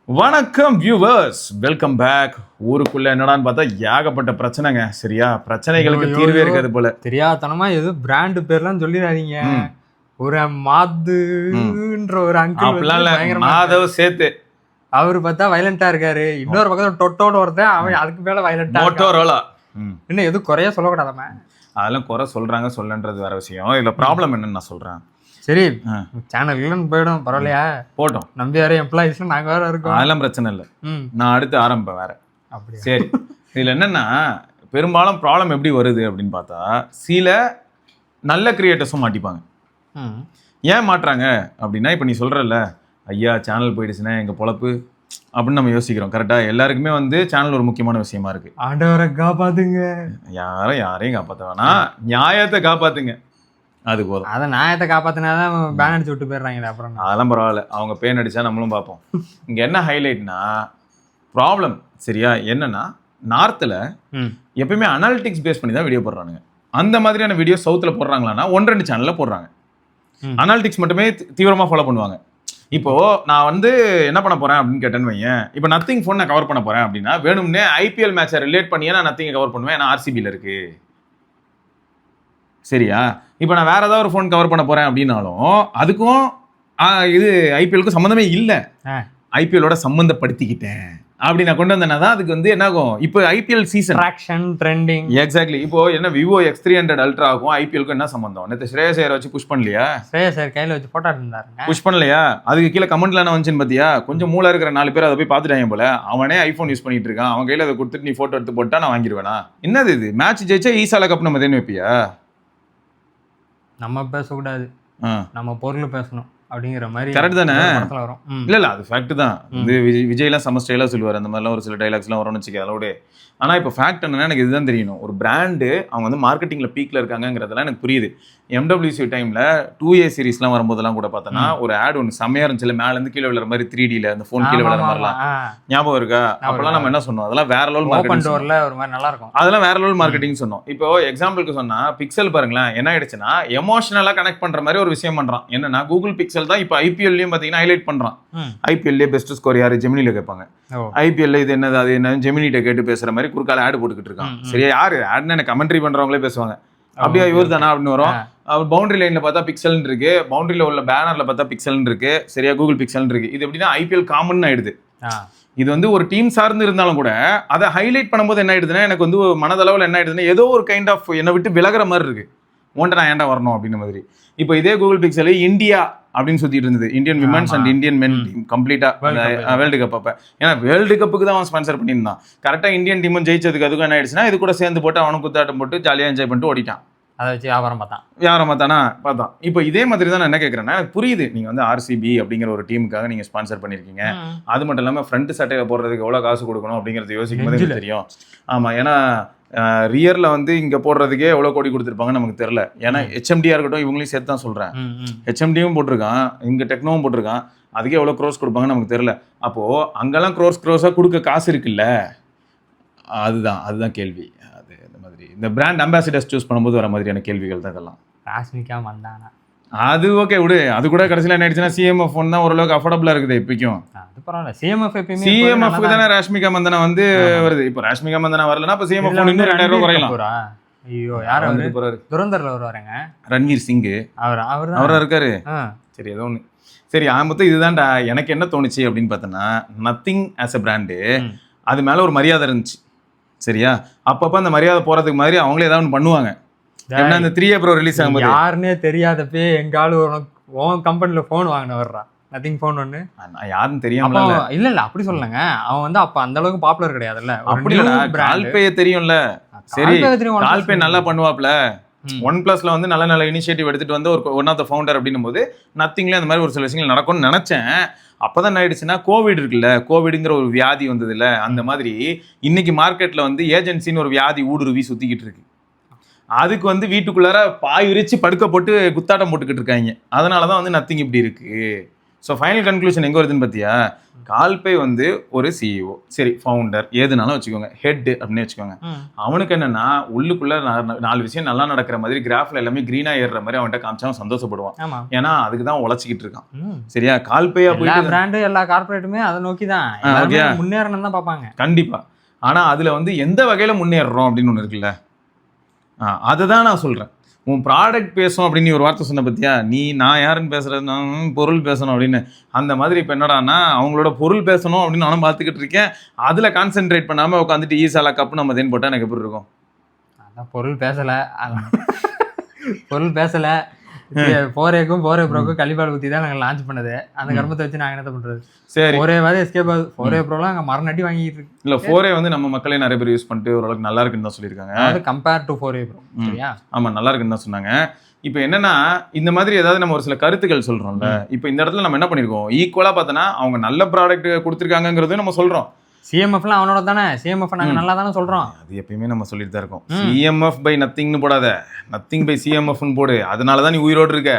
வணக்கம் viewers, welcome back. ஊருக்குள்ள என்னடான்னு பார்த்தா ஏகப்பட்ட பிரச்சனைங்க. சரியா, பிரச்சனைகளுக்கு தீர்வே இருக்காது போல. தெரியாதனமா எதுவும் பிராண்ட் பேர்லாம் சொல்லிடாதீங்க. ஒரு மாதுன்ற ஒரு அங்கிள் மாதவ் சேர்த்து அவரு பார்த்தா வயலண்டா இருக்காரு. இன்னொரு பக்கத்துல டொட்டோன்னு ஒருத்தன், அவன் அதுக்கு மேல வயலண்டா. மோட்டோரோலா இன்னும் எதுவும் குறைய சொல்லக்கூடாதமா? அதெல்லாம் குறை சொல்றாங்க, சொல்லன்றது வேற விஷயம். இதுல ப்ராப்ளம் என்னன்னு நான் சொல்றேன். சரி, சேனல் இல்லைன்னு போயிடும், பரவாயில்லையா? போட்டோம். நம்பி வேற எம்ப்ளாயிஸ் நாங்க வேற இருக்கோம், அதெல்லாம் பிரச்சனை இல்லை. நான் அடுத்து ஆரம்பிப்பேன் வேற. அப்படி சரி, இதுல என்னன்னா பெரும்பாலும் ப்ராப்ளம் எப்படி வருது அப்படின்னு பார்த்தா, சில நல்ல கிரியேட்டர்ஸும் மாட்டிப்பாங்க. ஏன் மாட்டுறாங்க அப்படின்னா, இப்போ நீ சொல்றல, ஐயா சேனல் போயிடுச்சுன்னா எங்க பொழப்பு அப்படின்னு நம்ம யோசிக்கிறோம். கரெக்டா? எல்லாருக்குமே வந்து சேனல் ஒரு முக்கியமான விஷயமா இருக்கு. ஆண்டவரை காப்பாத்துங்க. யாரையும் காப்பாற்ற வேணாம், நியாயத்தை காப்பாத்துங்க, அது போதும். அதை நியாயத்தை காப்பாத்தினாதான் பேன் அடிச்சு விட்டு போயிடுறாங்க. அப்புறம் அதெல்லாம் பரவாயில்ல, அவங்க பேன் அடிச்சா நம்மளும் பார்ப்போம். இங்க என்ன ஹைலைட்னா ப்ராப்ளம், சரியா? என்னன்னா நார்த்தில் எப்பயுமே அனாலிட்டிக்ஸ் பேஸ் பண்ணி தான் வீடியோ போடுறானுங்க. அந்த மாதிரியான வீடியோ சவுத்தில் போடுறாங்களான்னா 1-2 சேனலில் போடுறாங்க. அனாலிட்டிக்ஸ் மட்டுமே தீவிரமாக ஃபாலோ பண்ணுவாங்க. இப்போ நான் வந்து என்ன பண்ண போறேன் அப்படின்னு கேட்டேன்னு வையேன், இப்போ நத்திங் ஃபோன் நான் கவர் பண்ண போறேன் அப்படின்னா, வேணும்னே ஐபிஎல் மேட்சை ரிலேட் பண்ணியே நான் நத்திங்கை கவர் பண்ணுவேன். ஏன்னா ஆர்சிபியில் இருக்கு. சரியா? இப்போ நான் வேற ஏதாவது ஒரு ஃபோன் கவர் பண்ண போறேன் அப்படின்னாலும் அதுக்கும் இது ஐபிஎலுக்கும் சம்மந்தமே இல்லை. ஐபிஎலோட சம்மந்தப்படுத்திக்கிட்டேன் அப்படி நான் கொண்டு வந்தேன்னா தான் அதுக்கு வந்து என்ன ஆகும். இப்போ IPL season traction trending. Exactly. இப்போ என்ன விவோ X300 அல்ட்ரா ஆகும், ஐபிஎலுக்கும் என்ன சம்பந்தம்? நேற்று ஸ்ரேயஸ் ஐயரை வச்சு புஷ் பண்ணலையா? ஸ்ரேயஸ் ஐயர் கையில வச்சு போட்டோ இருந்தாருங்க, புஷ் பண்ணலையா? அதுக்கு கீழே கமெண்ட்ல என்ன வந்துச்சுன்னு பாத்தியா? கொஞ்சம் மூளை இருக்கிற 4 பேர் அதை போய் பார்த்துட்டாங்க போல. அவனே ஐபோன் யூஸ் பண்ணிட்டு இருக்கான், அவன் கையில அதை கொடுத்துட்டு நீ போட்டோ எடுத்து போட்டா நான் வாங்கிடுவேனா? என்னது இது? மேட்ச் ஜெயிச்சா ஈசால கப் நம்ம தேன்னு வைப்பியா? நம்ம பேசக்கூடாது, நம்ம பொருள் பேசணும் அப்படிங்கிற மாதிரி. கரெக்ட் தானே? வரும். இல்ல அது ஃபேக்ட் தான். இது விஜய்லாம் செம ஸ்டைலா சொல்லுவார். அந்த மாதிரிலாம் ஒரு சில டைலாக்ஸ்லாம் வரும்னு வச்சுக்க. அதோட ஆனா இப்போ ஃபேக்ட் என்னன்னா, எனக்கு இதுதான் தெரியணும். ஒரு பிராண்டு அவங்க வந்து மார்க்கெட்டிங்ல பீக்ல இருக்காங்கிறதெல்லாம் எனக்கு புரியுது. MWC டைம்ல 2A சீரிஸ்லாம் வரும்போதெல்லாம் கூட பார்த்தோன்னா ஒரு ஆட் ஒன்று செம்மையா இருந்துச்சு. மேல இருந்து கீழே விழுற மாதிரி 3Dல அந்த ஃபோன் கீழே விழுற மாதிரிலாம் ஞாபகம் இருக்கா? அப்பெல்லாம் நம்ம என்ன சொன்னோம், அதெல்லாம் வேற லெவல் மார்க்கெட்டிங். ஒரு மாதிரி நல்லா இருக்கும், அதெல்லாம் வேற லெவல் மார்க்கெட்டிங் சொன்னோம். இப்போ எக்ஸாம்பிளுக்கு சொன்னா பிக்சல் பாருங்களேன், என்ன ஆயிடுச்சுன்னா எமோஷனலா கனெக்ட் பண்ற மாதிரி ஒரு விஷயம் பண்றான். என்னன்னா கூகுள் பிக்சல் தான் இப்போ ஐபிஎல்லையும் பாத்தீங்கன்னா ஹைலைட் பண்றான். ஐபிஎல்லே பெஸ்ட் ஸ்கோர் யாரு? ஜெமினில கேட்பாங்க. ஐபிஎல்ல இது என்னது அது என்ன ஜெமினிட்ட கேட்டு பேசுற மாதிரி குறுக்கால ஆட் போட்டுக்கிட்டு இருக்கான். சரியா? யாரு ஆட்னு எனக்கு கமெண்ட்ரி பண்றவங்களே பேசுவாங்க. அப்படியே இவர் தானா அப்படின்னு வரும். பவுண்டரி லைன்ல பார்த்தா பிக்சல் இருக்கு, பவுண்டரியில உள்ள பேனர்ல பார்த்தா பிக்சல் இருக்கு. சரியா? கூகுள் பிக்சல் இருக்கு. இது எப்படின்னா ஐபிஎல் காமன் ஆயிடுது. இது வந்து ஒரு டீம் சார்ந்து இருந்தாலும் கூட அதை ஹைலைட் பண்ணும்போது என்ன ஆயிடுதுன்னா, எனக்கு வந்து மனதளவில் என்ன ஆயிடுதுன்னா, ஏதோ ஒரு கைண்ட் ஆஃப் என்னை விட்டு விலகிற மாதிரி இருக்கு. ஒன்றை நான் ஏன்டா வரணும் அப்படின்ற மாதிரி. இப்போ இதே கூகுள் பிக்சல் இந்தியா அப்படின்னு சுத்திட்டு இருந்தது, Indian women's and Indian men team கம்ப்ளீட்டா வேர்ல்டு கப். அப்ப ஏன்னா வேர்ல்டு கப்புக்கு தான் அவன் ஸ்பான்சர் பண்ணியிருந்தான். கரெக்டா இந்தியன் டீமும் ஜெயிச்சதுக்கு அதுக்கும் என்ன ஆயிடுச்சுன்னா, இது கூட சேர்ந்து போட்டு அவனும் குத்தாட்டம் போட்டு ஜாலியாக என்ஜாய் பண்ணிட்டு ஓடிட்டான். அதை வச்சு வியாபாரம் பார்த்தான். இப்போ இதே மாதிரி தான் நான் என்ன கேட்குறேன்னா, எனக்கு புரியுது நீங்கள் வந்து ஆர்சிபி அப்படிங்கிற ஒரு டீமுக்காக நீங்கள் ஸ்பான்சர் பண்ணியிருக்கீங்க. அது மட்டும் இல்லாமல் ஃப்ரண்ட் சட்டையில போடுறதுக்கு எவ்வளோ காசு கொடுக்கணும் அப்படிங்கிறது யோசிக்கும் போது எனக்கு தெரியும். ஆமாம், ஏன்னா ரியரில் வந்து இங்கே போடுறதுக்கே எவ்வளோ கோடி கொடுத்துருப்பாங்கன்னு நமக்கு தெரியல. ஏன்னா HMDயாக இருக்கட்டும், இவங்களையும் சேர்த்து தான் சொல்கிறேன். HMDயும் போட்டிருக்கான், இங்கே டெக்னோவும் போட்டிருக்கான். அதுக்கே எவ்வளோ க்ரோஸ் கொடுப்பாங்கன்னு நமக்கு தெரியல. அப்போது அங்கெல்லாம் க்ரோஸாக கொடுக்க காசு இருக்குல்ல, அதுதான் கேள்வி. அது இந்த மாதிரி இந்த பிராண்ட் அம்பாசிடர்ஸ் சூஸ் பண்ணும்போது வர மாதிரியான கேள்விகள் தான் இதெல்லாம். ராஷ்மிகா மந்தானா அது ஓகே விடு, அது கூட கடைசியில் என்ன ஆயிடுச்சுன்னா CMF ஃபோன் தான் ஓரளவுக்கு அஃபோர்டபுளாக இருக்குது இப்போக்கும். அது பரவாயில்ல. CMF தானே ராஷ்மிகா மந்தனா வந்து வருது. இப்போ ராஷ்மிகா மந்தனா வரலன்னா இப்போ CMF ஃபோன் இன்னும் 2000 ரூபாய் குறையலாம். ஐயோ, யார் வந்து போறாரு? துரந்தர்ல வருவாருங்க, ரன்வீர் சிங். அவரா இருக்காரு. சரி, ஏதோ ஒன்று. சரி, ஆரம்பத்தில் இதுதான்டா. எனக்கு என்ன தோணுச்சு அப்படின்னு பார்த்தோன்னா, நத்திங் ஆஸ் அ பிராண்டு அது மேலே ஒரு மரியாதை இருந்துச்சு. சரியா? அப்பப்போ அந்த மரியாதை போகிறதுக்கு மாதிரி அவங்களே ஏதாவது ஒன்று பண்ணுவாங்க. என்ன இந்த 3 Pro ரிலீஸ் ஆகும்போது யாருன்னே தெரியாதப்பே எங்காலும் உன் கம்பெனில ஃபோன் வாங்கின வர்றான். நத்திங் ஃபோன் ஒன்று யாருன்னு தெரியாம இல்ல அப்படி சொல்லலங்க. அவன் வந்து அப்ப அந்த அளவுக்கு பாப்புலர் கிடையாதுல்ல. அப்படி கால்பே தெரியும்ல. சரி, கால்பே நல்லா பண்ணுவாப்ல. OnePlusல வந்து நல்ல இனிஷியேட்டிவ் எடுத்துட்டு வந்து ஒரு ஒன் ஆஃப் த ஃபவுண்டர் அப்படின்னும் போது நத்திங்ல அந்த மாதிரி ஒரு சில விஷயங்கள் நடக்கும்னு நினைச்சேன். அப்பதான் என்ன ஆயிடுச்சுன்னா, கோவிட் இருக்குல்ல, கோவிடுங்கிற ஒரு வியாதி வந்தது இல்ல, அந்த மாதிரி இன்னைக்கு மார்க்கெட்ல வந்து ஏஜென்சின்னு ஒரு வியாதி ஊடுருவி சுத்திக்கிட்டு இருக்கு. அதுக்கு வந்து வீட்டுக்குள்ளார பாய் விரிச்சு படுக்க போட்டு குத்தாட்டம் போட்டுக்கிட்டு இருக்காங்க. அதனாலதான் வந்து நத்திங் இப்படி இருக்கு. ஸோ ஃபைனல் கன்க்ளூஷன் எங்கே வருதுன்னு பார்த்தியா, கால்பே வந்து ஒரு சிஇஓ, சரி ஃபவுண்டர் எதுனாலும் வச்சுக்கோங்க, ஹெட் அப்படின்னு வச்சுக்கோங்க. அவனுக்கு என்னன்னா உள்ளுக்குள்ள 4 விஷயம் நல்லா நடக்கிற மாதிரி கிராஃப்ல எல்லாமே கிரீனா ஏறுற மாதிரி அவன்கிட்ட காமிச்சா அவன் சந்தோஷப்படுவான். ஏன்னா அதுக்கு தான் உழைச்சிக்கிட்டு இருக்கான். சரியா, கால்பேயா போயிட்டு பிராண்டு எல்லா கார்பரேட்டுமே அதை நோக்கி தான் முன்னேறணும் தான் பார்ப்பாங்க. கண்டிப்பா. ஆனா அதுல வந்து எந்த வகையில முன்னேறுறோம் அப்படின்னு ஒண்ணு இருக்குல்ல, அதுதான் நான் சொல்றேன். உன் ப்ராடக்ட் பேசும் அப்படின்னு ஒரு வார்த்தை சொன்ன பத்தியா, நான் யாருன்னு பேசுறது, பொருள் பேசணும் அப்படின்னு. அந்த மாதிரி இப்போ என்னடான்னா அவங்களோட பொருள் பேசணும் அப்படின்னு நானும் பார்த்துக்கிட்டு இருக்கேன். அதில் கான்சென்ட்ரேட் பண்ணாமல் உட்காந்துட்டு ஈசாலா கப்பு நம்ம தேன் போட்டால் எனக்கு எப்படி இருக்கும்? அதான் பொருள் பேசலை, பொருள் பேசலை. 4Aக்கும் 4A ப்ரோக்கும் கழிப்பாடு ஊற்றி தான் நாங்கள் லான்ச் பண்ணது. அந்த கர்மத்தை வச்சு நாங்கள் என்ன பண்ணுறது? சரி, 4A எஸ்கேப் ஆகுது. 4A ப்ரோலாம் அங்கே மரணட்டி வாங்கிட்டு இருக்கு. இல்லை, 4A வந்து நம்ம மக்களே நிறைய பேர் யூஸ் பண்ணிட்டு ஓரளவுக்கு நல்லா இருக்குன்னு தான் சொல்லியிருக்காங்க. அது கம்பேர் டு 4A ப்ரோ. சரியா, ஆமாம், நல்லா இருக்குன்னு தான் சொன்னாங்க. இப்போ என்னன்னா இந்த மாதிரி ஏதாவது நம்ம ஒரு சில கருத்துக்கள் சொல்கிறோம்ல, இப்போ இந்த இடத்துல நம்ம என்ன பண்ணியிருக்கோம், ஈக்குவலாக பார்த்தோன்னா அவங்க நல்ல ப்ராடக்ட் கொடுத்துருக்காங்கிறதையும் நம்ம சொல்கிறோம். சிஎம்எஃப்லாம் அவனோட தானே, சிஎம்எஃப் நாங்கள் நல்லா தானே சொல்கிறோம். அது எப்பயுமே நம்ம சொல்லிட்டு தான் இருக்கோம். சிஎம்எஃப் பை நத்திங்னு போடாத, நத்திங் பை சிஎம்எஃப்னு போடு, அதனால தான் நீ உயிரோடு இருக்க.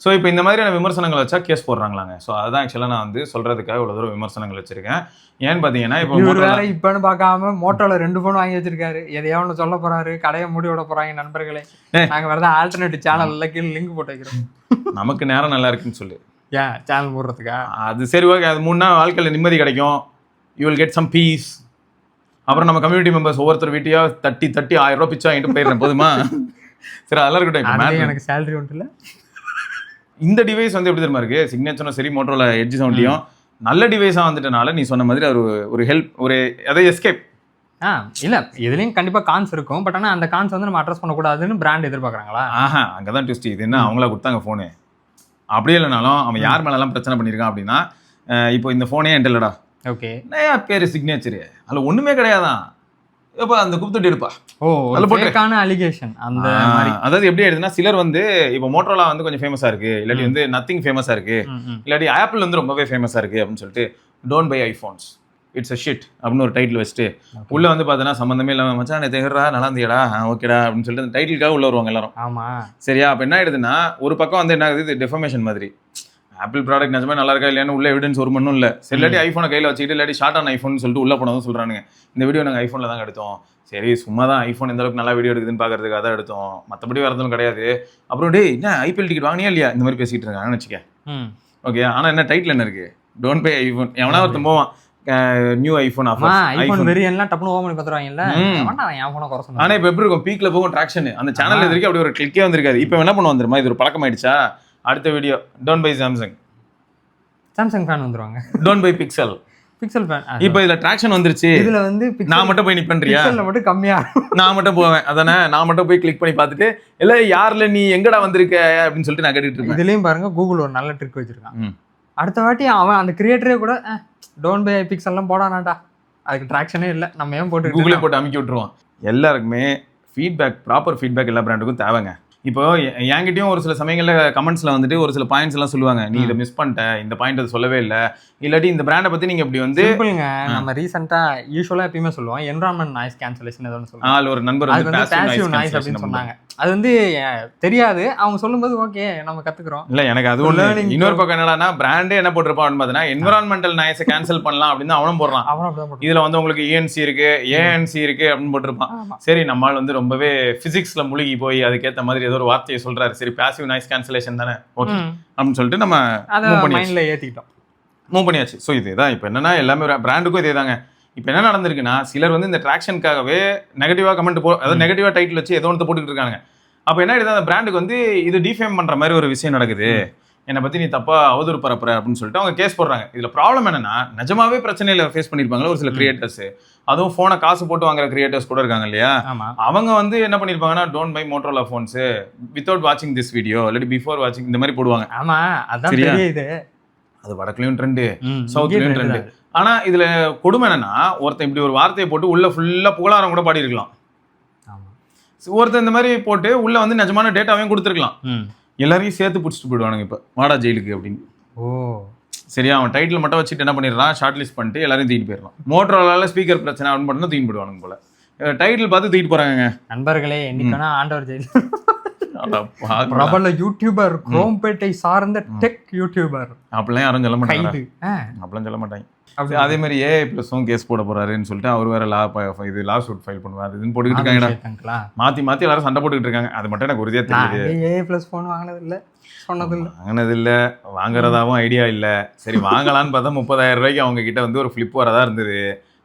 ஸோ இப்போ இந்த மாதிரியான விமர்சனங்கள் வச்சா கேஸ் போடுறாங்களாங்க. ஸோ அதுதான் ஆக்சுவலாக நான் வந்து சொல்கிறதுக்காக இவ்வளோ தூரம் விமர்சனங்கள் வச்சிருக்கேன். ஏன்னு பார்த்தீங்கன்னா இப்போ வேற இப்போன்னு பார்க்காம மோட்டோவில் 2 ஃபோன் வாங்கி வச்சிருக்காரு. எதையோ ஒன்று சொல்ல போறாரு, கடையை மூடி விட போறாங்க நண்பர்களே. நாங்கள் வேறு தான் ஆல்டர்னேட்டிவ் சேனலில் கீழே லிங்க் போட்டு வைக்கிறோம். நமக்கு நேரம் நல்லா இருக்குன்னு சொல்லி ஏன் சேனல் மூடுறதுக்கா? அது சரி, ஓகே. அது 3 நாள் வாழ்க்கையில் நிம்மதி கிடைக்கும். You will get some peace. அப்புறம் நம்ம கம்யூனிட்டி மெம்பர்ஸ் ஒவ்வொருத்தர் வீட்டையோ தட்டி 1000 ரூபா பிச்சா வாங்கிட்டு போயிடுறேன், போதுமா? சரி, அதெல்லாம் இருக்கட்டும். எனக்கு சேலரி ஒன்றும் இல்லை. இந்த டிவைஸ் வந்து எப்படி தெரியுமா இருக்கு, சிக்னேச்சரும் சரி மோட்டோரோலா எட்ஜ் சவுண்டையும் நல்ல டிவைஸாக வந்துட்டனால நீ சொன்ன மாதிரி ஒரு ஹெல்ப், ஒரு அதை எஸ்கேப். இல்லை, இதுலேயும் கண்டிப்பாக கான்ஸ் இருக்கும். பட் ஆனால் அந்த கான்ஸ் வந்து நம்ம அட்ரஸ் பண்ணக்கூடாதுன்னு பிராண்ட் எதிர்பார்க்குறாங்களா? அங்கே தான் ட்விஸ்ட். இது என்ன அவங்களா கொடுத்தாங்க ஃபோனு, அப்படியே இல்லைனாலும் அவன் யார் மேலெல்லாம் பிரச்சனை பண்ணியிருக்கான் அப்படின்னா, இப்போ இந்த ஃபோனே என்கிட்ட இல்லைடா, ஓகே, நான் பேர் சிக்னேச்சரு அதில் ஒன்றுமே கிடையாதான், எப்போ அந்த குப்துட்டு எடுப்பா. அலிகேஷன் அந்த மாதிரி. அதாவது எப்படி ஆயிடுதுன்னா, சிலர் வந்து இப்போ மோட்டோரோலா வந்து கொஞ்சம் ஃபேமஸா இருக்கு, இல்லாட்டி வந்து நத்திங் ஃபேமஸா இருக்கு, இல்லாட்டி ஆப்பிள் வந்து ரொம்பவே ஃபேமஸா இருக்கு அப்படின்னு சொல்லிட்டு don't by iPhones, it's a shit அப்படின்னு ஒரு டைட்டில் வச்சுட்டு உள்ள வந்து பார்த்தோன்னா சம்மந்தமே இல்லாமல் மச்சான் நேற்று தேடுறா நல்லா இருந்தியடா, ஓகேடா அப்படின்னு சொல்லிட்டு அந்த டைட்டிலுக்காக உள்ள வருவாங்க எல்லாரும். ஆமா, சரியா? அப்போ என்ன ஆயிடுதுன்னா ஒரு பக்கம் வந்து என்ன ஆகுது, இது டெஃபர்மேஷன் மாதிரி. ஆப்பிள் ப்ராடக்ட் நிஜமே நல்லா இருக்கா இல்லையானு உள்ள எவிடன்ஸ் ஒரு மண்ணும் இல்லை. சரி, இல்லாட்டி ஐஃபோனை கையில் வச்சுக்கிட்டு இல்லாட்டி ஷார்ட் ஆன் ஐஃபோன் சொல்லிட்டு உள்ள போனதும் சொல்கிறானுங்க. இந்த வீடியோ நாங்கள் ஐஃபோனில் தான் எடுத்தோம். சரி, சும்மா தான் ஐஃபோன் எந்த அளவுக்கு நல்லா வீடியோ எடுக்குதுன்னு பார்க்கறதுக்காக தான் எடுத்தோம், மற்றபடி வரதும் கிடையாது. அப்புறம் டே என்ன ஐபிஎல் டிக்கெட் வாங்கினியா இல்லையா இந்த மாதிரி பேசிகிட்டு இருக்காங்கன்னு வச்சுக்க. ஓகே, ஆனால் என்ன டைட்டில் என்ன இருக்குது, டோன்ட் பே ஐஃபோன். எவனா ஒருத்தன் போவான், நியூ ஐஃபோன் ஆஃபர், ஐஃபோன் வெரியன்ட்லாம் டப்புனு ஓபன் பண்ணி பார்த்துருவாங்கல்ல. என் ஃபோனை குறை சொன்னேன். ஆனால் இப்போ எப்படி இருக்கும், பீக்கில் போகும் ட்ராக்ஷன். அந்த சேனல் எதிர்க்கு அப்படி ஒரு கிளிக்கே வந்திருக்காது. இப்போ என்ன பண்ணுவோம் தெரியுமா, இது ஒரு பழக்கம் ஆயிடுச்சா, அடுத்த video don't by Samsung fan வந்துருவாங்க, டோன்ட் பை பிக்சல் ஃபேன். இப்போ இதுல ட்ராக்ஷன் வந்துருச்சு, இதுல வந்து நான் மட்டும் போய் நிப்பேன்றியா, பிக்சல்ல மட்டும் கம்மியா நான் மட்டும் போவேன், அதானே நான் மட்டும் போய் கிளிக் பண்ணி பார்த்துட்டு இல்ல யாருல நீ எங்கடா வந்திருக்க அப்படின்னு சொல்லிட்டு நான் கேட்டுட்டு இருக்கேன். இதுலயும் பாருங்க கூகுள் ஒரு நல்ல ட்ரிக் வச்சிருக்கான். அடுத்த வாட்டி அவன் அந்த கிரியேட்டரே கூட டோன்ட் பை பிக்சல்லாம் போடானாடா, அதுக்கு ட்ராக்ஷனே இல்லை, நம்ம ஏன் போட்டு கூகுளே போட்டு அமுக்கி விட்டுருவான். எல்லாருக்குமே ஃபீட்பேக், ப்ராப்பர் ஃபீட்பேக் எல்லா பிராண்டுக்கும் தேவைங்க. இப்போ என்கிட்டயும் ஒரு சில சமயங்களில் கமெண்ட்ஸ்ல வந்துட்டு ஒரு சில பாயிண்ட்ஸ் எல்லாம் சொல்லுவாங்க, நீ இதை மிஸ் பண்ணிட்ட, இந்த பாயிண்ட் அது சொல்லவே இல்லை, இல்லாட்டி இந்த பிராண்டை பத்தி நீங்க இப்படி வந்து நம்ம ரீசெண்டா யூசுவலா எப்பயுமே சொல்லுவோம் என்விரான்மெண்ட் நாய்ஸ் கேன்சலேஷன் ஏதோ சொல்லுவாங்க. ஒரு நண்பர் வந்து பாசிவ் நாய்ஸ் அப்படின்னு சொன்னாங்க. அது வந்து தெரியாது, அவங்க சொல்லும்போது ஓகே நம்ம கத்துக்கிறோம். இல்ல எனக்கு அது ஒண்ணு. இன்னொரு பக்கம் என்னன்னா பிராண்டே என்ன போட்டிருப்பான்னு பார்த்தீங்கன்னா என்விரான்மெண்டல் நாய்ஸை கேன்சல் பண்ணலாம் அப்படின்னு அவனும் போடுறான். இதுல வந்து உங்களுக்கு ஏஎன்சி இருக்கு, ஏஎன்சி இருக்கு அப்படின்னு போட்டிருப்பான். சரி, நம்மால் வந்து ரொம்பவே பிசிக்ஸ்ல முழுகி போய் அதுக்கேற்ற மாதிரி ஏதோ ஒரு வார்த்தையை சொல்றாரு, சரி பாசிவ் நாய்ஸ் கேன்சலேஷன் தானே ஓகே அப்படின்னு சொல்லிட்டு நம்ம மைண்ட்ல ஏத்திட்டோம், மூவ் பண்ணியாச்சு. ஸோ இதுதான் இப்போ என்னன்னா எல்லாமே பிராண்டுக்கும் இதே தாங்க. இப்போ என்ன நடந்திருக்குன்னா சிலர் வந்து இந்த ட்ராக்ஷனுக்காகவே நெகட்டிவாக கமெண்ட் அதாவது நெகட்டிவாக டைட்டில் வச்சு ஏதோ ஒன்று போட்டுக்கிட்டு இருக்காங்க. அப்போ என்ன ஆயிடுது, அந்த பிராண்டுக்கு வந்து இது டிஃபேம் பண்ணுற மாதிரி ஒரு விஷயம் நடக்குது, என்னை பற்றி நீ தப்பாக அவதூறு பரப்புற அப்படின்னு சொல்லிட்டு அவங்க கேஸ் போடுறாங்க. இதில் ப்ராப்ளம் என்னன்னா நிஜமாவே பிரச்சனையில் ஃபேஸ் பண்ணியிருப்பாங்களா ஒரு சில கிரியேட்டர்ஸ், அதுவும் ஃபோனை காசு போட்டு வாங்குற கிரியேட்டர்ஸ் கூட இருக்காங்க இல்லையா, அவங்க வந்து என்ன பண்ணியிருப்பாங்கன்னா don't buy Motorola phones without வாட்சிங் திஸ் வீடியோ இல்லாட்டி பிஃபோர் வாட்சிங் இந்த மாதிரி போடுவாங்க. ஆமாம், அதான் தெரியுது. அது வடக்குலயும் ட்ரெண்டு, சவுத்லயும் ட்ரெண்டு. ஆனா இதுல கொடுமை என்னன்னா ஒருத்தன் இப்படி ஒரு வார்த்தையை போட்டு உள்ள ஃபுல்லா புகழாரம் கூட பாடி இருக்கலாம், ஒருத்தன் இந்த மாதிரி போட்டு உள்ள வந்து நிஜமான டேட்டாவையும் கொடுத்துருக்கலாம், எல்லாரையும் சேர்த்து பிடிச்சிட்டு போயிடுவானுங்க இப்ப வாடா ஜெயிலுக்கு அப்படின்னு. சரியா, அவன் டைட்டில் மட்டும் வச்சுட்டு என்ன பண்ணிடுறான், ஷார்ட் லிஸ்ட் பண்ணிட்டு எல்லாரையும் தூக்கிட்டு போயிடலாம். மோட்டரோலால ஸ்பீக்கர் பிரச்சனை அப்படின்னு மட்டும் தூக்கிட்டு போயிடுவானுங்க போல, டைட்டில் பார்த்து தூக்கிட்டு போறாங்க. நண்பர்களே என்னைக்கான ஆண்டவர் ஜெயில் பிரபல யூடியூபர், குரோம்பேட்டை சார்ந்த டெக் யூடியூபர். அப்படிலாம் யாரும் சொல்ல மாட்டாங்க. கைது. அப்படிலாம் சொல்ல மாட்டாங்க. அதே மாதிரி ஏஐ ப்ளஸும் கேஸ் போட போறாருன்னு சொல்லிட்டு அவர் வேற லா சூட் ஃபைல் பண்ணுவார். இதுன்னு போட்டுக்கிட்டு இருக்காங்கடா. மாத்தி எல்லாரும் சண்டை போட்டுக்கிட்டு இருக்காங்க. அது மட்டும் எனக்கு உறுதியா தெரியுது. ஏஐ ப்ளஸ் ஃபோன் வாங்கினது இல்ல, சொன்னது இல்ல, வாங்கினது இல்ல, வாங்குறதாவும் ஐடியா இல்ல. சரி வாங்கலான்னு பார்த்தா 30,000 ரூபாய்க்கு அவங்க கிட்ட வந்து ஒரு ஃபிளிப் வரதா இருந்தது.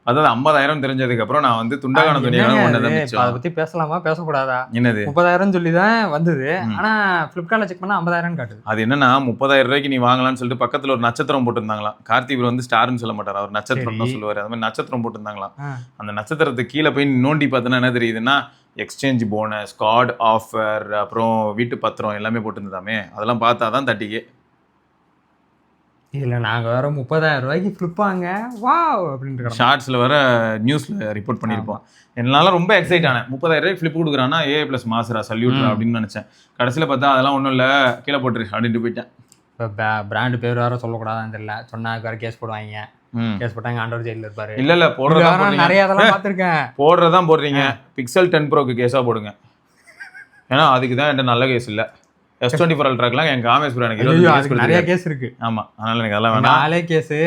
அதாவது 50,000 தெரிஞ்சதுக்கு அப்புறம் நான் வந்து துண்டகான துணியாக ஒன்னதான் மிச்சம். அதை பத்தி பேசலாமா பேசக்கூடாதா? என்னது 30,000 சொல்லி தான் வந்தது. ஆனா பிளிப்கார்ட்ல செக் பண்ணா 50,000 காட்டுது. அது என்னன்னா 30,000 ரூபாய்க்கு நீ வாங்கலாம்னு சொல்லிட்டு பக்கத்துல ஒரு நட்சத்திரம் போட்டுருந்தாங்களாம். கார்த்திக் வந்து ஸ்டார்னு சொல்ல மாட்டார், அவர் நட்சத்திரம் தான் சொல்லுவாரு. அது மாதிரி நட்சத்திரம் போட்டுருந்தாங்களாம். அந்த நட்சத்திரத்துக்கு கீழே போய் நோண்டி பார்த்தோன்னா என்ன தெரியுதுன்னா எக்ஸ்சேஞ்ச் போனஸ், கார்டு ஆஃபர், அப்புறம் வீட்டு பத்திரம் எல்லாமே போட்டுருந்தாமே. அதெல்லாம் பார்த்தா தான் தட்டிக்கே. இதில் நாங்கள் வேற 30,000 ரூபாய்க்கு ஃப்ளிப்பாங்க வாவ் அப்படின்ட்டு ஷார்ட்ஸில் வேற நியூஸில் ரிப்போர்ட் பண்ணியிருப்போம். என்னால ரொம்ப எக்ஸைட் ஆனேன். 30,000 ரூபாய்க்கு ஃப்ளிப் கொடுக்குறான்னா ஏஐ ப்ளஸ் மாசுரா சல்யூட்ரா அப்படின்னு நினச்சேன். கடைசியில் பார்த்தா அதெல்லாம் ஒன்றும் இல்லை, கீழே போட்டுரு அப்படின்ட்டு போயிட்டேன். இப்போ பிராண்டு பேர் வேற சொல்லக்கூடாதான்னு தெரியல, சொன்னாக்கு வேற கேஸ் போடுவாங்க. கேஸ் போட்டாங்க, ஆண்டவர் ஜெயிலில் இருப்பாரு. இல்லை போடுறதா நிறைய அதெல்லாம் பார்த்துருக்கேன். போடுறதான் போடுறீங்க. பிக்சல் 10 ப்ரோக்கு கேஸாக போடுங்க. ஏன்னா அதுக்கு தான் என்கிட்ட நல்ல கேஸ் இல்லை. S24 அல்ட்ராக்கெல்லாம் என் காமேஸ் ப்ரோ எனக்கு நிறைய கேஸ் இருக்கு. ஆமா, அதனால எனக்கு அதெல்லாம் வேணாம். நாலே கேஸ் 10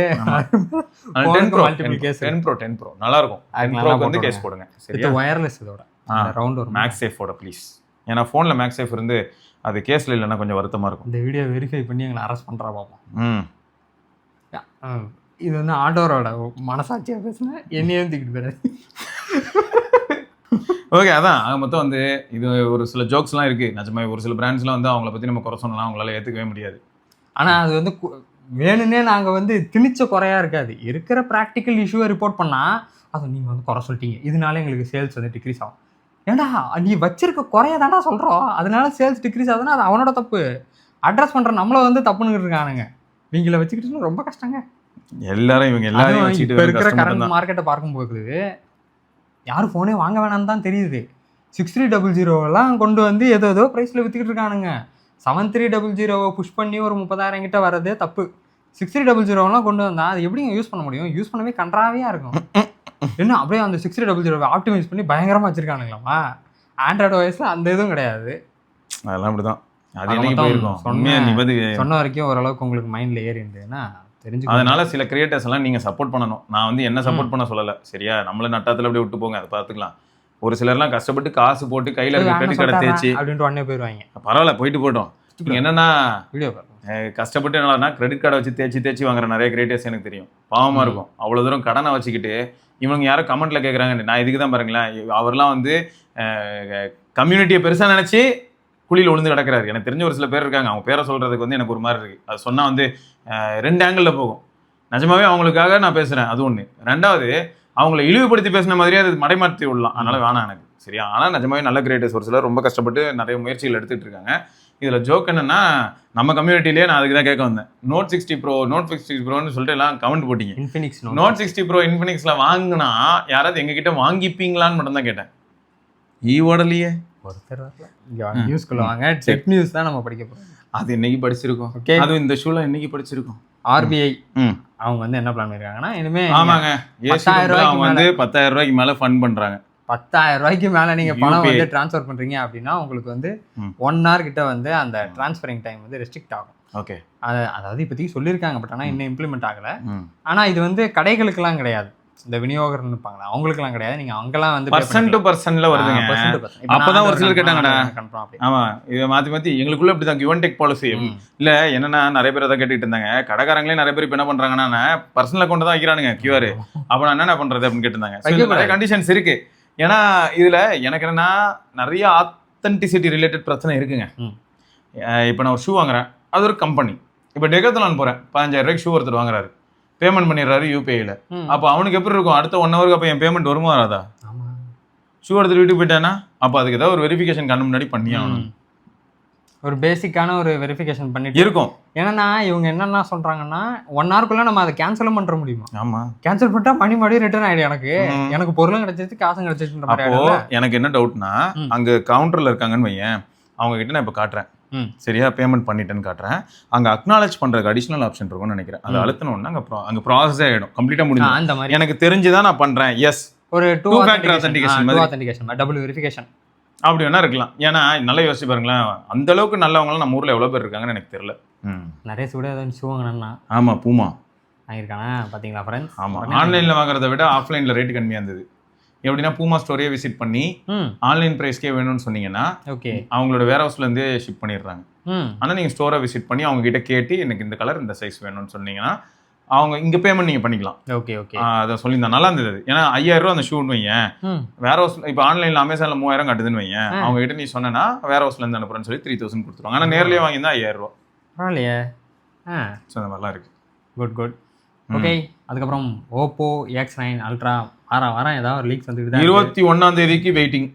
ப்ரோ நல்லா இருக்கும். 10 ப்ரோக்கு வந்து கேஸ் போடுங்க. சரியா? வயர்லெஸ் இதோட ரவுண்ட் ஒரு மேக்ஸேஃபோட ப்ளீஸ். ஏன்னா ஃபோன்ல மேக்ஸேஃப் இருந்து அது கேஸ்ல இல்லைன்னா கொஞ்சம் வருத்தமா இருக்கும். இந்த வீடியோ வெரிஃபை பண்ணி எங்களை அரெஸ்ட் பண்றா பாப்போம். இது வந்து ஆட்டோரோட மனசாட்சியா பேசுனா என்னையும் தூக்கிட்டு போயிடாது. ஓகே, அதான் மொத்தம் வந்து இது ஒரு சில ஜோக்ஸ்லாம் இருக்குது. நிஜமே ஒரு சில பிராண்ட்ஸ்லாம் வந்து அவங்கள பற்றி நம்ம குறை சொன்னலாம் அவங்களால ஏற்றுக்கவே முடியாது. ஆனால் அது வந்து வேணும்னே நாங்கள் வந்து திணிச்ச குறையாக இருக்காது. இருக்கிற ப்ராக்டிக்கல் இஷ்யூவை ரிப்போர்ட் பண்ணால் அதை நீங்கள் வந்து குறை சொல்லிட்டீங்க, இதனால எங்களுக்கு சேல்ஸ் வந்து டிக்ரீஸ் ஆகும். ஏன்டா நீ வச்சிருக்க குறைய தாண்டா சொல்கிறோம், அதனால சேல்ஸ் டிக்ரீஸ் ஆகுதுன்னா அது அவனோட தப்பு. அட்ரஸ் பண்ணுற நம்மளை வந்து தப்புன்னு இருக்கானுங்க. இவங்களை வச்சுக்கிட்டு ரொம்ப கஷ்டங்க. எல்லாரும் இவங்க எல்லாரும் இப்போ இருக்கிற கரண்ட் மார்க்கெட்டை பார்க்கும்போது யாரும் ஃபோனே வாங்க வேணாம்னு தான் தெரியுது. 6300 கொண்டு வந்து ஏதோ ப்ரைஸில் விற்றுக்கிட்டு இருக்கானுங்க. 7300 புஷ் பண்ணி ஒரு 30,000 கிட்ட வரதே தப்பு. 6300 கொண்டு வந்தால் அது எப்படிங்க யூஸ் பண்ண முடியும்? யூஸ் பண்ணவே கன்றாவையாக இருக்கும். என்ன அப்படியே அந்த 6300 ஆப்டிமைஸ் பண்ணி பயங்கரமாக வச்சுருக்கானுங்களாமா. ஆண்ட்ராய்டு வாய்ஸில் அந்த இதுவும் கிடையாது. அதெல்லாம் அப்படிதான். சொன்ன வரைக்கும் ஓரளவுக்கு உங்களுக்கு மைண்டில் ஏறி இருந்ததுன்னா தெரிஞ்சு. அதனால சில கிரியேட்டர்ஸ் எல்லாம் நீங்க சப்போர்ட் பண்ணணும். நான் வந்து என்ன சப்போர்ட் பண்ண சொல்லல, சரியா? நம்மள நட்டாத்துல அப்படியே விட்டு போங்க, அதை பார்த்துக்கலாம். ஒரு சிலர்லாம் கஷ்டப்பட்டு காசு போட்டு கையில இருக்க கிரெடிட் கார்டை தேய்ச்சி அப்படின்ட்டு உடனே போயிடுவாங்க. பரவாயில்ல, போயிட்டு போட்டோம். என்னன்னா கஷ்டப்பட்டு என்னன்னா கிரெடிட் கார்டை வச்சு தேய்ச்சி வாங்குற நிறைய கிரியேட்டர்ஸ் எனக்கு தெரியும். பாவமா இருக்கும். அவ்வளவு தூரம் கடனை வச்சுக்கிட்டு இவங்க யாரும் கமெண்ட்ல கேட்குறாங்க. நான் இதுக்கு தான் பாருங்களேன், அவர்லாம் வந்து கம்யூனிட்டியை பெருசா நினைச்சு குழியில் விழுந்து கிடக்கிறாரு. எனக்கு தெரிஞ்ச ஒரு சில பேர் இருக்காங்க, அவங்க பேரை சொல்றதுக்கு வந்து எனக்கு ஒரு மாதிரி இருக்கு. அது சொன்னா வந்து 2 ஆங்கிளில் போகும். நிஜமாவே அவங்களுக்காக நான் பேசுறேன், அது ஒன்று. ரெண்டாவது, அவங்களை இழிவுபடுத்தி பேசின மாதிரியே அது மடைமாற்றி விடலாம். அதனால வேணாம் எனக்கு, சரியா? ஆனால் நிஜமாவே நல்ல கிரியேட்டர்ஸ் ஒரு சிலர் ரொம்ப கஷ்டப்பட்டு நிறைய முயற்சிகள் எடுத்துட்டு இருக்காங்க. இதில் ஜோக் என்னன்னா, நம்ம கம்யூனிட்டிலேயே நான் அதுக்கு தான் கேட்க வந்தேன். நோட் 60 ப்ரோன்னு சொல்லிட்டு எல்லாம் கமெண்ட் போட்டீங்க. நோட் 60 ப்ரோ இன்ஃபினிக்ஸ்ல வாங்கினா யாராவது எங்ககிட்ட வாங்கிப்பீங்களான்னு மட்டும் தான் கேட்டேன். ஓடலையே ஒருத்தர் நியூஸ்குள்ள வாங்க. டெக் நியூஸ் தான் நம்ம படிக்க போறோம். அது இன்னைக்கு படிச்சிருக்கோம். அதுவும் இந்த ஷூல இன்னைக்கு படிச்சிருக்கோம். ஆர்பிஐ அவங்க வந்து என்ன பிளான் பண்ணிருக்காங்கன்னா, இனிமே ஆமாங்க 10,000 ரூபாய்க்கு வந்து 10,000 ரூபாய்க்கு மேல ஃபண்ட் பண்றாங்க. 10,000 ரூபாய்க்கு மேல நீங்க பணம் வந்து டிரான்ஸ்ஃபர் பண்றீங்க அப்படின்னா உங்களுக்கு வந்து 1 hour கிட்ட வந்து அந்த டிரான்ஸ்ஃபரிங் டைம் வந்து ரெஸ்ட்ரிக்ட் ஆகும். ஓகே, அதாவது இப்போதைக்கு சொல்லியிருக்காங்க, பட் ஆனால் இன்னும் இம்ப்ளிமெண்ட் ஆகல. ஆனா இது வந்து கடைகளுக்கெல்லாம் கிடையாது, இந்த விநியோகர்கள் இருப்பாங்களா அவங்களுக்குலாம் கிடையாது. நீங்க அங்கெல்லாம் வந்து பர்சன்ட் டு பர்சன்ட்ல வருதுங்க. அப்பதான் ஒரு சிலர் கேட்டாங்கடா, ஆமா இது மாத்தி எங்களுக்குள்ள இப்படிதான் கிவ் அண்ட் டேக் பாலிசி இல்ல. என்னன்னா நிறைய பேர் அதை கேட்டுட்டு இருந்தாங்க. கடைக்காரங்களே நிறைய பேர் இப்ப என்ன பண்றாங்கன்னா பர்சனல் அக்கௌண்ட் தான் வைக்கிறானுங்க கியூஆர். அப்ப நான் என்ன பண்றது அப்படின்னு கேட்டிருந்தாங்க. நிறைய கண்டிஷன்ஸ் இருக்கு. ஏன்னா இதுல எனக்கு என்னன்னா நிறைய ஆத்தென்டிசிட்டி ரிலேட்டட் பிரச்சனை இருக்குங்க. இப்ப நான் ஒரு ஷூ வாங்குறேன், அது ஒரு கம்பெனி. இப்ப டெக்காத்லான் போறேன், 15,000 ரூபாய்க்கு ஷூ ஒருத்தர் வாங்குறாரு, பேமெண்ட் பண்ணிடுறாரு யூபிஐல. அப்போ அவனுக்கு எப்படி இருக்கும்? அடுத்த 1 ஹவருக்கு அப்போ என் பேமெண்ட் வருமா வராதா? ஷூ எடுத்துட்டு வீட்டுக்கு போயிட்டானா அப்போ அதுக்கு ஏதாவது ஒரு வெரிஃபிகேஷன் கண்ணு முன்னாடி பண்ணி ஆகணும். ஒரு பேசிக்கான ஒரு வெரிஃபிகேஷன் பண்ணிட்டு இருக்கும். ஏன்னா இவங்க என்னென்ன சொல்றாங்கன்னா 1 ஹவருக்குள்ள நம்ம அதை கேன்சலும் பண்ற முடியுமா? ஆமா, கேன்சல் பண்ணிட்டா மணி மறுபடியும் ரிட்டர்ன் ஆயிடும். எனக்கு பொருளும் கிடைச்சிச்சு, காசும் கிடைச்சிச்சுன்ற மாதிரி. அப்போ எனக்கு என்ன டவுட்னா, அங்க கவுண்டர்ல இருக்காங்கன்னு வையேன், அவங்க கிட்ட நான் இப்போ காட்டுறேன், சரியா பேமெண்ட் பண்ணிட்டேன்னு காட்டுறேன். அங்கே அக்னாலேஜ் பண்றதுக்கு அடிஷனல் ஆப்ஷன் இருக்கும்னு நினைக்கிறேன். அதை அழுத்தணும்னா அங்கே ப்ராசஸ் ஆகிடும், கம்ப்ளீட்டா முடியும். எனக்கு தெரிஞ்சுதான் நான் பண்றேன். எஸ், ஒரு 2 ஃபேக்டர் ஆத்தென்டிகேஷன், டபுள் வெரிஃபிகேஷன். அப்படி வேணா இருக்கலாம். ஏன்னா நல்லா யோசிச்சு பாருங்களேன், அந்த அளவுக்கு நல்லவங்களாம் நம்ம ஊர்ல எவ்வளவு பேர் இருக்காங்கன்னு எனக்கு தெரியல. நிறைய சூட ஷூவாங்கண்ணா. ஆமா, பூமா வாங்கியிருக்கானா பார்த்தீங்களா ஃப்ரெண்ட்ஸ்? ஆமா, ஆன்லைன்ல வாங்குறத விட ஆஃப்லைன்ல ரேட் கம்மியா இருந்தது. எப்படின்னா பூமா ஸ்டோரியே விசிட் பண்ணி ஆன்லைன் பிரைஸ்க்கே வேணும்னு சொன்னீங்கன்னா ஓகே அவங்களோட வேர் ஹவுஸ்ல இருந்தே ஷிப் பண்ணிடுறாங்க. ஆனா நீங்க ஸ்டோரை விசிட் பண்ணி அவங்க கிட்ட கேட்டு எனக்கு இந்த கலர் இந்த சைஸ் வேணும்னு சொன்னீங்கன்னா அவங்க இங்க பேமெண்ட் நீங்க பண்ணிக்கலாம். ஓகே ஓகே அதை சொல்லியிருந்தா நல்லா இருந்தது. ஏன்னா 5000 ரூபா அந்த ஷூன்னு வையேன், வேர் ஹவுஸ் இப்போ ஆன்லைன்ல அமேசான்ல 3000 கட்டுதுன்னு வையேன், அவங்க கிட்ட நீ சொன்னா வேர் ஹவுஸ்ல இருந்து அனுப்புறேன்னு சொல்லி 3000 கொடுத்துருவாங்க. ஆனா நேர்லயே வாங்கியிருந்தா 5000 ரூபா. பரவாயில்லையே. ஸோ அந்த மாதிரிலாம் இருக்கு. Good good. ஓகே, அதுக்கப்புறம் ஓப்போ X9 அல்ட்ரா வாரம் ஏதாவது ஒரு லீக்ஸ் வந்துட்டு 21ஆம் தேதிக்கு வெயிட்டிங்.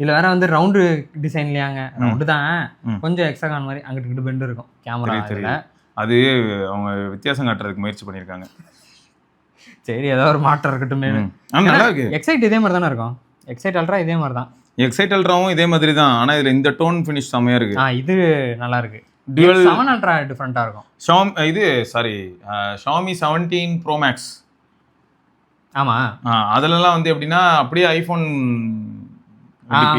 இதுல வேற வந்து ரவுண்டு டிசைன்லயாங்க, ரவுண்டு தான் கொஞ்சம் எக்ஸாகான் மாதிரி அங்கிட்டு இங்கிட்டு பெண்டு இருக்கும் கேமரா. அது அவங்க வித்தியாசம் காட்டுறதுக்கு முயற்சி பண்ணியிருக்காங்க. சரி, ஏதோ ஒரு மாற்றம் இருக்கட்டும். நல்லா இருக்கு. எக்ஸைட் இதே மாதிரி தானே இருக்கும், எக்ஸைட் அல்ட்ரா இதே மாதிரி தான். எக்ஸைட் அல்ட்ராவும் இதே மாதிரி தான், ஆனா இதுல இந்த டோன் ஃபினிஷ் செமையா இருக்கு. இது நல்லா இருக்கு. Dual 7 அல்ட்ரா டிஃபரெண்டா இருக்கும். Xiaomi 17 Pro Max. ஆமா, அதுலலாம் வந்து எப்படின்னா அப்படியே ஐபோன்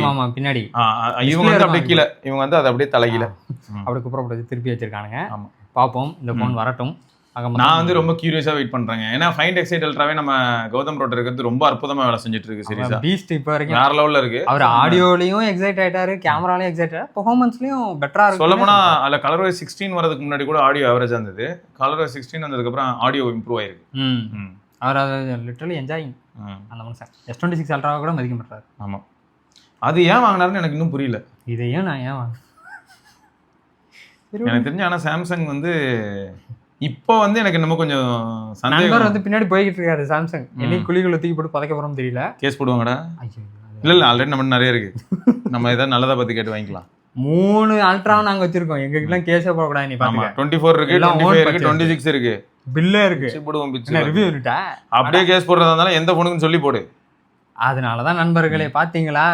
ஆமா பின்னாடி இவங்க வந்து அப்படியே கீழே, இவங்க வந்து அதை அப்படியே தலைகீழ அப்படி குப்புறப்பட்டு திருப்பி வச்சிருக்கானுங்க. பாப்போம், இந்த போன் வரட்டும். நான் வந்து ரொம்ப கியூரியஸா வெயிட் பண்றேன். ஏன்னா ஃபைண்ட் எக்ஸைட் அல்ட்ராவே நம்ம கௌதம் ரோட்டர் இருக்கிறது ரொம்ப அற்புதமா வேலை செஞ்சுட்டு இருக்கு. சீரியஸா பீஸ்ட் இப்போ வரைக்கும் வேற லெவல்ல இருக்கு. அவர் ஆடியோலயும் எக்ஸைட் ஆயிட்டாரு, கேமராலயும் எக்ஸைட் ஆயிட்டாரு, பெர்ஃபார்மன்ஸ்லயும் பெட்டரா இருக்கு. சொல்ல போனா அதுல கலர்வைஸ் 16 வரதுக்கு முன்னாடி கூட ஆடியோ ஆவரேஜா இருந்தது. கலர்வைஸ் 16 வந்ததுக்கு அப்புறம் ஆடியோ இம்ப்ரூவ் ஆயிருக்கு. அவர் அதை லிட்டரலி என்ஜாயிங். அந்த மனுஷன் S26 அல்ட்ராவை கூட மதிக்க மாட்டாரு. ஆமா, அது ஏன் வாங்கினாருன்னு எனக்கு இன்னும் புரியல. இதையும் நான் ஏன் வாங்க எனக்கு தெரிஞ்ச. ஆனா சாம்சங் வந்து இப்போ வந்து எனக்கு இன்னமும் கொஞ்சம் நண்பர் வந்து பின்னாடி போய்கிட்டு இருக்காரு. சாம்சங் என்னைக்கு குழிகளை தூக்கி போட்டு பதைக்க போறோம் தெரியல. கேஸ் போடுவாங்கடா. இல்ல ஆல்ரெடி நம்ம நிறைய இருக்கு, நம்ம ஏதாவது நல்லதா பத்தி கேட்டு வாங்கிக்கலாம். 3 அல்ட்ராவும் நாங்க வச்சிருக்கோம், எங்களுக்குலாம் கேஸே போடக்கூடாது. நீ பாத்துக்க, 24 இருக்கு, 25 இருக்கு, 26 இருக்கு, பில்லே இருக்கு. போடுவோம் பிச்சு ரிவ்யூ இருக்கா? அப்படியே கேஸ் போடுறதா இருந்தாலும் எந்த போனுக்குன்னு சொல்லி போடு. அதனாலதான் நண்பர்களே பாத்தீங்களா,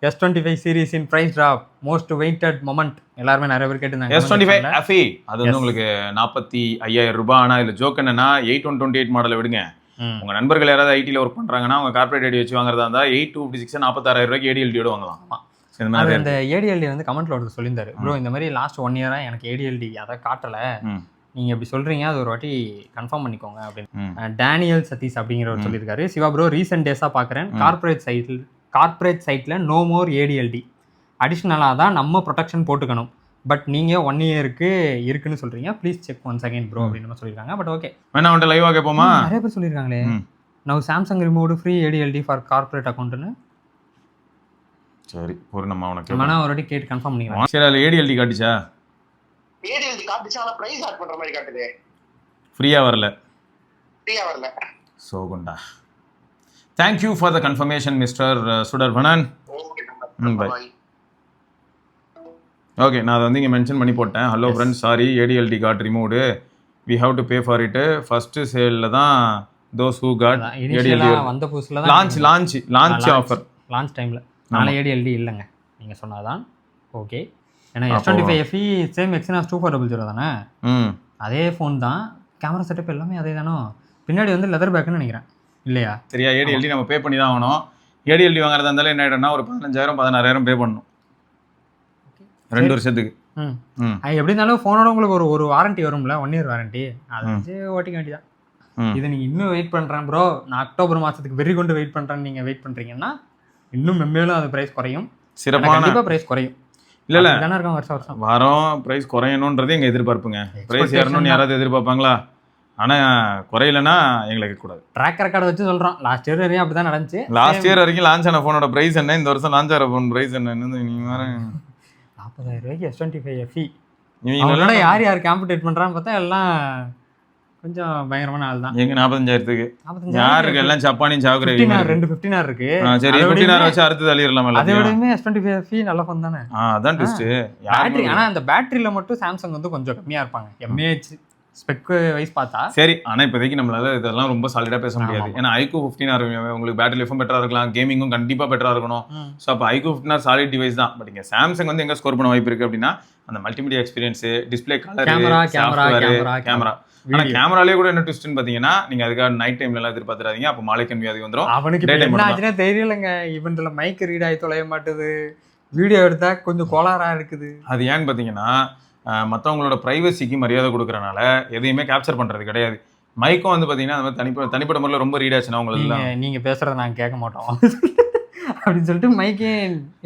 S25 series in price drop, most waited moment. எல்லாருமே நிறைய பேர் கேட்டிருந்தாங்க. S25 FE அது வந்து உங்களுக்கு 45,000 ரூபாய். ஆனா இதுல ஜோக் என்னன்னா 8128 மாடலை விடுங்க. உங்க நண்பர்கள் யாராவது ஐடில ஒர்க் பண்றாங்கன்னா அவங்க கார்பரேட் ஐடி வச்சு வாங்குறதா இருந்தா 8256 46,000 ரூபாய்க்கு ADLD வாங்கலாம். இந்த ADLD வந்து கமெண்ட்ல ஒருத்தர் சொல்லியிருந்தாரு, ப்ரோ இந்த மாதிரி லாஸ்ட் 1 இயரா எனக்கு ADLD அதை காட்டல, நீங்க எப்படி சொல்றீங்க, அது ஒரு வாட்டி கன்ஃபார்ம் பண்ணிக்கோங்க அப்படின்னு டேனியல் சதீஷ் அப்படிங்கிறவர் சொல்லியிருக்காரு. சிவா ப்ரோ ரீசெண்ட் டேஸா பாக்குறேன் கார்பரேட் சைட்ல நோ மோர் ADLD, அடிஷ்னலாக தான் நம்ம ப்ரொடெக்ஷன் போட்டுக்கணும். பட் நீங்கள் 1 இயருக்கு இருக்குன்னு சொல்றீங்க, please check once again bro அப்படின்னு சொல்லியிருக்காங்க. பட் ஓகே, வேணா வந்துட்டு லைவாக கேட்போமா? நிறைய பேர் சொல்லியிருக்காங்களே now Samsung removed free ADLD for corporate அக்கௌண்ட்னு. சரி, ஒரு நம்ம அவனுக்கு வேணா ஒரு வாட்டி கேட்டு கன்ஃபார்ம் பண்ணிக்கலாம். சரி, அதில் ADLD காட்டுச்சா? ADLD காட்டுச்சா, ஆனா பிரைஸ் ஆட் பண்ற மாதிரி காட்டுது. ஃப்ரீயா வரல. சோகுண்டா. Thank you for the confirmation, Mr. Sudarvanan. Bye. Okay, நான் அதை வந்து இங்கே மென்ஷன் பண்ணி போட்டேன். Hello friends, sorry ADLD got removed, we have to pay for it. First சேலில் தான் தோஸ் ஹூ காட் ADLD வந்த புதுசில் லான்ச் ஆஃபர், லான்ச் டைமில் நாளை ADLD இல்லைங்க நீங்கள் சொன்னாதான் ஓகே. ஏன்னா S25 FE சேம் Exynos 2400 தானே, அதே ஃபோன் தான், கேமரா செட்டப் எல்லாமே அதே தானோ. பின்னாடி வந்து லெதர் பேக்குன்னு நினைக்கிறேன் இல்லையா? சரியா, ADLD நம்ம பே பண்ணி தான் ஆகணும். ADLD வாங்குறதா இருந்தாலும் என்ன ஆகிடும்னா ஒரு 15,000 16,000 பே பண்ணணும் 2 வருஷத்துக்கு. எப்படி இருந்தாலும் ஃபோனோட உங்களுக்கு ஒரு வாரண்டி வரும்ல, 1 இயர் வாரண்டி, அதை வச்சு ஓட்டிக்க வேண்டியதான். இது நீங்கள் இன்னும் வெயிட் பண்ணுறேன் ப்ரோ, நான் அக்டோபர் மாதத்துக்கு வெறி கொண்டு வெயிட் பண்ணுறேன்னு நீங்கள் வெயிட் பண்ணுறீங்கன்னா இன்னும் மென்மேலும் அது ப்ரைஸ் குறையும். சிறப்பான ப்ரைஸ் குறையும். இல்லை தானே இருக்கும், வருஷம் வாரம் ப்ரைஸ் குறையணுன்றது எங்கள் எதிர்பார்ப்புங்க. ப்ரைஸ் ஏறணும்னு யாராவது எதிர்பார்ப்பாங்களா? ஆனால் குறையலன்னா எங்களுக்கு கூடாது. ட்ராக் ரெக்கார்டு வச்சு சொல்கிறோம், லாஸ்ட் இயர் வரையும் அப்படி தான் நடந்துச்சு. லாஸ்ட் இயர் வரைக்கும் லான்ச் ஆன ஃபோனோட ப்ரைஸ் என்ன, இந்த வருஷம் லான்ச் ஆகிற ஃபோன் ப்ரைஸ் என்ன? நீங்கள் வேறு 40,000 ரூபாய்க்கு S25 FE. இவங்களோட யார் காம்படிட் பண்ணுறான்னு பார்த்தா எல்லாம் கொஞ்சம் பயங்கரமான ஆள் தான். எங்க 45,000க்கு யாருக்கு எல்லாம் சப்பானியும் சாகுற 250 இருக்கு. சரி, 50 வச்சு அடுத்து தள்ளிரலாம். அதை விடவே S25 FE நல்ல ஃபோன் தானே. அதான் ட்விஸ்ட். பேட்டரி, ஆனா அந்த பேட்டரியில மட்டும் சாம்சங் வந்து கொஞ்சம் கம்மியா இருப்பாங்க MAH ஸ்பெக் வைஸ் பார்த்தா. சரி, ஆனா இப்போதைக்கு நம்மளால இதெல்லாம் ரொம்ப சாலிடா பேச முடியாது. ஏன்னா iQOO 15R உங்களுக்கு பேட்டரி லைஃபும் பெட்டரா இருக்கலாம், கேமிங்கும் கண்டிப்பா பெட்டரா இருக்கணும். ஸோ அப்போ iQOO 15R சாலிட் டிவைஸ் தான். பட் இங்க சாம்சங் வந்து எங்க ஸ்கோர் பண்ண வாய்ப்பு இருக்கு அப்படின்னா அந்த multimedia experience, display colour, camera ஆனா கேமராலேயே கூட என்ன ட்விஸ்ட்னு பாத்தீங்கன்னா நீங்க அதுக்காக நைட் டைம்ல எல்லாம் எதிர்பார்த்துறாதீங்க, அப்ப மாலை கண் வியாதி வந்துரும். அவனுக்கு இப்ப என்ன ஆச்சுன்னா தெரியலங்க, இவன்ல மைக் ரீட் ஆகி தொலைய மாட்டுது, வீடியோ எடுத்தா கொஞ்சம் கோளாறா இருக்குது. அது ஏன்னு பாத்தீங்கன்னா மற்றவங்களோட ப்ரைவசிக்கு மரியாதை கொடுக்கறனால எதையுமே கேப்சர் பண்றது கிடையாது. மைக்கும் வந்து பாத்தீங்கன்னா அந்த மாதிரி தனிப்பட்ட முறையில் ரொம்ப ரீட் ஆச்சுன்னா உங்களுக்கு நீங்க பேசுறத நாங்க கேட்க மாட்டோம் அப்படின்னு சொல்லிட்டு மைக்கே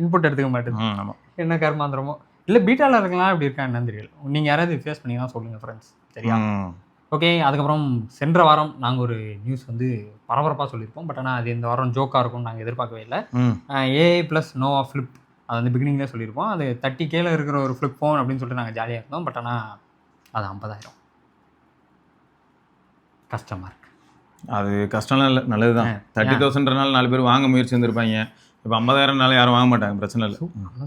இன்புட் எடுத்துக்க மாட்டேங்குது. என்ன கர்மாந்திரமோ இல்ல பீட்டால இருக்கலாம் அப்படி இருக்கா என்னன்னு தெரியல. நீங்க யாராவது ஃபேஸ் பண்ணீங்கன்னா சொல்லுங்க ஃப்ரெண்ட்ஸ், சரியா? ஓகே. அதுக்கப்புறம் சென்ற வாரம் நாங்கள் ஒரு நியூஸ் வந்து பரபரப்பாக சொல்லியிருப்போம். பட் ஆனால் அது இந்த வாரம் ஜோக்காக இருக்கும்னு நாங்கள் எதிர்பார்க்கவே இல்லை. AI + நோவா ஃப்ளிப், அது வந்து பிகினிங்லேயே சொல்லியிருப்போம். அது 30K இருக்கிற ஒரு ஃப்ளிப் ஃபோன் அப்படின்னு சொல்லிட்டு நாங்கள் ஜாலியாக இருந்தோம். பட் ஆனால் அது 50,000. கஷ்டமாக இருக்கு. அது கஷ்டம்லாம் இல்லை, நல்லது தான். 30,000னால 4 பேர் வாங்க முயற்சி வந்துருப்பாங்க. இப்போ 50,000னால யாரும் வாங்க மாட்டாங்க, பிரச்சனை இல்லை.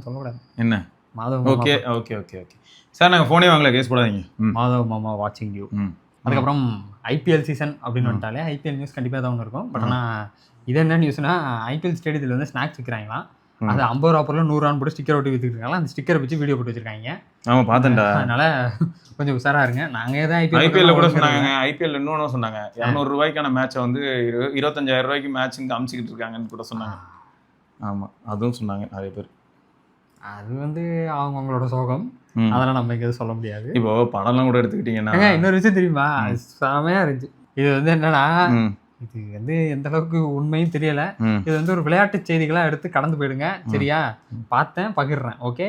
சொல்லக்கூடாது என்ன Madhav. Okay okay okay okay sir, நாங்கள் ஃபோனே வாங்கல, கேஸ் போடாதீங்க. மாதவ் மாமா வாட்சிங் யூ. அதுக்கப்புறம் IPL சீசன் அப்படின்னு வந்துட்டாலே IPL நியூஸ் கண்டிப்பாக தான் ஒன்று இருக்கும். பட் ஆனால் இது என்ன நியூஸ்னா, IPL ஸ்டேடியத்தில் வந்து ஸ்நாக்ஸ் விற்கிறாங்களாம். அது 50 ரூபா பொருள் 100 ரூபான்னு போட்டு ஸ்டிக்கர் ஒட்டி விற்றுருக்காங்களா. அந்த ஸ்டிக்கரை வச்சு வீடியோ போட்டு வச்சிருக்காங்க. ஆமாம் பார்த்தேன்டா. அதனால கொஞ்சம் உஷாரா இருங்க. நாங்கள் ஏதாவது IPL கூட சொன்னாங்க. IPL இன்னொன்று சொன்னாங்க, 200 ரூபாய்க்கான மேட்சை வந்து 25,000 ரூபாய்க்கு மேட்ச்சுக்கு அமுச்சிக்கிட்டு இருக்காங்கன்னு கூட சொன்னாங்க. ஆமாம், அதுவும் சொன்னாங்க நிறைய பேர். அது வந்து அவங்களோட சோகம், அதெல்லாம் நம்ம எங்கேயும் சொல்ல முடியாது. இப்போ படம்லாம் கூட எடுத்துக்கிட்டீங்கன்னா இன்னொரு விஷயம் தெரியுமா, செமையா இருந்துச்சு. இது வந்து என்னன்னா, இது வந்து எந்த அளவுக்கு உண்மையும் தெரியல. இது வந்து ஒரு விளையாட்டு செய்திகளா எடுத்து கடந்து போயிடுங்க, சரியா? பார்த்தேன், பகிர்றேன். ஓகே.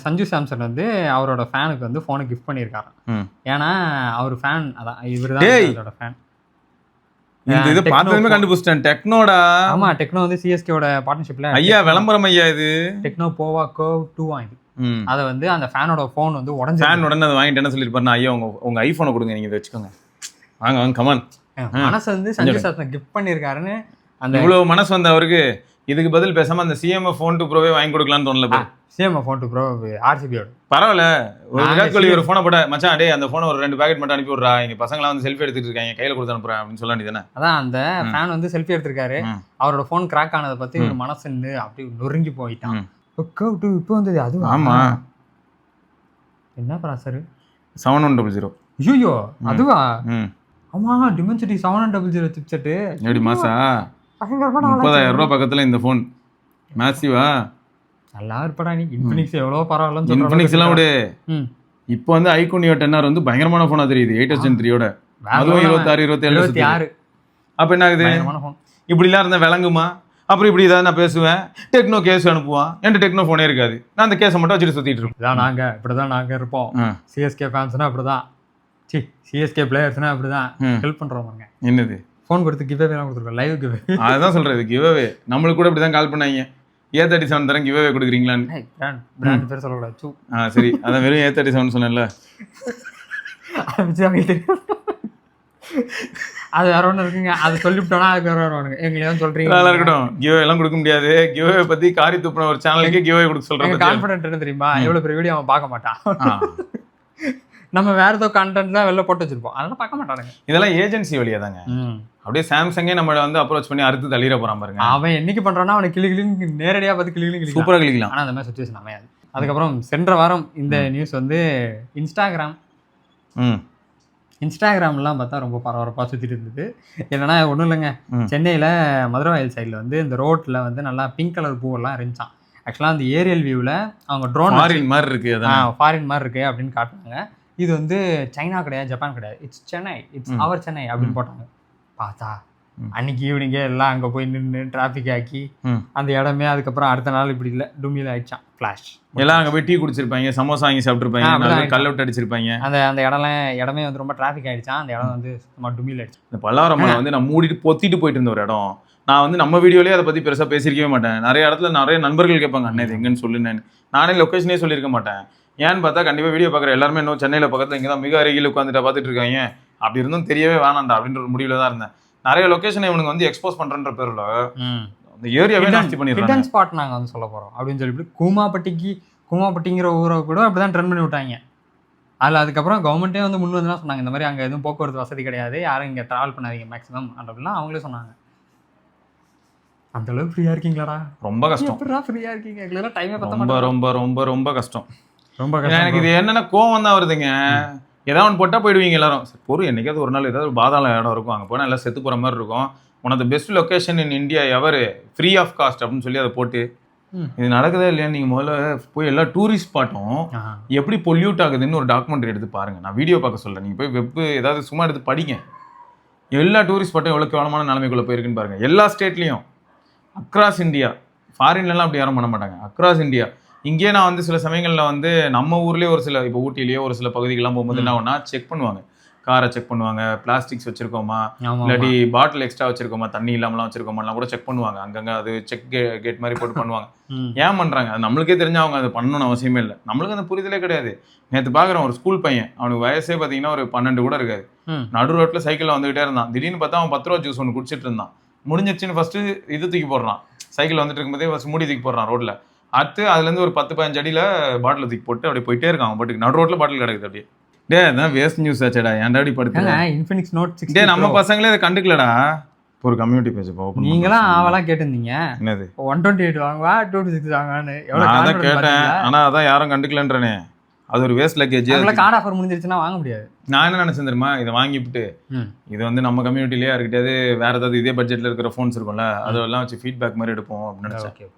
சஞ்சு சாம்சன் வந்து அவரோட ஃபேனுக்கு வந்து ஃபோனை கிஃப்ட் பண்ணியிருக்காரு. ஏன்னா அவர் ஃபேன், அதான் இவர் தான் அவரோட ஃபேன். இது பார்த்ததுமே கண்டுபிடிச்சிட்டேன், டெக்னோடா. ஆமா, டெக்னோ வந்து CSK-ஓட பார்ட்னர்ஷிப்ல ஐயா விளம்பரம் ஐயா. இது டெக்னோ போவா கர்வ் 2 இது. அதை வந்து அந்த ஃபேனோட ஃபோன் வந்து உடஞ்சு, ஃபேன் உடனே அதை வாங்கிட்டு என்ன சொல்லியிருப்பாருன்னா, ஐயா உங்க ஐஃபோனை கொடுங்க, நீங்க இதை வச்சுக்கோங்க, வாங்க வாங்க கமான். மனசு வந்து சஞ்சு சாம்சன் கிஃப்ட் பண்ணியிருக்காருன்னு அந்த இவ்வளவு மனசு வந்து அவருக்கு, இதுக்கு பதில் பேசாம அந்த CMF Phone 2 Pro வாங்கி கொடுக்கலாம்னு தோணல. CMF Phone 2 Pro RCB-யோட பரவாயில்ல. ஒரு விராட் கோலி ஒரு ஃபோனை போட, மச்சான் டே அந்த ஃபோனை ஒரு 2 பேக்கெட் மட்டும் அனுப்பி விட்றா, இங்க பசங்களாம் வந்து செல்ஃபி எடுத்துட்டு இருக்காங்க, கையில கொடுத்து அனுப்புறேன் அப்படின்னு சொல்ல வேண்டியதானே. அதான் அந்த ஃபேன் வந்து செல்ஃபி எடுத்திருக்காரு. அவரோட ஃபோன் கிராக் ஆனதை பத்தி ஒரு மனசு அப்படி நொறுங்கி போயிட்டான். இப்போ வந்தது அது. ஆமா, என்ன ப்ராசர்? 7100. ஐயோ அதுவா? ஆமா, Dimensity 7100 சிப்செட். எப்படி மாசா 30,000 ரூபாய் பக்கத்துல இந்த ஃபோன் மேசிவா. நல்லா இருப்படா நீ. இன்ஃபினிக்ஸ் எவ்வளவு பரவாயில்ல. இன்ஃபினிக்ஸ் எல்லாம் விடு. இப்போ வந்து iQOO Neo 10R வந்து பயங்கரமான ஃபோனா தெரியுது, 8th Gen 3யோட. அதுவும் 26 27 அப்ப என்ன ஆகுது? இப்படி எல்லாம் இருந்தா விளங்குமா? அப்புறம் இப்படி ஏதாவது நான் பேசுவேன், டெக்னோ கேஸ் அனுப்புவான், என்கிட்ட டெக்னோ ஃபோனே இருக்காது, நான் அந்த கேஸை மட்டும் வச்சுட்டு சுத்திட்டு இருப்போம். இதான் நாங்க இப்படிதான் நாங்க இருப்போம். CSK ஃபேன்ஸ்னா அப்படிதான், CSK பிளேயர்ஸ்னா அப்படிதான் ஹெல்ப் பண்றவங்க. என்னது ஃபோன் கொடுத்து கிவ்அவே எல்லாம் கொடுத்துருக்கோம், லைவ் கிவ்அவே. அதுதான் சொல்றது, கிவ்அவே. நம்மளுக்கு கூட இப்படிதான் கால் பண்ணாங்க, A37 தரம் கிவ்அவே கொடுக்குறீங்களான்னு. பிராண்ட் பேர் சொல்லக்கூடாது. சரி, அதான் வெறும் A37 சொன்னேன்ல. அது வேற ஒன்று இருக்குங்க, அது சொல்லிவிட்டோம்னா அதுக்கு வேற வருவானுங்க, எங்களையும் சொல்றீங்க. நல்லா இருக்கட்டும், கிவ்அவே எல்லாம் கொடுக்க முடியாது. கிவ்அவே பத்தி காரி துப்புன ஒரு சேனலுக்கு கிவ்அவே கொடுக்க சொல்றாங்க. கான்ஃபிடென்ட் என்ன தெரியுமா, எவ்வளவு பெரிய வீடியோ அவன் பார்க்க மாட்டான். நம்ம வேற ஏதோ கண்டென்ட் தான் வெளில போட்டு வச்சிருப்போம், அதெல்லாம் பார்க்க மாட்டானுங்க. இதெல்லாம் ஏஜென்சி வழியா தாங்க. அப்படியே சாம்சங்கே நம்மள வந்து அப்ரோச் பண்ணி அறுத்து தள்ளிட போறான் பாருங்க. அவன் என்னைக்கு பண்றான்னா அவனை கிளிகிளின்னு நேரடியா பார்த்து கிளிகிளின்னு சூப்பரா கிளிக்கலாம். ஆனா அந்த மாதிரி சுச்சுவேஷன் அமையாது. அதுக்கப்புறம் சென்ற வாரம் இந்த நியூஸ் வந்து இன்ஸ்டாகிராம்லாம் பார்த்தா ரொம்ப பரபரப்பாக சுற்றிட்டு இருந்தது. என்னன்னா ஒன்றும் இல்லைங்க, சென்னையில் மதுரவாயல் சைடில் வந்து இந்த ரோட்டில் வந்து நல்லா பிங்க் கலர் பூவெல்லாம் இருந்துச்சான். ஆக்சுவலாக அந்த ஏரியல் வியூவில் அவங்க ட்ரோன் ஃபாரின் மாதிரி இருக்குது, ஃபாரின் மாதிரி இருக்குது அப்படின்னு காட்டுறாங்க. இது வந்து சைனா கிடையாது, ஜப்பான் கிடையாது, it's Chennai, it's our Chennai அப்படின்னு போட்டாங்க. பார்த்தா அன்னைக்கு ஈவினிங்கே எல்லாம் அங்கே போய் நின்று டிராஃபிக் ஆக்கி அந்த இடமே அதுக்கப்புறம் அடுத்த நாள் இப்படி இல்லை டுமியில் ஆயிடுச்சான். ஃப்ளாஷ் எல்லாம் அங்கே போய் டீ குடிச்சிருப்பாங்க, சமோசா வாங்கி சாப்பிட்ருப்பாங்க, கல் விட்டு அடிச்சிருப்பாங்க. அந்த இடமே வந்து ரொம்ப டிராஃபிக் ஆயிடுச்சான். அந்த இடம் வந்து சும்மா டுமியில் ஆயிடுச்சு. இந்த பல்லாவரம் வந்து நான் மூடிட்டு பொத்திட்டு போயிட்டு இருந்த ஒரு இடம். நான் வந்து நம்ம வீடியோலேயே அதை பற்றி பெருசாக பேசியிருக்கவே மாட்டேன். நிறைய இடத்துல நிறைய நண்பர்கள் கேட்பாங்க, அண்ணே இது எங்கன்னு சொல்லுன்னு. நானே லொக்கேஷனே சொல்லியிருக்க மாட்டேன். ஏன்னு பார்த்தா கண்டிப்பாக வீடியோ பார்க்குற எல்லாருமே இன்னும் சென்னையில் பக்கத்தில் இங்கே தான் மிக அருகில் உட்காந்துட்டு பார்த்துட்டு இருக்காங்க. அப்படி இருந்தும் தெரியவே வேணாண்டா அப்படின்ற ஒரு முடிவில் தான் இருந்தேன். நிறைய லொகேஷனை இவனுக்கு வந்து எக்ஸ்போஸ் பண்றன்ற பேர்ல அந்த ஏரியாவே நாஸ்தி பண்ணிடுறாங்க. ஹிடன் ஸ்பாட் நாங்க வந்து சொல்ல போறோம் அப்படின்னு சொல்லிட்டு கூமாப்பட்டிங்கிற ஊரை கூட அப்படிதான் ட்ரெண்ட் பண்ணி விட்டாங்க. அதில் அதுக்கப்புறம் கவர்மெண்ட்டே வந்து முன் வந்து சொன்னாங்க, இந்த மாதிரி அங்கே எதுவும் போக்குவரத்து வசதி கிடையாது, யாரும் இங்கே ட்ராவல் பண்ணாதீங்க மேக்ஸிமம் அப்படிலாம் அவங்களே சொன்னாங்க. அந்த அளவுக்கு ஃப்ரீயா இருக்கீங்களாடா? ரொம்ப கஷ்டம். ஃப்ரீயா இருக்கீங்க, எங்களுக்கு டைமே பத்த ரொம்ப ரொம்ப ரொம்ப ரொம்ப கஷ்டம். ரொம்ப கஷ்டம். எனக்கு இது என்னன்னா கோவம் தான் வருதுங்க. ஏதாவது ஒன்று போட்டால் போயிடுவீங்க எல்லாரும். பொறு என்னைக்காவது ஒரு நாள் ஏதாவது ஒரு பாதாள இடம் இருக்கும், அங்கே போனால் எல்லாம் செத்து போகிற மாதிரி இருக்கும், one of the best location in India ever, free of cost அப்படின்னு சொல்லி அதை போட்டு இது நடக்குதா இல்லையா நீங்கள் முதல்ல போய் எல்லா டூரிஸ்ட் ஸ்பாட்டும் எப்படி பொல்யூட் ஆகுதுன்னு ஒரு டாக்குமெண்ட்ரி எடுத்து பாருங்கள். நான் வீடியோ பார்க்க சொல்கிறேன், நீங்கள் போய் வெப் ஏதாவது சும்மா எடுத்து படிங்க. எல்லா டூரிஸ்ட் ஸ்பாட்டும் எவ்வளோ கேவலமான நிலைமைக்குள்ளே போயிருக்குன்னு பாருங்கள். எல்லா ஸ்டேட்லேயும் அக்ராஸ் இந்தியா. ஃபாரின்லலாம் அப்படி யாரும் பண்ண மாட்டாங்க, அக்ராஸ் இந்தியா. இங்கேயே நான் வந்து சில சமயங்களில் வந்து நம்ம ஊர்லேயே ஒரு சில இப்போ ஊட்டிலேயே ஒரு சில பகுதிகள்லாம் போகும்போது என்ன ஒன்றா செக் பண்ணுவாங்க, காரை செக் பண்ணுவாங்க, பிளாஸ்டிக்ஸ் வச்சிருக்கோமா இல்லாட்டி பாட்டில் எக்ஸ்ட்ரா வச்சிருக்கோமா, தண்ணி இல்லாமலாம் வச்சிருக்கோமாலாம் கூட செக் பண்ணுவாங்க. அங்கங்கே அது செக் கேட் மாதிரி போட்டு பண்ணுவாங்க. ஏன் பண்ணுறாங்க அது நம்மளுக்கே தெரிஞ்சு அவங்க அதை பண்ணணும்னு அவசியமே இல்லை. நம்மளுக்கு அந்த புரிதலே கிடையாது. நேற்று பார்க்குறேன் ஒரு ஸ்கூல் பையன், அவனுக்கு வயசே பார்த்தீங்கன்னா ஒரு 12 கூட இருக்காது, நடு ரோட்டில் சைக்கிளில் வந்துகிட்டே இருந்தான். திடீர்னு பார்த்தா அவன் 10 ரூபா ஜூஸ் ஒன்று குடிச்சிட்டு இருந்தான். முடிஞ்சிருச்சுன்னு ஃபஸ்ட்டு இது தூக்கி போடுறான், சைக்கிள் வந்துட்டு இருக்கும்போதே ஃபஸ்ட் மூடி தூக்கி போடுறான் ரோட்டில். அடுத்து அதுலேருந்து ஒரு 10-15 அடியில் பாட்டில் தூக்கி போட்டு அப்படியே போயிட்டே இருக்கான். அவன் பாட்டுக்கு நடு ரோட்டில் பாட்டில் கிடக்குது. அப்படியே டே அதான் வேஸ்ட் நியூஸ் ஆச்சேடா, ஏன்டா அப்படி படுத்து இன்ஃபினிக்ஸ் நோட் 6 டே நம்ம பசங்களே அதை கண்டுக்கலடா. ஒரு கம்யூனிட்டி பேஜ் ஓப்பன் நீங்களாம் ஆவலாம் கேட்டிருந்தீங்க, என்னது 128 வாங்குவா 226 வாங்குவான்னு. நான் அதான் கேட்டேன், ஆனால் அதான் யாரும் கண்டுக்கலன்றனே. அது ஒரு வேஸ்ட் லக்கேஜ். கார்டு ஆஃபர் முடிஞ்சிருச்சுன்னா வாங்க முடியாது. நான் என்ன நினைச்சேன் தெரியுமா, இதை வாங்கிவிட்டு இது வந்து நம்ம கம்யூனிட்டிலேயே யாருக்கிட்டே வேற ஏதாவது இதே பட்ஜெட்டில் இருக்கிற ஃபோன்ஸ் இருக்கும்ல, அதெல்லாம் வச்சு ஃபீட்பேக் மாதிரி எடுப்போம் அப்படின்னு நினச்சேன்.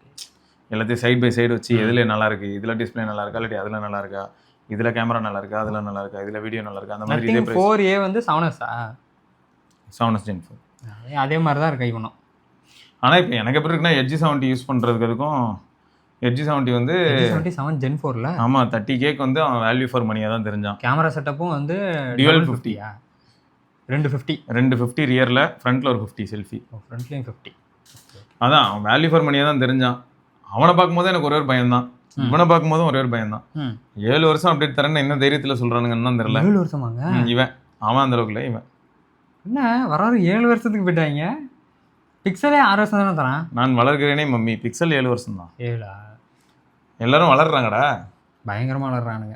எல்லாத்தையும் சைட் பை சைடு வச்சு எதில் நல்லா இருக்கு, இதில் டிஸ்பிளே நல்லா இருக்கா இல்லாட்டி அதில் நல்லா இருக்கா, இதில் கேமரா நல்லா இருக்கா அதில் நல்லா இருக்கா, இதில் வீடியோ நல்லா இருக்கா, அந்த மாதிரி. இதே 4A வந்து 7S Gen 4 அதே மாதிரி தான் இருக்கு இவனும். ஆனால் இப்போ எனக்கு எப்படி இருக்குன்னா Edge 70 யூஸ் பண்ணுறதுக்கும் Edge 70 வந்து 7 Gen 4ல ஆமாம் 30K வந்து அவன் வேல்யூ ஃபார் மணியாக தான் தெரிஞ்சான். கேமரா செட்டப்பும் வந்து டியூவல் 50 250 ரியரில், ஃப்ரண்ட்டில் ஒரு 50 செல்ஃபி, ஃப்ரண்ட்லேயும் 50. அதான் அவன் வேல்யூ ஃபார் மணியாக தான் தெரிஞ்சான். அவனை பார்க்கும்போது எனக்கு ஒரே ஒரு பயம்தான், இவனை பார்க்கும்போதும் ஒரே ஒரு பயம்தான். 7 வருஷம் அப்டேட் தரேன்னு என்ன தைரியத்தில் சொல்கிறானுங்கன்னு தான் தெரியல. 7 வருஷமாங்க இவன் அவன் அந்த அளவுக்குல இவன் என்ன வராரு 7 வருஷத்துக்கு போயிட்டாங்க. பிக்சலே 6 வருஷம் தானே தரான். நான் வளர்கிறேனே மம்மி, பிக்சல் 7 வருஷம் தான். 7 எல்லாரும் வளர்றாங்கடா, பயங்கரமாக வளர்றானுங்க.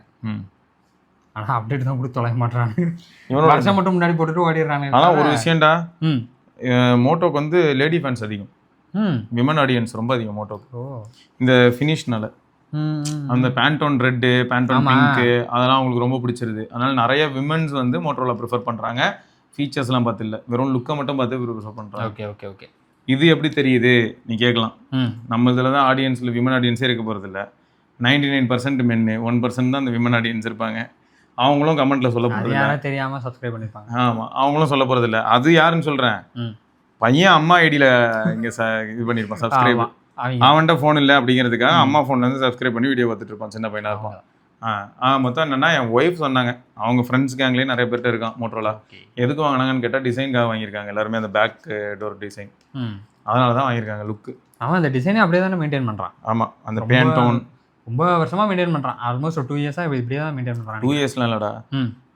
ஆனால் அப்டேட் தான் கொடுத்து தொலைக்க மாட்டானுங்க. இவனோட வருஷம் மட்டும் முன்னாடி போட்டுட்டு ஓடிடுறானுங்க. ஆனால் ஒரு விஷயம்டா, மோட்டோக்கு வந்து லேடி ஃபேன்ஸ் அதிகம், விமன் ஆடியன்ஸ் ரொம்ப அதிகம் மோட்டோக்கு. இந்த ஃபினிஷ்னால அந்த பேண்டோன் ரெட்டு, பேண்டோன் பிங்க்கு அதெல்லாம் அவங்களுக்கு ரொம்ப பிடிச்சிருது. அதனால நிறைய விமன்ஸ் வந்து மோட்டோரோலா ப்ரிஃபர் பண்ணுறாங்க. ஃபீச்சர்ஸ்லாம் பார்த்து இல்லை, வெறும் லுக்கை மட்டும் பார்த்து ப்ரிஃபர் பண்ணுறாங்க. Okay okay okay. இது எப்படி தெரியுது நீ கேட்கலாம். நம்ம இதில் தான் ஆடியன்ஸில் விமன் ஆடியன்ஸே இருக்க போகிறதில்ல. 99% மென்னு, 1% தான் அந்த விமன் ஆடியன்ஸ் இருப்பாங்க. அவங்களும் கமெண்ட்டில் சொல்ல போகிறது தெரியாமல் சப்ஸ்கிரைப் பண்ணிப்பாங்க. ஆமாம், அவங்களும் சொல்ல போகிறதில்ல. அது யாருன்னு சொல்கிறேன், பையன் அம்மா ஐடியில் இங்கே இது பண்ணியிருப்பான் சப்ஸ்கிரைப். அவன்கிட்ட ஃபோன் இல்லை அப்படிங்கிறதுக்காக அம்மா ஃபோன்லேருந்து சப்ஸ்கிரைப் பண்ணி வீடியோ பார்த்துட்டு இருப்பான், சின்ன பையனாக இருப்பான். மொத்தம் என்னென்னா என் ஒய்ஃப் சொன்னாங்க, அவங்க ஃப்ரெண்ட்ஸ் கேங்லேயே நிறைய பேர்கிட்ட இருக்கான் மோட்டோரோலா. எதுக்கு வாங்கினாங்கன்னு கேட்டால் டிசைனுக்காக வாங்கியிருக்காங்க எல்லாருமே, அந்த பேக் டோர் டிசைன், அதனால தான் வாங்கியிருக்காங்க லுக்கு. அவன் அந்த டிசைனே அப்படியே தானே மெயின்டைன் பண்ணுறான். ஆமாம், அந்த பேண்டோன் ரொம்ப வருஷமாக மெயின்டைன் பண்ணுறான். ஆல்மோஸ்ட் 2 இயர்ஸாக இப்படியே தான் மெயின்டைன் பண்ணுறான். 2 இயர்ஸ்லாம் இல்லைடா,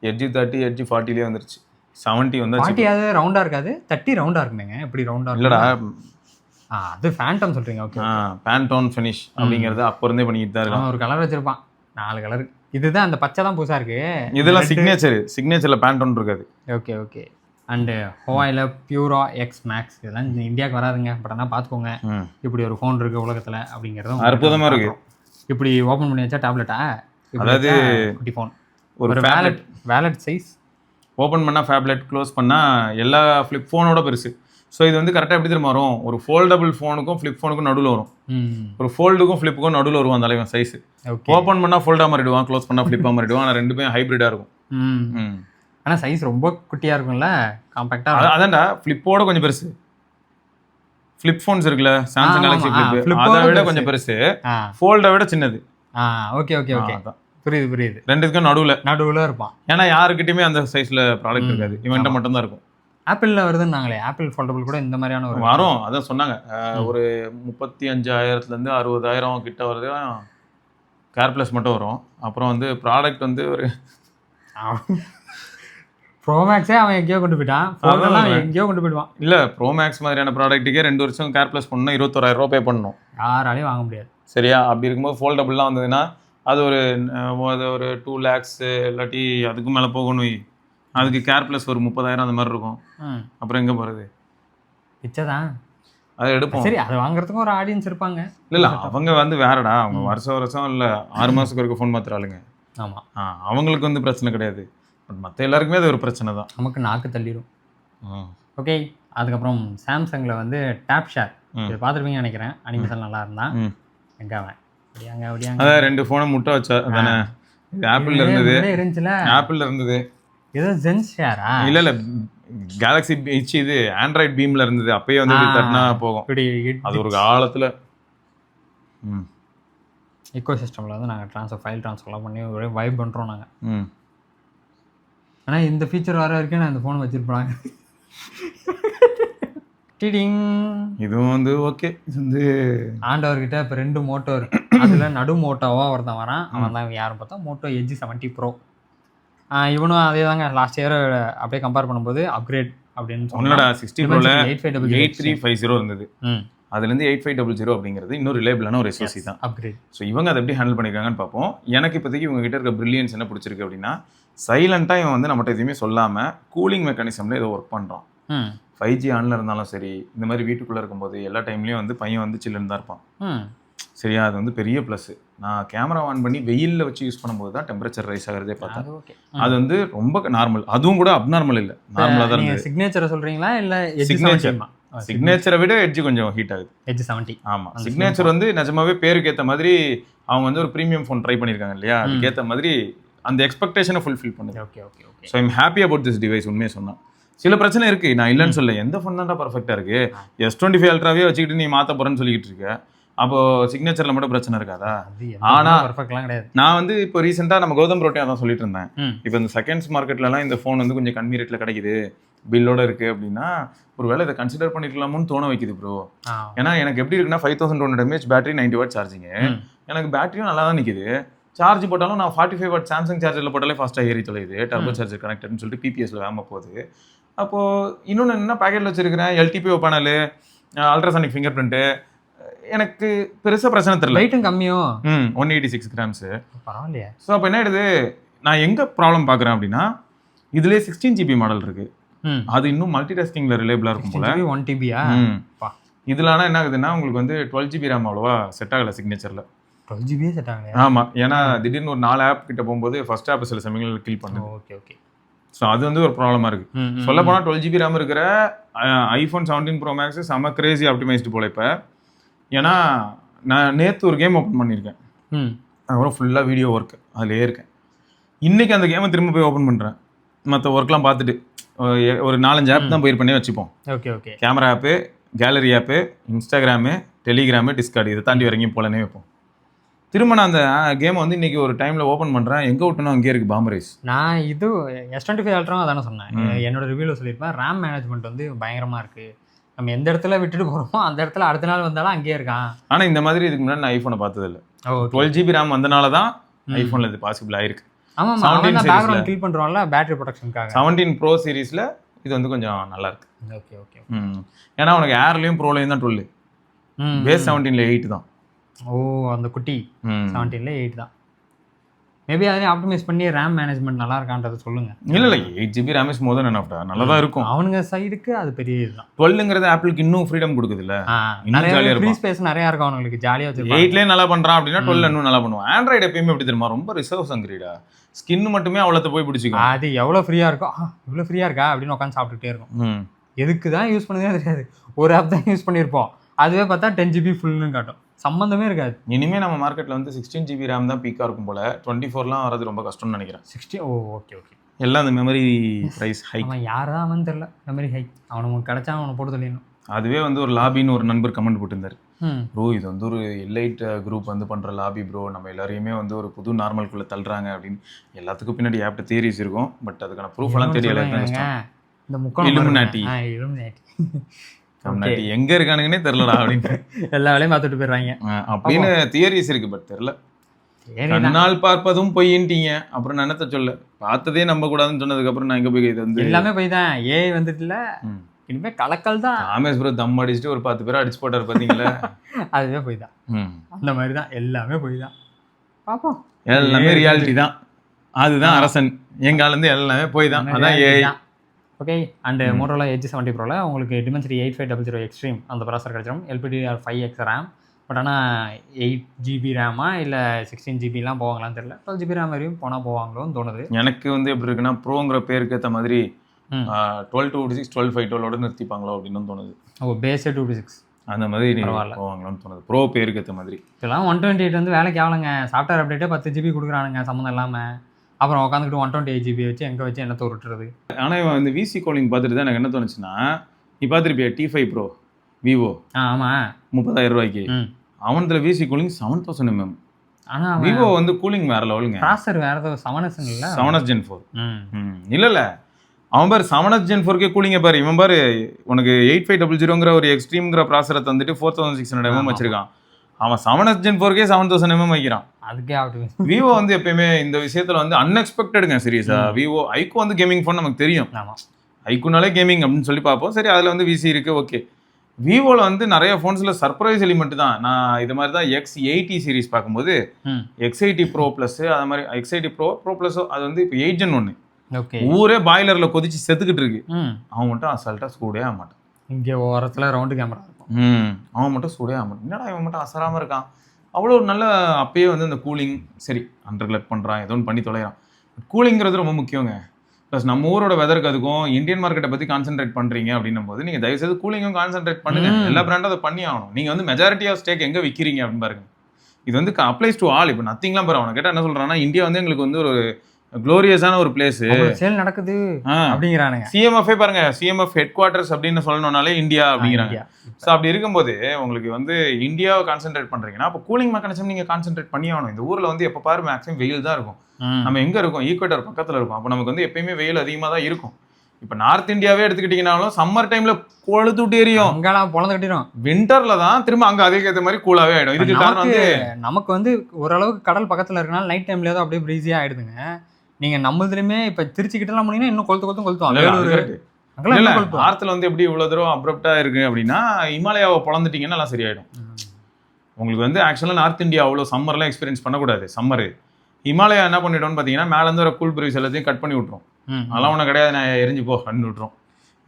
Edge 30 Edge 40லேயே வந்துருச்சு. 70 வந்து 40 அது ரவுண்டாக இருக்காது, 30 ரவுண்டாக இருக்குமேங்க. எப்படி ரவுண்டாக இல்லைடா, அது ஃபேண்டம் சொல்கிறீங்க. ஓகே, பேண்டோன் ஃபினிஷ் அப்படிங்கிறது அப்போ இருந்தே பண்ணிக்கிட்டு தான் இருக்கான். ஒரு கலர் வச்சிருப்பான், 4 கலர். இதுதான் அந்த பச்சை தான் புதுசாக இருக்கு. இதெல்லாம் சிக்னேச்சரில் பேண்டோன் இருக்காது. Okay okay. அண்டு ஹோவாயில் பியூரா எக்ஸ் மேக்ஸ் இதெல்லாம் இந்தியாவுக்கு வராதுங்க, பட் ஆனால் பார்த்துக்கோங்க இப்படி ஒரு ஃபோன் இருக்குது உலகத்தில் அப்படிங்கிறதும் அற்புதமாக இருக்குது. இப்படி ஓப்பன் பண்ணி வச்சா டேப்லெட்டா, அதாவது குட்டி ஃபோன், ஒரு வேலட் சைஸ். ஓப்பன் பண்ணால் ஃபேப்லெட், க்ளோஸ் பண்ணால் எல்லா ஃப்ளிப் ஃபோனோட பெருசு. ஸோ இது வந்து கரெக்டாக எப்படி தெரியுமா வரும், ஒரு ஃபோல்டபுள் ஃபோனுக்கும் ஃப்ளிப் ஃபோனுக்கும் நடுவில் வரும், ஒரு ஃபோல்டுக்கும் ஃப்ளிப்புக்கும் நடுவில் வருவான் அந்த அளவு சைஸ். ஓப்பன் பண்ணால் ஃபோல்டாக மாறிடுவான், க்ளோஸ் பண்ணால் ஃப்ளிப்பாக மாறிடுவான். ஆனால் ரெண்டுமே ஹைப்ரிடாக இருக்கும். ஆனால் சைஸ் ரொம்ப குட்டியாக இருக்கும்ல, காம்பேக்டாக. அதான்டா ஃப்ளிப்போட கொஞ்சம் பெருசு. ஃப்ளிப் ஃபோன்ஸ் இருக்குல்ல, சாம்சங் கேலக்ஸி ஃப்ளிப், அதை விட கொஞ்சம் பெருசு, ஃபோல்டை விட சின்னது. ஓகே ஓகே ஓகே, புரியுது. ரெண்டுக்கும் நடுவில் இருப்பான். ஏன்னா யாருக்கிட்டையுமே அந்த சைஸில் ப்ராடக்ட் இருக்காது, இவன்ட்ட மட்டும் தான் இருக்கும். ஆப்பிளில் வருதுன்னாங்களே, ஆப்பிள் ஃபோல்டபுள் கூட இந்த மாதிரியான ஒரு வரும். அதான் சொன்னாங்க, ஒரு 35,000 60,000 கிட்ட வருது கேர் ப்ளஸ் மட்டும் வரும். அப்புறம் வந்து ப்ராடக்ட் வந்து ஒரு ப்ரோமேக்ஸே அவன் எங்கேயோ கொண்டு போயிட்டான், எங்கேயோ கொண்டு போயிடுவான். இல்லை, ப்ரோமேக்ஸ் மாதிரியான ப்ராடக்ட்டுக்கே 2 வருஷம் கேர் ப்ளஸ் பண்ணணும், 21,000 ரூபா பே பண்ணணும். யாராலையும் வாங்க முடியாது. சரியா? அப்படி இருக்கும்போது ஃபோல்டபுள்லாம் வந்ததுன்னா அது ஒரு 2 lakhs இல்லாட்டி அதுக்கு மேலே போகணும். அதுக்கு கேர் ப்ளஸ் ஒரு 30,000 அந்த மாதிரி இருக்கும். அப்புறம் எங்கே போகிறது? பிச்சைதான். அதை எடுப்போம். சரி, அதை வாங்குறதுக்கும் ஒரு ஆடியன்ஸ் இருப்பாங்க. இல்லை அவங்க வந்து வேறடா, அவங்க வருஷம் இல்லை 6 மாதத்துக்கு ஒரு ஃபோன் மாத்திராளுங்க. ஆமாம், அவங்களுக்கு வந்து பிரச்சனை கிடையாது. பட் மற்ற எல்லாருக்குமே அது ஒரு பிரச்சனை தான். நமக்கு நாக்கு தள்ளிடும். ஓகே, அதுக்கப்புறம் சாம்சங்கில் வந்து டேப் ஷேர் இது பார்த்துருப்பீங்கன்னு நினைக்கிறேன். அனிமேஷன் நல்லா இருந்தான். எங்கே அவன் அப்படியாங்க அதான் 2 ஃபோனை முட்டை வச்சா தானே. இது ஆப்பிள்ல இருந்தது, இருந்துச்சுல, ஆப்பிள்ல இருந்தது. ஏதோ ஜென்ஸ் ஷேரா? இல்ல கேலக்ஸி இது ஆண்ட்ராய்ட் பீம்ல இருந்தது. அப்பயே வந்து இப்படி தட்டினா போகும். அது ஒரு காலத்துல எக்கோ சிஸ்டமில் வந்து நாங்கள் ஃபைல் ட்ரான்ஸ்ஃபர்லாம் பண்ணி ஒரே வைப் பண்ணுறோம் நாங்கள். ஆனால் இந்த ஃபீச்சர் வர வரைக்கும் நான் இந்த ஃபோன் வச்சுருப்பாங்க. டிடிங், இதுவும் வந்து ஓகே. இது வந்து ஆண்டவர்கிட்ட இப்போ 2 மோட்டோ இருக்கு. அதில் நடு மோட்டோவாக ஒருத்தன் வரான். அவன் தான் யாரும் பார்த்தா மோட்டோ எட்ஜ் 70 ப்ரோ. இவனும் அதே தாங்க. லாஸ்ட் இயர் அப்படியே கம்பேர் பண்ணும்போது அப்கிரேட் அப்படின்னு சொன்னடா. 60 ப்ரோல 8350 இருந்தது. அதுலேருந்து 8500 அப்படிங்கிறது இன்னும் ரிலேபிளான ஒரு SoC தான். அப்கிரேட். ஸோ இவங்க அதை எப்படி ஹேண்டில் பண்ணியிருக்காங்கன்னு பார்ப்போம். எனக்கு இப்போதைக்கு இவங்க கிட்ட இருக்க பிரில்லியன்ஸ் என்ன பிடிச்சிருக்கு அப்படின்னா, சைலண்டாக இவன் வந்து நம்மகிட்ட எதுவுமே சொல்லாமல் கூலிங் மெக்கானிசம்ல ஏதோ ஒர்க் பண்ணுறான். 5G ஆன்ல இருந்தாலும் சரி, இந்த மாதிரி வீட்டுக்குள்ளே இருக்கும்போது எல்லா டைம்லேயும் வந்து பையன் வந்து சில்லுன்னு தான் இருப்பான். சரியா, அது வந்து பெரிய ப்ளஸ். நான் கேமரா ஆன் பண்ணி வெயிலில் வச்சு யூஸ் பண்ணும்போது தான் டெம்பரேச்சர் ரைஸ் ஆகிறதே பார்த்தேன். அது வந்து ரொம்ப நார்மல், அதுவும் கூட அப்நார்மல் இல்லை, நார்மலாக தான் இருந்தது. சிக்னேச்சரை சொல்கிறீங்களா இல்லை சிக்னேச்சரை விட எட்ஜ் கொஞ்சம் ஹீட் ஆகுது. எட்ஜ் 70. ஆமாம், சிக்னேச்சர் வந்து நிஜமாவே பேருக்கு ஏற்ற மாதிரி அவங்க வந்து ஒரு ப்ரீமியம் ஃபோன் ட்ரை பண்ணியிருக்காங்க இல்லையா, அதுக்கேற்ற மாதிரி அந்த எக்ஸ்பெக்டேஷனை ஃபுல்ஃபில் பண்ணுது. Okay okay okay. So I'm happy about this device. உண்மையை சொன்னால் சில பிரச்சனை இருக்கு, நான் இல்லைன்னு சொல்ல. எந்த ஃபோன் தான்டா பர்ஃபெக்டாக இருக்கு? S25 அல்ட்ராவே வச்சுக்கிட்டு நீ மாற்ற போறேன்னு சொல்லிக்கிட்டு இருக்க. அப்போ சிக்னேச்சர்ல மட்டும் பிரச்சனை இருக்காதா? ஆனா நான் வந்து இப்போ ரீசெண்டா நம்ம கௌதம் ரோட்டியா தான் சொல்லிட்டு இருந்தேன். இப்போ இந்த செகண்ட்ஸ் மார்க்கெட்ல எல்லாம் இந்த ஃபோன் வந்து கொஞ்சம் கம்மி ரேட்ல கிடைக்குது, பில்லோட இருக்கு அப்படின்னா ஒருவேளை இதை கன்சிடர் பண்ணிக்கலாமோன்னு தோண வைக்குது ப்ரோ. ஏன்னா எனக்கு எப்படி இருக்குன்னா 5200 mAh பேட்டரி, 90 வாட் சார்ஜிங். எனக்கு பேட்டரியும் நல்லா தான் நிற்குது. சார்ஜ் போட்டாலும் நான் 45 வாட் சாம்சங் சார்ஜரில் போட்டாலே ஃபாஸ்ட்டாக ஏறி தொலையுது. டர்போ சார்ஜர் கனெக்டட்னு சொல்லிட்டு PPSல வேகாம போகுது. அப்போது இன்னொன்று என்ன பேக்கெட்டில் வச்சிருக்கிறேன், LTPO panel, ultrasonic finger print, எனக்கு பெருசாக பிரச்சனை தெரியல. வெயிட்டும் கம்மியோ, 186 கிராம்ஸு, பரவாயில்லையா? ஸோ அப்போ என்ன ஆயிடுது, நான் எங்கே ப்ராப்ளம் பார்க்குறேன் அப்படின்னா, இதுலேயே 16 GB மாடல் இருக்கு. அது இன்னும் மல்டி டாஸ்கிங்ல ரிலேபிளாக இருக்கும் போல. 1 TB இதில் ஆனால் என்ன ஆகுதுன்னா உங்களுக்கு வந்து 12 GB RAM அவ்வளோவா செட் ஆகலை சிக்னேச்சரில். 12 GB செட் ஆகலையா? ஆமாம், ஏன்னா திடீர்னு ஒரு 4 ஆப் கிட்ட போகும்போது ஃபர்ஸ்ட் ஆப் சில சமயங்கள் கில் பண்ணுது. Okay okay. ஸோ அது வந்து ஒரு ப்ராப்ளமாக இருக்குது. சொல்ல போனால் 12 GB RAM இருக்கிற iPhone 17 Pro Max செம்ம கிரேசி ஆப்டிமைஸ்டு போல. இப்போ ஏன்னா நான் நேற்று ஒரு கேம் ஓப்பன் பண்ணியிருக்கேன், அப்புறம் ஃபுல்லாக வீடியோ ஒர்க் அதிலே இருக்கேன். இன்றைக்கி அந்த கேமை திரும்ப போய் ஓப்பன் பண்ணுறேன், மற்ற ஒர்க்லாம் பார்த்துட்டு. ஒரு 4-5 ஆப் தான் போயிருப்பேனே வச்சுப்போம். Okay okay. கேமரா ஆப்பு, கேலரி ஆப்பு, இன்ஸ்டாகிராமு, டெலிகிராமு, டிஸ்கார்டு, இதை தாண்டி வரைக்கும் போலனே வைப்போம். திரும்ப நான் அந்த கேமை வந்து இன்றைக்கி ஒரு டைமில் ஓப்பன் பண்ணுறேன், எங்கே விட்டணும் அங்கேயே இருக்குது பாம்பரைஸ். நான் இது S25 அல்ட்ராவும் அதானே சொன்னேன், என்னோட ரிவ்யூவில் சொல்லியிருப்பேன். ரேம் மேனேஜ்மெண்ட் வந்து பயங்கரமாக இருக்குது. நம்ம எந்த இடத்துல விட்டுட்டு போகிறோமோ அந்த இடத்துல அடுத்த நாள் வந்தாலும் அங்கேயே இருக்கான். ஆனால் இந்த மாதிரி இதுக்கு முன்னாடி நான் ஐஃபோனை பார்த்ததில்லை. 12 GB RAM வந்தனால தான் ஐஃபோனில் இது பாசிபிள் ஆயிருக்கு. ஆமாம், பேக்ரவுண்ட் கில் பண்ணுறோம்ல பேட்டரி ப்ரொடெக்ஷனுக்காக. 17 Pro சீரீஸில் இது வந்து கொஞ்சம் நல்லா இருக்கு. Okay okay. ஏன்னா உனக்கு ஏர்லையும் ப்ரோலையும் தான் 12, பேஸ் 17ல 8 தான். ஓ, அந்த குட்டி 17ல 8 தான். மேபி அதிலே ஆப்டிமைஸ் பண்ணி ரேம் மேனேஜ்மெண்ட் நல்லா இருக்கான்றதை சொல்லுங்க. இல்லை 8 GB RAM is more then enough. நல்லா தான் இருக்கும். அவனுங்க சைடுக்கு அது பெரிய இதுதான். 12ங்கிறது ஆப்பிளுக்கு இன்னும் ஃப்ரீடம் கொடுக்குதுல்ல, நிறைய ஃப்ரீ ஸ்பேஸ் நிறைய இருக்கும் அவங்களுக்கு, ஜாலியாக வச்சிருப்பாங்க. 8லேயே நல்லா பண்ணுறான் அப்படின்னா 12 இன்னும் நல்லா பண்ணுவான். ஆண்ட்ராய்டு எப்பயுமே எப்படி தெரியுமா, ரொம்ப ரிசர்வ் சங்கிரீடா. ஸ்கின் மட்டுமே அவ்வளோத்த போய் பிடிச்சிக்கும். அது எவ்வளோ ஃப்ரீயாக இருக்கும், இவ்வளோ ஃப்ரீயாக இருக்கா அப்படின்னு உட்காந்து சாப்பிட்டுட்டே இருக்கும். எதுக்கு தான் யூஸ் பண்ணதே தெரியாது, ஒரு ஆப் தான் யூஸ் பண்ணியிருப்போம், அதுவே பார்த்தா 10 GB ஃபுல்னு காட்டும், சம்மந்தமே இருக்காது. இனிமேல் நம்ம மார்க்கெட்டில் வந்து 16 GB RAM தான் பீக்காக இருக்கும் போல. 24லாம் வரது ரொம்ப கஷ்டம்னு நினைக்கிறேன். 60. ஓ ஓகே ஓகே. எல்லாம் அந்த மெமரி ப்ரைஸ் ஹை. அவன் யார் தான் அவன் தெரில, மெமரி ஹை. அவனுக்கு கிடைச்சா அவனை போட்டு தள்ளிடணும். அதுவே வந்து ஒரு லாபின்னு ஒரு நண்பர் கமெண்ட் போட்டிருந்தார், ப்ரோ இது வந்து ஒரு எலைட் குரூப் வந்து பண்ணுற லாபி ப்ரோ, நம்ம எல்லாரையுமே வந்து ஒரு புது நார்மல்குள்ளே தள்ளுறாங்க அப்படின்னு. எல்லாத்துக்கும் பின்னாடி ஆப்ட தியரிஸ் இருக்கும், பட் அதுக்கான ப்ரூஃப் எல்லாம் தெரியல. இந்த முக்கியம் இலுமினாட்டி எங்க இருக்கானுங்கன்னே தெரியலடா அப்படின்னு எல்லா வேலையும் பார்த்துட்டு போயிடுறாங்க அப்படின்னு தியரிஸ் இருக்கு, பட் தெரியல. கண்ணால் பார்ப்பதும் பொய்யின்ட்டீங்க, அப்புறம் நினைத்த சொல்ல பார்த்ததே நம்ப கூடாதுன்னு சொன்னதுக்கு அப்புறம் நான் எங்க போய் இது வந்து எல்லாமே போய் தான். ஏஐ வந்துட்டுல, இனிமே கலக்கல் தான். ராமேஸ்வரம் தம் அடிச்சுட்டு ஒரு 10 பேரை அடிச்சு போட்டார் பாத்தீங்களா, அதுவே போய் தான். அந்த மாதிரி தான் எல்லாமே போய் தான். பாப்போம், எல்லாமே ரியாலிட்டி தான். அதுதான் அரசன், எங்கால இருந்து எல்லாமே போய் தான். அதான் AI. Okay. And Motorola edge 70 ப்ரோவில் உங்களுக்கு Dimensity 8500 எக்ஸ்ட்ரீம் அந்த ப்ராசர் கிடச்சிடும். LPDDR5X ரேம் பட் ஆனால் 8 GB ரேமா இல்லை 16 GBலாம் போவாங்களான்னு தெரியல. 12 GB ரேம் வரையும் போனால் போவாங்களோன்னு தோணுது. எனக்கு வந்து எப்படி இருக்குன்னா ப்ரோங்கிற பேருக்கு ஏற்ற மாதிரி ம். 12/256 12/512 நிறுத்திப்பாங்களோ அப்படின்னு தோணுது. ஓ பேஸே 256 அந்த மாதிரி பரவாயில்ல. போவாங்களான்னு தோணுது ப்ரோ பேருக்கு ஏற்ற மாதிரி. இதெல்லாம் 128 வந்து வேலைக்கு ஆகலைங்க. சாஃப்ட்வேர் அப்டேட்டே 10 GB கொடுக்குறானுங்க சம்மந்தம் இல்லாமல். அப்புறம் உட்காந்துக்கிட்டு 128 GB வச்சு எங்கே வச்சு என்னத்தை விட்டுறது. ஆனால் இவன் இந்த விசி காலிங் பார்த்துட்டு தான் எனக்கு என்ன தோணுச்சுன்னா, நீ பார்த்துருப்பியா T5 ப்ரோ விவோ ஆமாம். 30,000 ரூபாய்க்கு ம். அவனத்துல விசி கூலிங் 7000 mm. ஆனால் விவோ வந்து கூலிங் வேற லெவலுங்க. ப்ராசர் வேறு ஏதோ 7S இல்லை. 7S Gen 4 ம். இல்ல அவன் பாரு 7S Gen 4 கூலிங்க பாரு. இவன் பாரு உனக்கு 8500ங்கிற ஒரு எக்ஸ்ட்ரீம்ங்கிற ப்ராசரை தந்துட்டு 4600 mm வச்சிருக்கான். அவன் 7S Gen 4 7000 mm வைக்கிறான். அதுக்கே ஆகுது. விவோ வந்து எப்பயுமே இந்த விஷயத்துல வந்து அன்எக்ஸ்பெக்டடுங்க. சீரியஸா விவோ ஐக்கு வந்து கேமிங் ஃபோன் நமக்கு தெரியும். ஆமாம். ஐக்குனாலே கேமிங் அப்படின்னு சொல்லி பார்ப்போம். சரி அதில் வந்து விசி இருக்கு, ஓகே. விவோவில் வந்து நிறைய ஃபோன்ஸில் சர்ப்ரைஸ் எலிமெண்ட் தான். நான் இது மாதிரி தான் X80 சீரிஸ் பார்க்கும்போது X80 Pro ப்ளஸ் அது மாதிரி X80 Pro ப்ளஸோ அது வந்து இப்போ 8 Gen 1 ஓகே. ஊரே பாய்லரில் கொதிச்சு செத்துக்கிட்டு இருக்கு. ம். அவன் மட்டும் அசால்ட்டாக சூடே ஆக மாட்டான். இங்கே ஓரத்தில் ரவுண்டு கேமரா இருக்கும். அவன் மட்டும் சூடே ஆக மாட்டான். என்னடா இவன் மட்டும் அசராமல் இருக்கான். அவ்வளோ ஒரு நல்ல அப்பயே வந்து இந்த கூலிங் சரி அண்டர்கிளட் பண்ணுறான், ஏதோ ஒன்று பண்ணி தொலைகிறான். கூலிங்கிறது ரொம்ப முக்கியங்க. ப்ளஸ் நம்ம ஊரோட வெதருக்கு அதுக்கும் இந்தியன் மார்க்கெட்டை பற்றி கான்சென்ட்ரேட் பண்ணுறீங்க அப்படின்னும் போது நீங்கள் தயவுசெய்து கூலிங்கும் கான்சென்ட்ரேட் பண்ணுங்க. எல்லா பிராண்டும் அதை பண்ணி ஆகணும். நீங்கள் வந்து மெஜாரிட்டி ஆஃப் ஸ்டேக் எங்கே விற்கிறீங்க அப்படின்னு பாருங்க. இது வந்து அப்ளைஸ் டு ஆல். இப்போ நத்திங்லாம் பாரு. அவனை கேட்டால் என்ன சொல்கிறான்னா, இந்தியா வந்து எங்களுக்கு வந்து ஒரு க்ளோரியஸான ஒரு பிளேஸ், சேல் நடக்குது அப்படிங்கிறானுங்க. சிஎம்எஃபே பாருங்க, சிஎம்எஃப் ஹெட் குவார்ட்டர்ஸ் அப்படின்னு சொல்லணும்னாலே இந்தியா அப்படிங்கிறாங்க. ஸோ அப்படி இருக்கும்போது உங்களுக்கு வந்து இந்தியாவை கான்சென்ட்ரேட் பண்ணுறீங்கன்னா அப்போ கூலிங் மெக்கானிசம் நீங்கள் கான்சென்ட்ரேட் பண்ணி ஆகணும். இந்த ஊரில் வந்து எப்போ பாரு மேக்ஸிமம் வெயில் தான் இருக்கும். நம்ம எங்கே இருக்கோம், ஈக்குவேட்டர் பக்கத்தில் இருக்கும். அப்போ நமக்கு வந்து எப்பயுமே வெயில் அதிகமாக தான் இருக்கும். இப்போ நார்த் இந்தியாவே எடுத்துக்கிட்டிங்கனாலும் சம்மர் டைமில் கொழுத்துட்டு எரியும், அங்கெல்லாம் பொழந்து கட்டிடும். விண்டரில் தான் திரும்ப அங்கே அதுக்கேற்ற மாதிரி கூலாகவே ஆகிடும். இதுக்கு காரணம் வந்து நமக்கு வந்து ஓரளவுக்கு கடல் பக்கத்தில் இருக்கனால நைட் டைம்ல தான் அப்படியே ப்ரீஸியாக ஆகிடுதுங்க. நீங்கள் நம்மதுலையுமே இப்போ திருச்சிக்கிட்டலாம் போனீங்கன்னா இன்னும் கொளுத்துவாங்க. நார்த்தில் வந்து எப்படி இவ்வளோ தூரம் அப்ரப்டாக இருக்குது அப்படின்னா இமாலயாவை பொழந்துட்டிங்கன்னா எல்லாம் சரியாயிடும். உங்களுக்கு வந்து ஆக்சுவலாக நார்த் இந்தியா அவ்வளோ சம்மர்லாம் எக்ஸ்பீரியன்ஸ் பண்ணக்கூடாது. சம்மரு இமாலயா என்ன பண்ணிட்டோம்னு பார்த்தீங்கன்னா மேலேருந்து ஒரு கூல் பிரீஸ் எல்லாத்தையும் கட் பண்ணி விட்ரும். அதெல்லாம் ஒன்றும் கிடையாது, நான் எரிஞ்சு போ பண்ணி விட்ரும்.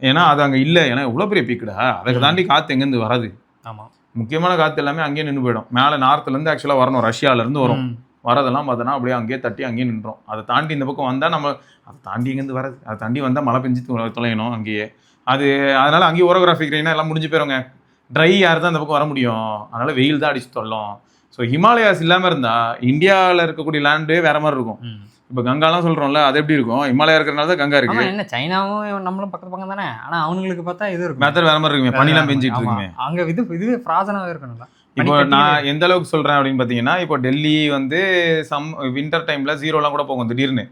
ஏன்னா அது அங்கே இல்லை. ஏன்னா இவ்வளோ பெரிய பீக்குடா, அதை தாண்டி காற்று எங்கேருந்து வராது. ஆமாம், முக்கியமான காற்று எல்லாமே அங்கேயே நின்று போயிடும். மேலே நார்த்துலேருந்து ஆக்சுவலாக வரணும், ரஷ்யாவிலேருந்து வரும். வரதெல்லாம் பார்த்தோன்னா அப்படியே அங்கேயே தட்டி அங்கேயே நின்றோம். அதை தாண்டி இந்த பக்கம் வந்தால் நம்ம அதை தாண்டி எங்கேருந்து வராது. அதை தாண்டி வந்தால் மழை பெஞ்சு தொலையணும் அங்கேயே. அது அதனால் அங்கேயே ஓரோகிராஃபிக் ரெயினா எல்லாம் முடிஞ்சு போயிருங்க. ட்ரை யார் தான் இந்த பக்கம் வர முடியும். அதனால் வெயில் தான் அடிச்சு தொல்லும். ஸோ ஹிமாலயாஸ் இல்லாமல் இருந்தால் இந்தியாவில் இருக்கக்கூடிய லேண்டே வேற மாதிரி இருக்கும். இப்போ கங்காலாம் சொல்கிறோம்ல, அது எப்படி இருக்கும்? ஹிமாலயா இருக்கிறனால தான் கங்கா இருக்கு. என்ன சைனாவும் நம்மளும் பக்கத்து பக்கம் தானே. ஆனால் அவங்களுக்கு பார்த்தா இது இருக்கும், மெத்தட் வேற மாதிரி இருக்குமே, பனிலாம் பெஞ்சிட்டு இருக்குமே. அங்கே இது ஃப்ராசனாகவே இருக்கணும்ல. இப்போ நான் எந்த அளவுக்கு சொல்கிறேன் அப்படின்னு பார்த்தீங்கன்னா, இப்போ டெல்லி வந்து வின்டர் டைமில் 0லாம் கூட போகும் திடீர்னு.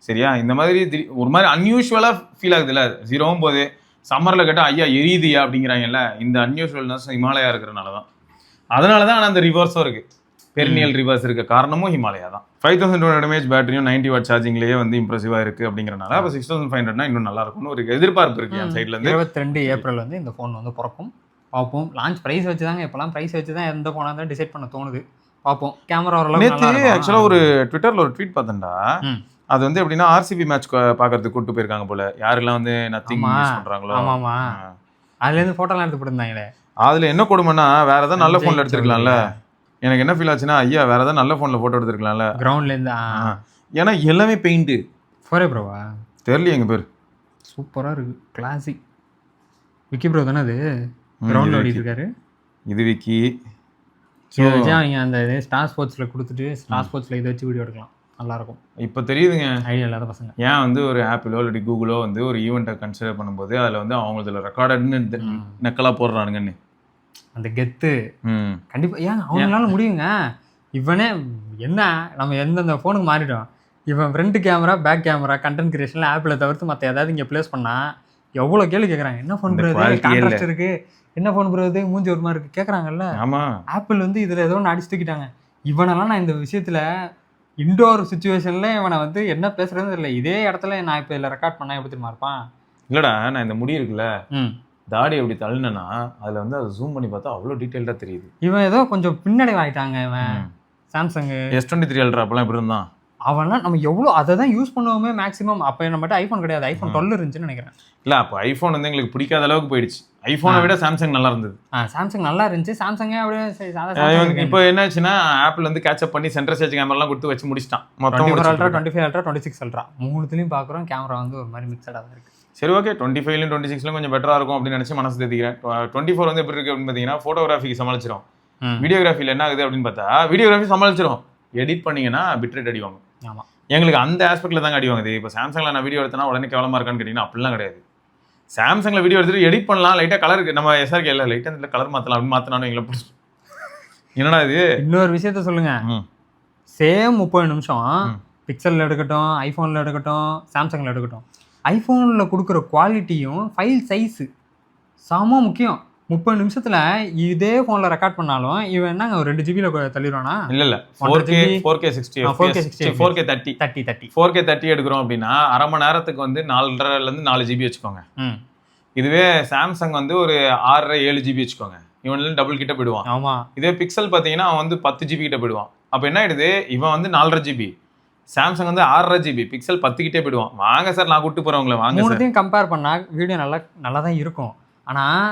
சரியா? இந்த மாதிரி ஒரு மாதிரி அன்யூஷுவலாக ஃபீல் ஆகுதுல்ல, 0வும் போது. சம்மரில் கேட்டால் ஐயா எரியுதியா அப்படிங்கிறாங்கல்ல. இந்த அன்யூஷுவல்னஸ் ஹிமாலயா இருக்கிறனால தான். அதனால தான் ஆனால் அந்த ரிவர்ஸும் இருக்குது, பெர்னியல் ரிவர்ஸ் இருக்க காரணமும் ஹிமாலயா தான். 5200 mAh பேட்டரியும் 90 வாட் சார்ஜிங்லேயே வந்து இம்ப்ரெசிவாக இருக்குது அப்படிங்கிறனால அப்போ 6500 இன்னும் நல்லா இருக்கும்னு ஒரு எதிர்பார்ப்பு இருக்குது என் சைட்லேருந்து. 22 ஏப்ரல் வந்து இந்த ஃபோன் வந்து பிறக்கும். பார்ப்போம். லான்ச் ப்ரைஸ் வச்சு தாங்க, இப்போலாம் ப்ரைஸ் வச்சு தான் எந்த ஃபோனாக தான் டிசைட் பண்ண தோணுது. பார்ப்போம். கேமரா ஓரளவுக்கு ஆக்சுவலாக ஒரு ட்விட்டரில் ஒரு ட்வீட் பார்த்தேன்டா. அது வந்து எப்படின்னா ஆர்சிபி மேட்ச் பார்க்கறதுக்கு கூப்பிட்டு போயிருக்காங்க போல. யாரெல்லாம் வந்து நத்திங் யூஸ் பண்ணுறாங்களோ. ஆமாம்மா, அதுலேருந்து ஃபோட்டோலாம் எடுத்து போட்டுருந்தாங்களே. அதில் என்ன கொடுமைன்னா வேற ஏதாவது நல்ல ஃபோனில் எடுத்துருக்கலாம்ல. எனக்கு என்ன ஃபீல் ஆச்சுன்னா, ஐயா வேற ஏதாவது நல்ல ஃபோனில் ஃபோட்டோ எடுத்துருக்கலாம்ல கிரவுண்ட்லேருந்து. ஏன்னா எல்லாமே பெயிண்ட்டு. 4A ப்ரோவா தெரியல எங்கள் பேர். சூப்பராக இருக்குது, கிளாசிக். விக்கி ப்ரோ தானே அது கிரவுண்டில் ஓடிட்டு இருக்காரு. இது விக்கி. இதை வச்சு அவங்க அந்த ஸ்டார் ஸ்போர்ட்ஸில் கொடுத்துட்டு ஸ்டார் ஸ்போர்ட்ஸில் இதை வச்சு வீடியோ எடுக்கலாம், நல்லாயிருக்கும். இப்போ தெரியுதுங்க ஐடியா இல்லாத பசங்க ஏன் வந்து ஒரு ஆப்பிளோ இல்லாட்டி கூகுளோ வந்து ஒரு ஈவெண்ட்டை கன்சிடர் பண்ணும்போது அதில் வந்து அவங்க இதில் ரெக்கார்டட்னு நெக்கலாக போடுறானுங்கன்னு அந்த கெத்து. கண்டிப்பாக ஏன் அவங்களால முடியுங்க. இவனே என்ன நம்ம எந்தெந்த ஃபோனுக்கு மாறிட்டோம். இவன் front camera back camera content கிரியேஷனில் ஆப்பில் தவிர்த்து மற்ற ஏதாவது இங்கே ப்ளேஸ் பண்ணால் எவ்வளோ கேள்வி கேட்குறாங்க. என்ன ஃபோன் ப்ரோ இது, கான்ட்ராஸ்ட் இருக்குது, என்ன ஃபோன் ப்ரோ இது, மூஞ்சி ஒரு மாதிரி இருக்குது கேட்குறாங்கல்ல. ஆமாம், ஆப்பிள் வந்து இதில் ஏதோ ஒன்று அடிச்சு தூக்கிட்டாங்க. இவனெல்லாம் நான் இந்த விஷயத்தில் இன்டோர் சுச்சுவேஷனில் இவனை வந்து என்ன பேசுகிறதுன்னு தெரியல. இதே இடத்துல நான் இப்போ இதில் ரெக்கார்ட் பண்ணால் எப்படி தெரியுமா இருப்பான்? இல்லைடா, நான் இந்த முடி இருக்குல்ல தாடி எப்படி தள்ளினா அதில் வந்து அதை ஜூம் பண்ணி பார்த்தா அவ்வளோ டீட்டெயில்டாக தெரியுது. இவன் ஏதோ கொஞ்சம் பின்னடைவு ஆகிட்டாங்க. இவன் சாம்சங் S23 அல்ட்ரா அப்பெல்லாம் இப்படி இருந்தான். அவன்லாம் நம்ம எவ்வளோ அதை தான் யூஸ் பண்ணுவோமே மேக்ஸிமம். அப்போ நம்மகிட்ட ஐஃபோன் கிடையாது, ஐஃபோன் 12 இருந்துச்சுன்னு நினைக்கிறேன். இல்லை அப்போ ஐஃபோன் வந்து எங்களுக்கு பிடிக்காத அளவுக்கு போயிடுச்சு. ஐஃபோனை விட சாம்சங் நல்லா இருந்தது. சாம்சங் நல்லா இருந்துச்சு. சாம்சங்கே அப்படியே இப்போ என்னாச்சுன்னா ஆப்பிள் வந்து கேட்சப் பண்ணி சென்டர் ஸ்டேஜ் கேமராலாம் கொடுத்து வச்சு முடிச்சிட்டான். மொத்தம் 24 அல்ட்ரா, 25 அல்ட்ரா, 26 அல்ட்ரா மூணுத்துலையும் பார்க்குறோம். கேமரா வந்து ஒரு மாதிரி மிக்சடாக தான் இருக்குது. சரி ஓகே, 25லையும் 26லையும் கொஞ்சம் பெட்டராக இருக்கும் அப்படின்னு நினச்சி மனசு தேத்திக்கிறேன். 24 வந்து எப்படி இருக்குது அப்படின்னு பார்த்தீங்கன்னா ஃபோட்டோகிராஃபிக்கு சமாளிச்சிடும். வீடியோகிராஃபியில் என்ன ஆகுது அப்படின்னு பார்த்தா வீடியோகிராஃபி சமாளிச்சிடும். எடிட் பண்ணிங்கன்னா பிட்ரேட் அடிவாங்க. ஆமாம், எங்களுக்கு அந்த ஆஸ்பெக்டில் தாங்க அடிவாங்குது. இப்போ சாம்சங்கில் நான் வீடியோ எடுத்தனா உடனே கேவலமாக இருக்கான்னு கேட்டிங்கன்னா அப்படிலாம் கிடையாது. சாம்சங்கில் வீடியோ எடுத்துட்டு எடிட் பண்ணலாம், லைட்டாக கலருக்கு நம்ம எஸ்ஆர்கே இல்லை லைட்டாக இதில் கலர் மாற்றலாம் அப்படின்னு மாற்றினாலும் எங்களை பிடிச்சி என்னடா இது. இன்னொரு விஷயத்த சொல்லுங்கள். சேம் 30 நிமிஷம் பிக்சலில் எடுக்கட்டும், ஐஃபோனில் எடுக்கட்டும், சாம்சங்கில் எடுக்கட்டும், ஐஃபோனில் கொடுக்குற குவாலிட்டியும் ஃபைல் சைஸு செம முக்கியம். 30 நிமிஷத்தில் இதே ஃபோனில் ரெக்கார்ட் பண்ணாலும் இவன் என்னங்க ஒரு 2 ஜிபியில் தள்ளிடுவானா? இல்லை 4K 60 4K 30 எடுக்கிறோம் அப்படின்னா அரை மணி நேரத்துக்கு வந்து 4.5லேருந்து 4 ஜிபி வச்சுக்கோங்க. இதுவே சாம்சங் வந்து ஒரு 6.5-7 ஜிபி வச்சுக்கோங்க. இவன் டபுள் கிட்ட போயிடுவான். ஆமாம். இதே பிக்சல் பார்த்தீங்கன்னா அவன் வந்து 10 ஜிபி கிட்ட போயிடுவான். அப்போ என்ன ஆயிடுது, இவன் வந்து 4.5 ஜிபி, சாம்சங் வந்து 6.5 ஜிபி, பிக்சல் 10 கிட்டே போயிடுவான். வாங்க சார் நான் கூப்பிட்டு போகிறவங்களே வாங்க. மூணுத்தையும் கம்பேர் பண்ணால் வீடியோ நல்லா தான் இருக்கும். ஆனால்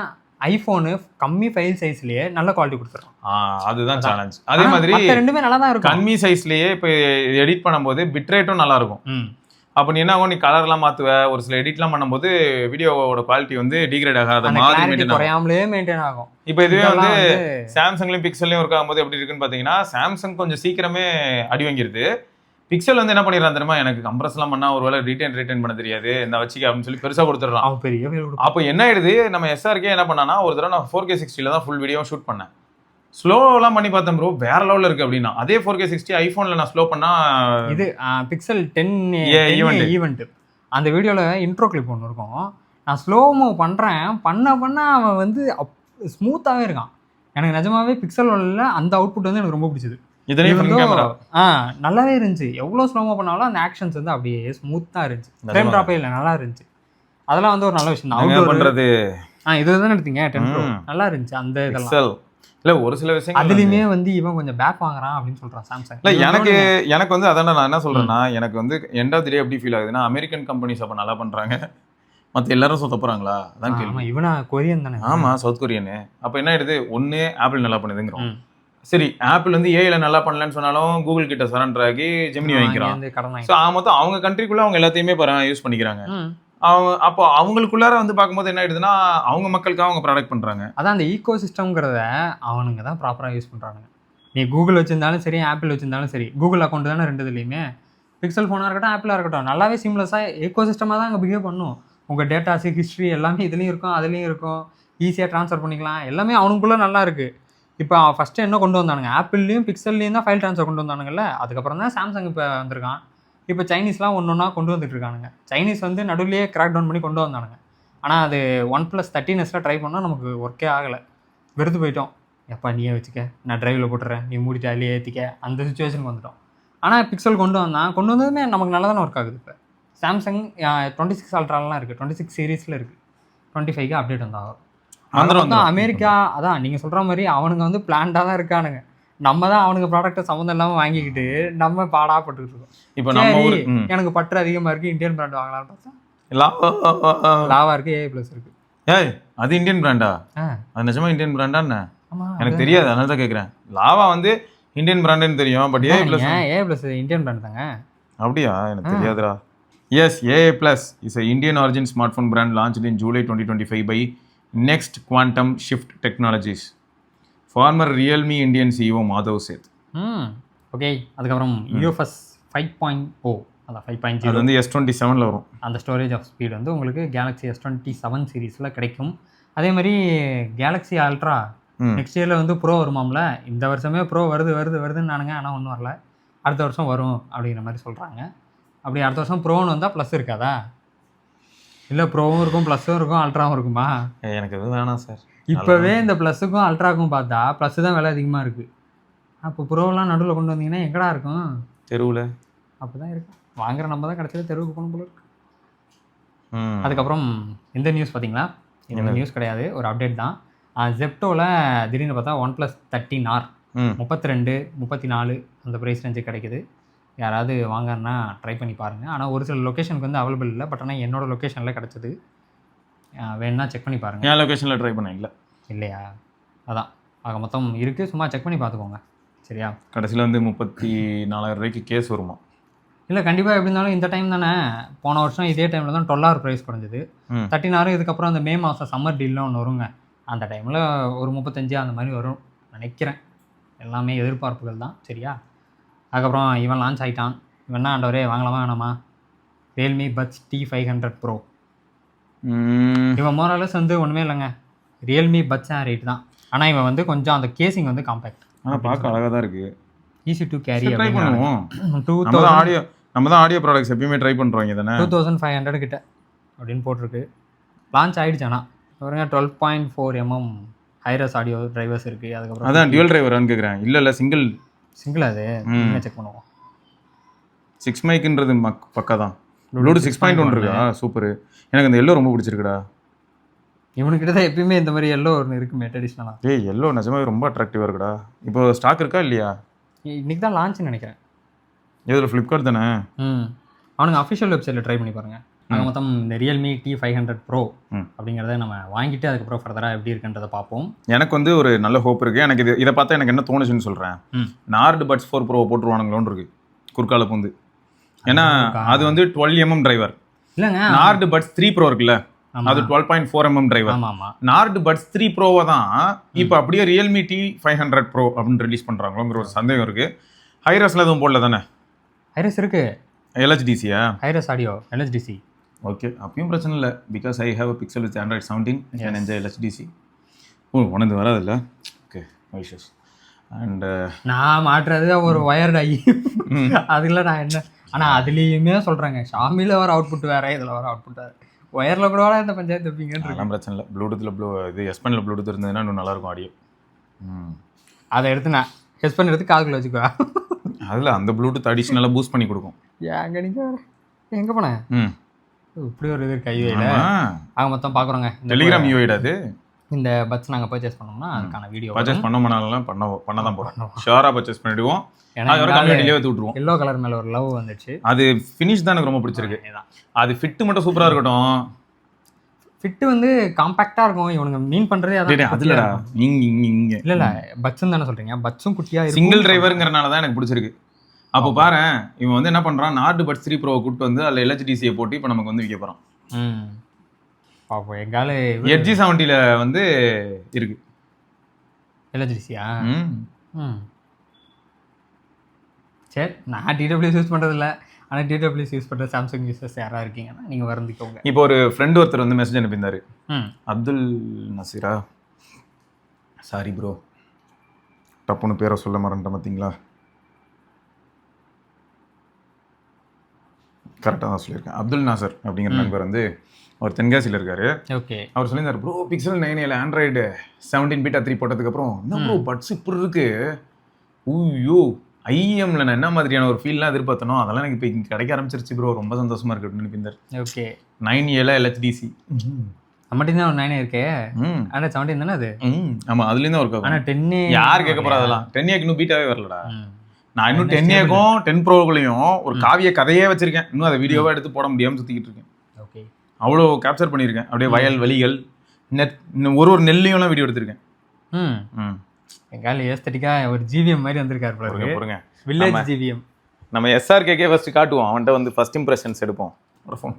ஐஃபோனு கம்மி ஃபைல் சைஸ்லயே நல்ல குவாலிட்டி கொடுத்துரும். அதுதான் சேலஞ்ச். அதே மாதிரி ரெண்டுமே நல்லா தான் இருக்கும். கம்மி சைஸ்லயே இப்போ எடிட் பண்ணும்போது பிட்ரேட்டும் நல்லா இருக்கும். அப்போ நீ என்ன ஆகும், நீ கலர்லாம் மாற்றுவ, ஒரு சில எடிட்லாம் பண்ணும்போது வீடியோவோட குவாலிட்டி வந்து டிகிரேட் ஆகாத மாதிரி மெயின்டைன் ஆகும். இப்போ இதுவே வந்து சாம்சங்லையும் பிக்சல்லையும் இருக்கும்போது எப்படி இருக்குன்னு பார்த்தீங்கன்னா சாம்சங் கொஞ்சம் சீக்கிரமே அடி வாங்கிடுது. பிக்சல் வந்து என்ன பண்ணிடுறான் தெரியுமா, எனக்கு கம்ப்ரஸ்லாம் பண்ணா ஒரு வேலை ரிட்டைன் பண்ண தெரியாது இந்த வச்சுக்க அப்படின்னு சொல்லி பெருசாக கொடுத்துட்றான். அப்போ என்ன ஆயிடுது, நம்ம எஸ்ஆர்கே என்ன பண்ணானா ஒரு தடவை நான் 4K 60ல தான் ஃபுல் வீடியோ ஷூட் பண்ணேன். ஸ்லோலாம் பண்ணி பார்த்தேன் ப்ரோ, வேற லெவலில் இருக்கு அப்படின்னா. அதே 4K 60 ஐஃபோனில் நான் ஸ்லோ பண்ணா இது பிக்சல் 10 ஈவெண்ட் அந்த வீடியோவில் இன்ட்ரோ கிளிப் ஒன்று இருக்கும். நான் ஸ்லோமோ பண்ணுறேன், பண்ண அவன் வந்து ஸ்மூத்தாகவே இருக்கான். எனக்கு நிஜமாவே பிக்சல் அந்த அவுட்புட் வந்து எனக்கு ரொம்ப பிடிச்சது. நல்லாவே இருந்துச்சு. எவ்வளோ ஸ்லோமோ பண்ணாலும் அந்த ஆக்ஷன்ஸ் வந்து அப்படியே ஸ்மூத்தாக இருந்துச்சு. ஃப்ரேம் ட்ராப்பே இல்லை, நல்லா இருந்துச்சு. அதெல்லாம் வந்து ஒரு நல்ல விஷயம் தான். பண்ணுறது இதுதான் எடுத்தீங்க 10 Pro நல்லா இருந்துச்சு. அந்த இதெல்லாம் இல்லை ஒரு சில விஷயம் அதுலேயுமே வந்து இவன் கொஞ்சம் பேக் வாங்குறான் அப்படின்னு சொல்கிறான் சாம்சங். இல்லை எனக்கு வந்து அதான் நான் என்ன சொல்கிறேன்னா, எனக்கு வந்து எண்ட் ஆஃப் தி டே எப்படி ஃபீல் ஆகுதுன்னா, அமெரிக்கன் கம்பெனிஸ் அப்போ நல்லா பண்ணுறாங்க, மற்ற எல்லாரும் சொத்த போகிறாங்களா அதான் கேள்வி. இவனா கொரியன் தானே? ஆமாம், சவுத் கொரியனு. அப்போ என்ன ஆயிடுது, ஒன்று ஆப்பிள் நல்லா பண்ணுதுங்கிறோம். சரி, ஆப்பிள் வந்து ஏஐல நல்லா பண்ணலன்னு சொன்னாலும் கூகுள் கிட்ட சரண்டர் ஆகி ஜெமினி வாங்கிக்கிறான். ஸோ மொத்தம் அவங்க கண்ட்ரிக்குள்ளே அவங்க எல்லாத்தையுமே யூஸ் பண்ணிக்கிறாங்க. அவங்க அப்போ அவங்களுக்குள்ளார வந்து பார்க்கும்போது என்ன ஆயிடுதுன்னா, அவங்க மக்களுக்காக அவங்க ப்ராடக்ட் பண்ணுறாங்க. அதான் அந்த ஈகோ சிஸ்டம்ங்கிறத அவனுங்க தான் ப்ராப்பராக யூஸ் பண்ணுறானுங்க. நீ கூகுள் வச்சிருந்தாலும் சரி, ஆப்பிள் வச்சிருந்தாலும் சரி, கூகுள் அக்கௌண்ட் தானே ரெண்டுதுலையுமே. பிக்சல் ஃபோனாக இருக்கட்டும், ஆப்பிளாக இருக்கட்டும், நல்லாவே சீம்லெஸ்ஸாக ஈகோ சிஸ்டமாக தான் அங்கே பிஹேவ் பண்ணும். உங்கள் டேட்டாஸு, ஹிஸ்ட்ரி எல்லாமே இதுலேயும் இருக்கும், அதுலேயும் இருக்கும். ஈஸியாக ட்ரான்ஸ்ஃபர் பண்ணிக்கலாம். எல்லாமே அவனுக்குள்ளே நல்லா இருக்குது. இப்போ ஃபஸ்ட்டு என்ன கொண்டு வந்தானுங்க, ஆப்பிள்லேயும் பிக்சல்லையும் தான் ஃபைல் ட்ரான்ஸ்ஃபர் கொண்டு வந்தானுங்கல்ல. அதுக்கப்புறம் தான் சாம்சங் இப்போ வந்திருக்கான். இப்போ சைனீஸ்லாம் ஒன்றா கொண்டு வந்துட்டு இருக்கானுங்க. சைனீஸ் வந்து நடுவிலேயே கிராக் டவுன் பண்ணி கொண்டு வந்தானுங்க. ஆனால் அது OnePlus 13s ட்ரை பண்ணால் நமக்கு ஒர்க்கே ஆகலை. வெறுத்து போயிட்டோம். எப்பா நீயே வச்சுக்க, நான் ட்ரைவில் போட்டுறேன், நீ மூடிட்டு அதிலே ஏற்றிக்க, அந்த சுச்சுவேஷனுக்கு வந்துட்டோம். ஆனால் பிக்சல் கொண்டு வந்ததுமே நமக்கு நல்லா தானே ஒர்க் ஆகுது. இப்போ சாம்சங் 26 அல்ட்ராலாம் இருக்குது, 26 சீரீஸில் இருக்குது, 25க்கு அப்டேட் வந்தாகும். அப்புறம் அமெரிக்கா அதான் நீங்கள் சொல்கிற மாதிரி அவனுங்க வந்து பிளான்டாக தான் இருக்கானுங்க. நம்ம தான் அவனுக்கு ப்ராடக்ட்டை சம்மந்தம் இல்லாமல் வாங்கிக்கிட்டு நம்ம பாடாப்பட்டுக்கிட்டு இருக்கோம். இப்போ நம்ம எனக்கு பற்று அதிகமாக இருக்குது, இந்தியன் பிராண்ட் வாங்கலாம்னு பார்த்தா லாவா இருக்குது, AA+ இருக்குது. ஏய் அது இந்தியன் பிராண்டா? அது நிஜமா இந்தியன் பிராண்டா என்ன? எனக்கு தெரியாது, அதனால தான் கேட்குறேன். லாவா வந்து இந்தியன் பிராண்டுன்னு தெரியும், பட் AA+ இந்தியன் பிராண்ட் தாங்க. அப்படியா? எனக்கு தெரியாதுடா. Yes, AA+ is a Indian origin smartphone brand launched in July 2025 by Next Quantum Shift Technologies. Former Realme Indian CEO Madhav Seth. Okay. அதுக்கப்புறம் UFS 5.0 அதான் 5.0 அது வந்து S27ல் வரும். அந்த ஸ்டோரேஜ் ஆஃப் ஸ்பீட் வந்து உங்களுக்கு கேலக்ஸி S27 சீரீஸில் கிடைக்கும். அதே மாதிரி கேலக்ஸி அல்ட்ரா நெக்ஸ்ட் இயரில் வந்து ப்ரோ வருமாம்ல. இந்த வருஷமே ப்ரோ வருதுன்னு நானுங்க, ஆனால் ஒன்றும் வரல. அடுத்த வருஷம் வரும் அப்படிங்கிற மாதிரி சொல்கிறாங்க. அப்படி அடுத்த வருஷம் ப்ரோன்னு வந்தால் ப்ளஸ் இருக்காதா? இல்லை ப்ரோவும் இருக்கும், ப்ளஸ்ஸும் இருக்கும், அல்ட்ராவும் இருக்குமா? எனக்கு எதுவும் வேணாம் சார். இப்போவே இந்த ப்ளஸுக்கும் அல்ட்ராக்கும் பார்த்தா ப்ளஸ் தான் விலை அதிகமாக இருக்குது. அப்போ ப்ரோவெலாம் நடுவில் கொண்டு வந்தீங்கன்னா எங்கடா இருக்கும்? தெருவில். அப்போ தான் இருக்கும். வாங்குற நம்ம தான் கடைசியில் தெருவுக்கு போகணும் போல இருக்கு. அதுக்கப்புறம் இந்த நியூஸ் பார்த்தீங்களா? இந்த நியூஸ் கிடையாது, ஒரு அப்டேட் தான். ஜெப்டோவில் திடீர்னு பார்த்தா OnePlus 13R 32, 34 அந்த ப்ரைஸ் ரேஞ்சு கிடைக்குது. யாராவது வாங்கன்னா ட்ரை பண்ணி பாருங்கள். ஆனால் ஒரு சில லொக்கேஷனுக்கு வந்து அவைலபிள் இல்லை. பட் ஆனால் என்னோடய லொக்கேஷனில் கிடச்சிது. வேணுன்னா செக் பண்ணி பாருங்கள். என் லொக்கேஷனில் ட்ரை பண்ணேன் இல்லை இல்லையா? அதான் ஆக மொத்தம் இருக்குது. சும்மா செக் பண்ணி பார்த்துக்கோங்க. சரியா? கடைசியில் வந்து 34,000 ரூபாய்க்கு கேஸ் வருமா? இல்லை கண்டிப்பாக எப்படி இருந்தாலும் இந்த டைம் தானே. போன வருஷம் இதே டைமில் தான் 12,000 ப்ரைஸ் குறைஞ்சது. 13,000 இதுக்கப்புறம் அந்த மே மாதம் சம்மர் டீல்லாம் ஒன்று வருங்க. அந்த டைமில் ஒரு 35 அந்த மாதிரி வரும் நினைக்கிறேன். எல்லாமே எதிர்பார்ப்புகள் தான். சரியா? அதுக்கப்புறம் இவன் லான்ச் ஆகிட்டான். இவன் ஆண்டவரே வாங்கலாமா வேணாமா? Realme buds T500 Pro. இவன் மோரலஸ் வந்து ஒன்றுமே இல்லைங்க. ரியல்மி பட்ஸ் ரேட் தான். ஆனால் இவன் வந்து கொஞ்சம் அந்த கேசிங் வந்து காம்பேக்ட். ஆனால் பார்க்க அழகாக தான் இருக்குது. Easy to carry. ட்ரை பண்ணுவோம். 2000 நம்ம தான் ஆடியோ ப்ராடக்ட்ஸ் எப்பயுமே ட்ரை பண்ணுறோங்க தானே. 2500 கிட்ட அப்படின்னு போட்டிருக்கு. லான்ச் ஆகிடுச்சு. ஆனால் பாருங்க 12.4 mm ஹைரஸ் ஆடியோ டிரைவர்ஸ் இருக்குது. அதுக்கப்புறம் அதான் டியூல் டிரைவரான்னு கேட்குறேன். இல்லை சிங்கிள் அது செக் பண்ணுவோம். 6 மைக்குன்றது பக்கா தான். ப்ளூடூத் 6.1 இருக்கா? சூப்பர். எனக்கு அந்த எல்லோ ரொம்ப பிடிச்சிருக்குடா. இவனுக்கிட்ட தான் எப்பயுமே இந்த மாதிரி எல்லோ ஒன்று இருக்குமே ட்ரெடிஷ்னலாக. ஏய் எல்லோ நிஜமாவே ரொம்ப அட்ராக்டிவாக இருக்குடா. இப்போ ஸ்டாக் இருக்கா இல்லையா? இன்னைக்கு தான் லான்ச்னு நினைக்கிறேன். இதில் ஃப்ளிப்கார்ட் தானே? அவனுங்க அஃபிஷியல் வெப்சைட்டில் ட்ரை பண்ணி பாருங்கள். அது மொத்தம் இந்த ரியல்மி T500 Pro அப்படிங்கிறத நம்ம வாங்கிட்டு அதுக்கப்புறம் ஃபர்தராக எப்படி இருக்குன்றதை பார்ப்போம். எனக்கு வந்து ஒரு நல்ல ஹோப் இருக்குது. எனக்கு இதை பார்த்தா எனக்கு என்ன தோணுச்சுன்னு சொல்கிறேன். நார்டு பட்ஸ் 4 Pro போட்டுருவானுங்களோன்னு இருக்கு குறுக்கால பூந்து. ஏன்னா அது வந்து 12 mm டிரைவர். இல்லைங்க, நார்டு பட்ஸ் 3 Pro இருக்குல்ல, அது 12.4 mm டிரைவர். நார்டு பட்ஸ் 3 Pro-வை தான் இப்போ அப்படியே ரியல்மி T500 Pro அப்படின்னு ரிலீஸ் பண்ணுறாங்களோங்கிற ஒரு சந்தேகம் இருக்குது. ஹைரஸில் எதுவும் போடல தானே? ஹைரஸ் இருக்கு. LHDCயா? Hi res audio LHDC. ஓகே, அப்பயும் பிரச்சனை இல்லை. Because I have a Pixel with Android 17 and enjoy LHDC. உனது வராதில்ல? ஓகே, வைஷஸ். அண்ட் நான் மாட்டுறது ஒரு ஒயர்டு ஐ அதில் நான் என்ன. ஆனால் அதுலேயுமே சொல்கிறாங்க ஷாமியில் வர அவுட்புட் வேறு, இதில் வர அவுட்புட் வேறு. ஒயரில் கூட இந்த பஞ்சாயத்து வைப்பீங்கன்னு பிரச்சனை இல்லை. ப்ளூடூத்தில் இது S-Penல ப்ளூடூத் இருந்ததுன்னா இன்னும் நல்லாயிருக்கும் ஆடியோ. அதை எடுத்து நான் ஹெஸ்பன் எடுத்து காதுக்குள்ள வச்சுக்குவா. அதில் அந்த ப்ளூடூத் அடிஷ்னலாக பூஸ்ட் பண்ணி கொடுக்கும். ஏங்க நீங்கள் எங்கே போனேன்? இப்படி ஒரு இது கைவேல ஆக மொத்தம் பார்க்குறோங்க. டெலிகிராம் யூஐடா அது. இந்த பட்ஸ் நாங்கள் பர்ச்சேஸ் பண்ணோம்னா அதுக்கான வீடியோ பர்ச்சேஸ் பண்ணோம்னாலும் பண்ண தான் போகிறோம். ஷியோராக பர்ச்சேஸ் பண்ணிவிடுவோம். விட்டுருவோம். எல்லோ கலர் மேலே ஒரு லவ் வந்துச்சு. அது ஃபினிஷ் தான் எனக்கு ரொம்ப பிடிச்சிருக்கு. அது ஃபிட்டு மட்டும் சூப்பராக இருக்கட்டும். ஃபிட்டு வந்து காம்பேக்டாக இருக்கும். இவனுங்க மீன் பண்ணுறதே அதான். அதுலடா இங்கே இல்லை பட்ஸுன்னு தானே சொல்கிறீங்க. பட்ஸும் குட்டியாக சிங்கிள் டிரைவருங்கிறனால தான் எனக்கு பிடிச்சிருக்கு. அப்போ பாரு, இவன் வந்து என்ன பண்ணுறான், நார்டு பட்ஸ் 3 Pro கூப்பிட்டு வந்து அதில் LHDCயை போட்டு இப்போ நமக்கு வந்து விற்க போகிறான். பார்ப்போம். எங்கால G70 வந்து இருக்கு LHDCயா? சரி, நான் TWS யூஸ் பண்ணுறதில்ல. ஆனால் TWS யூஸ் பண்ணுற சாம்சங் யூஸர்ஸ் யாராக இருக்கீங்கன்னா நீங்கள் வருந்துக்கோங்க. இப்போ ஒரு ஃப்ரெண்டு ஒருத்தர் வந்து மெசேஜ் அனுப்பியிருந்தாரு. அப்துல் நசீரா, சாரி ப்ரோ டப்புன்னு பேரை சொல்ல மறந்துட்டேன் பார்த்தீங்களா? கரெக்டாக தான் சொல்லியிருக்கேன். அப்துல் நாசர் அப்படிங்கிற நண்பர் வந்து அவர் தென்காசியில் இருக்காரு. ஓகே, அவர் சொல்லியிருந்தார், ப்ரோ பிக்சல் 9 ஆண்ட்ராய்டு 17 பீட்டா 3 போட்டதுக்கப்புறம் என்ன ப்ரோ பட்ஸ் இப்படி இருக்கு, ஐயோ ஐஎம்ல நான் என்ன மாதிரியான ஒரு ஃபீல்லாம் எதிர்பார்த்தனோ அதெல்லாம் எனக்கு இப்போ இங்கே கிடைக்க ஆரம்பிச்சிருச்சு ப்ரோ, ரொம்ப சந்தோஷமா இருக்கு அப்படின்னு நினைப்பிந்தார். ஓகே, 9A LHDC நம்மகிட்ட தான் ஒரு 9 இருக்கே. ஆனால் 17 தானே அது? ஆமாம், அதுலேருந்து ஒர்க் ஆகும். ஆனால் 10 யார் கேட்க போகிறா? அதெல்லாம் 10Aக்கு இன்னும் பீட்டாவே வரலடா. நான் இன்னும் 10Aக்கும் 10 Proக்குள்ளேயும் ஒரு காவிய கதையே வச்சிருக்கேன். இன்னும் அதை வீடியோவாக எடுத்து போட முடியாமல் சுற்றிக்கிட்டு இருக்கேன். ஓகே, அவ்வளோ கேப்சர் பண்ணியிருக்கேன். அப்படியே வயல் வெளிகள் ஒரு நெல்லையும்லாம் வீடியோ எடுத்திருக்கேன். எங்கால ஏஸ்தட்டிக்காக ஒரு ஜிவிஎம் மாதிரி வந்திருக்காரு பாருங்க, வில்லேஜ் ஜிவிஎம். நம்ம SRKக்கே ஃபர்ஸ்ட் காட்டுவோம், அவன்கிட்ட வந்து ஃபர்ஸ்ட் இம்ப்ரெஷன்ஸ் எடுப்போம் ஒரு ஃபோன்.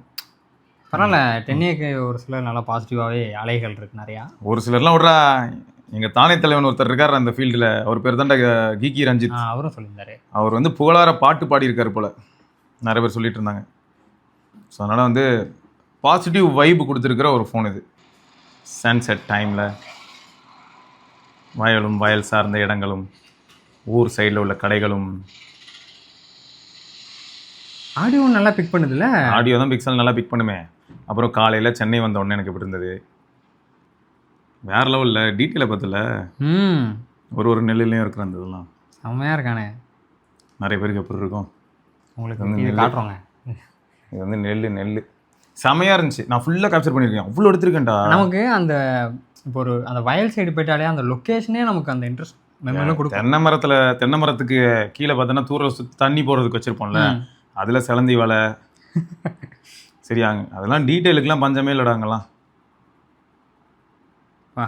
பரவாயில்ல, 10Aக்கு ஒரு சிலர் நல்லா பாசிட்டிவாகவே அலைகள் இருக்கு நிறையா. ஒரு சிலர்லாம் விட்றா. எங்கள் தானே தலைவன் ஒருத்தர் இருக்கார் அந்த ஃபீல்டில், அவர் பேர் தான் கீகி ரஞ்சித். அவரும் சொல்லியிருந்தாரு. அவர் வந்து புகழார பாட்டு பாடியிருக்காரு போல், நிறைய பேர் சொல்லிட்டு இருந்தாங்க. ஸோ அதனால் வந்து பாசிட்டிவ் வைப் கொடுத்துருக்கிற ஒரு ஃபோன் இது. சன்செட் டைமில் வயலும் வயல் சார்ந்த இடங்களும் ஊர் சைடில் உள்ள கடைகளும். ஆடியோ நல்லா பிக் பண்ணுதுல்ல? ஆடியோ தான் பிக்சல் நல்லா பிக் பண்ணுமே. அப்புறம் காலையில் சென்னை வந்த உடனே எனக்கு எப்படி இருந்தது, வேற லெவலில் டீட்டெயிலை பார்த்தல. ஒரு நெல்லுலையும் இருக்கிற அந்த இதெல்லாம் செம்மையாக இருக்கானே. நிறைய பேருக்கு எப்படி இருக்கும் உங்களுக்கு வந்து காட்டுறோங்க. இது வந்து நெல் செம்மையாக இருந்துச்சு. நான் ஃபுல்லாக கேப்சர் பண்ணியிருக்கேன், அவ்வளோ எடுத்திருக்கேன்டா. நமக்கு அந்த இப்போ ஒரு அந்த வயல் சைடு போயிட்டாலே அந்த லொக்கேஷனே நமக்கு அந்த இன்ட்ரெஸ்ட் மெமரிலாம் கொடுக்கும். தென்னை மரத்துக்கு கீழே பார்த்தோன்னா தூர தண்ணி போகிறதுக்கு வச்சுருப்போம்ல, அதில் சிலந்தி வலை சரியாங்க. அதெல்லாம் டீட்டெயிலுக்குலாம் பஞ்சமே இல்லைடா அங்கெல்லாம். வா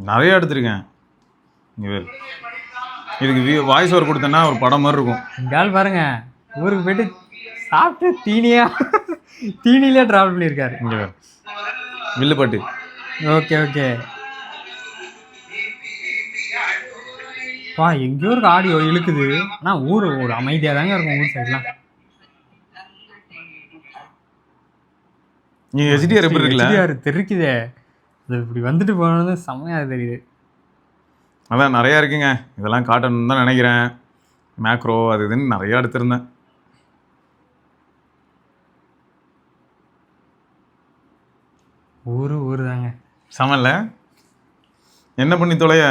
நிறைய எடுத்திருக்கேன். இங்கே வேறு இதுக்கு வாய்ஸ் ஓவர் கொடுத்தேன்னா ஒரு படம் மாதிரி இருக்கும். இங்கால் பாருங்க, ஊருக்கு போயிட்டு சாப்பிட்டு தீனிலே ட்ராவல் பண்ணியிருக்காரு. இங்கே வேறு வில்லுப்பாட்டு. Okay okay. வா எங்கேயோ ஒரு ஆடியோ இழுக்குது. ஆனால் ஊர் ஒரு அமைதியாக தாங்க இருக்கும் ஊர் சைட்லாம். நீ ஹெச்டிஆர் எப்படி இருக்குல்ல? ஹெச்டிஆர் தெரிக்குதே, அது இப்படி வந்துட்டு போனது செம்மையாக தெரியுது. அதான் நிறையா இருக்குங்க, இதெல்லாம் காட்டணும்னு தான் நினைக்கிறேன். மேக்ரோ அது இதுன்னு நிறையா எடுத்திருந்தேன். ஊர் தாங்க சமல்ல என்ன பண்ணி தொலைய